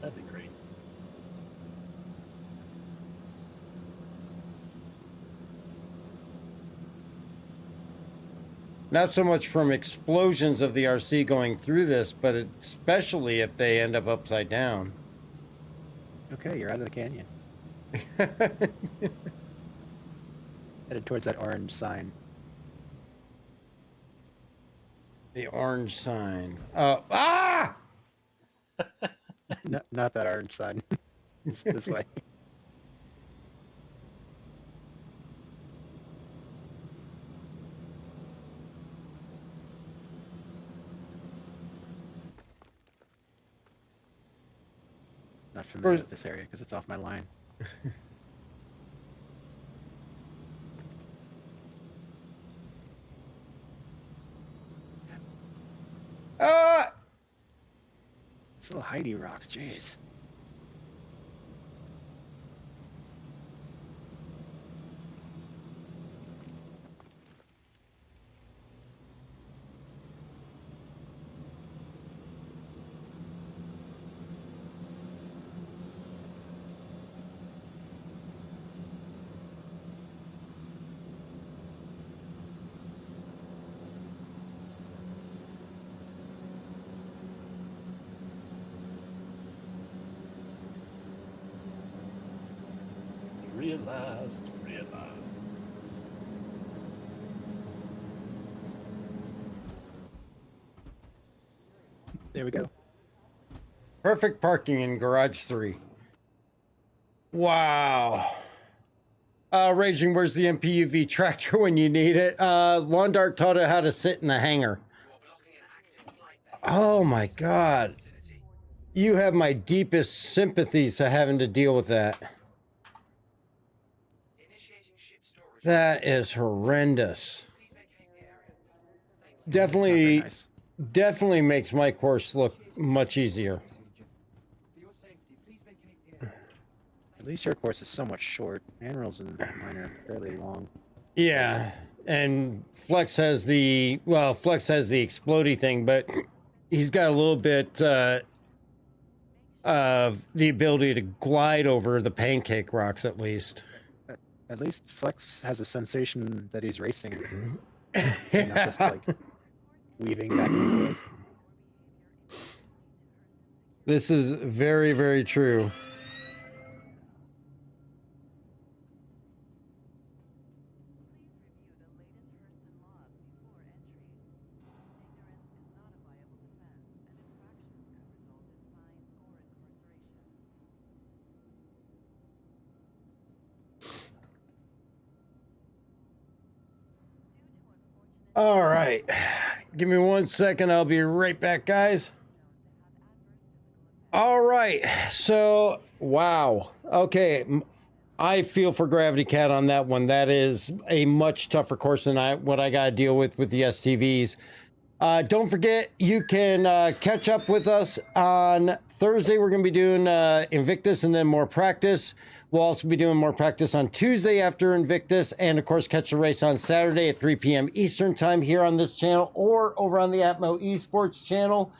S9: That'd be great.
S5: Not so much from explosions of the RC going through this, but especially if they end up upside down.
S10: Okay, you're out of the canyon. Headed towards that orange sign.
S5: The orange sign. Oh, ah!
S10: Not that orange sign. It's this way. Not familiar with this area because it's off my line. It's little Heidi rocks, jeez.
S9: Realized.
S10: There we go.
S5: Perfect parking in garage 3. Wow. Raging, where's the MPUV tractor when you need it? Lawn Dart taught it how to sit in the hangar. Oh my God. You have my deepest sympathies to having to deal with that. That is horrendous. Definitely makes my course look much easier.
S10: At least your course is somewhat short. Anril's and mine are fairly long.
S5: Yeah, and Flex has the explodey thing, but he's got a little bit of the ability to glide over the pancake rocks, at least.
S10: At least Flex has a sensation that he's racing, and not just like weaving back and forth.
S5: This is very, very true. All right. Give me 1 second. I'll be right back, guys. All right. So, wow. Okay. I feel for Gravity Cat on that one. That is a much tougher course than what I got to deal with the STVs. Don't forget, you can catch up with us on Thursday. We're going to be doing Invictus and then more practice. We'll also be doing more practice on Tuesday after Invictus, and of course catch the race on Saturday at 3 p.m. Eastern time here on this channel or over on the Atmo Esports channel.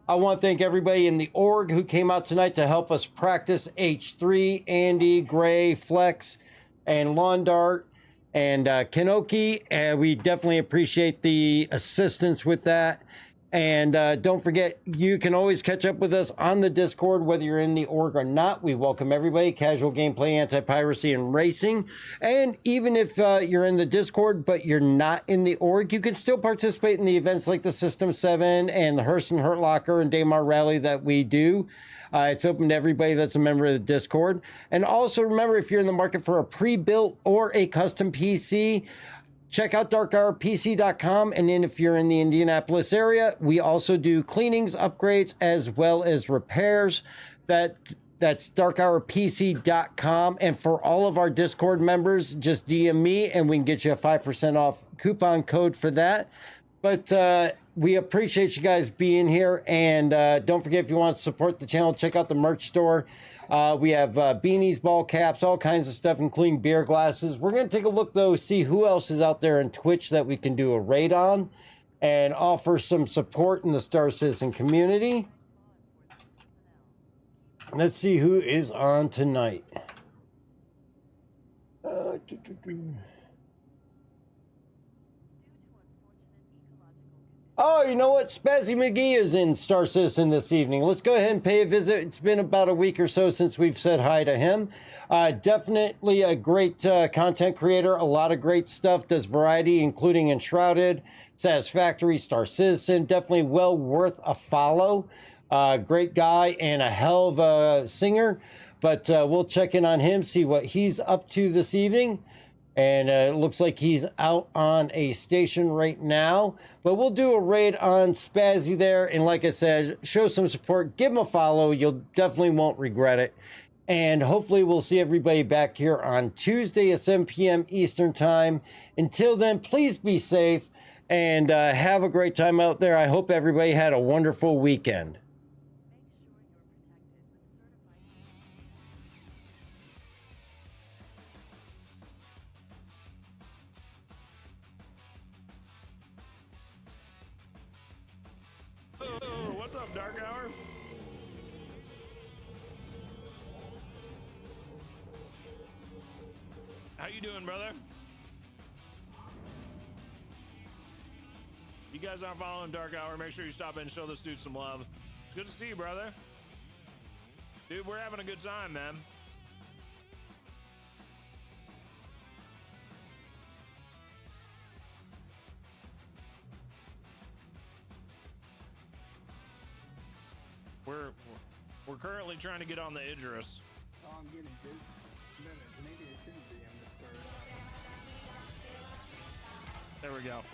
S5: I want to thank everybody in the org who came out tonight to help us practice H3, Andy, Gray, Flex, and Lawn Dart, and Kenoki. And we definitely appreciate the assistance with that. And don't forget, you can always catch up with us on the Discord, whether you're in the org or not. We welcome everybody, casual gameplay, anti-piracy, and racing. And even if you're in the Discord, but you're not in the org, you can still participate in the events like the System 7 and the Hearst and Hurt Locker and Daymar Rally that we do. It's open to everybody that's a member of the Discord. And also remember, if you're in the market for a pre-built or a custom PC, check out darkhourpc.com. And then if you're in the Indianapolis area, we also do cleanings, upgrades, as well as repairs. That's darkhourpc.com. And for all of our Discord members, just DM me and we can get you a 5% off coupon code for that. But we appreciate you guys being here. And don't forget, if you want to support the channel, check out the merch store. We have beanies, ball caps, all kinds of stuff, including beer glasses. We're going to take a look, though, see who else is out there in Twitch that we can do a raid on and offer some support in the Star Citizen community. Let's see who is on tonight. Oh, you know what? Spazzy McGee is in Star Citizen this evening. Let's go ahead and pay a visit. It's been about a week or so since we've said hi to him. Definitely a great content creator. A lot of great stuff. Does variety, including Enshrouded, Satisfactory, Star Citizen. Definitely well worth a follow. Great guy and a hell of a singer. But we'll check in on him, see what he's up to this evening. And it looks like he's out on a station right now. But we'll do a raid on Spazzy there. And like I said, show some support. Give him a follow. You'll definitely won't regret it. And hopefully we'll see everybody back here on Tuesday at 7 p.m. Eastern Time. Until then, please be safe and have a great time out there. I hope everybody had a wonderful weekend.
S21: What's up, Dark Hour? How you doing, brother? You guys aren't following Dark Hour, make sure you stop in and show this dude some love. It's good to see you, brother. Dude, we're having a good time, man. We're currently trying to get on the Idris.
S7: Oh, I'm getting good. Maybe I shouldn't be in this turret.
S21: There we go.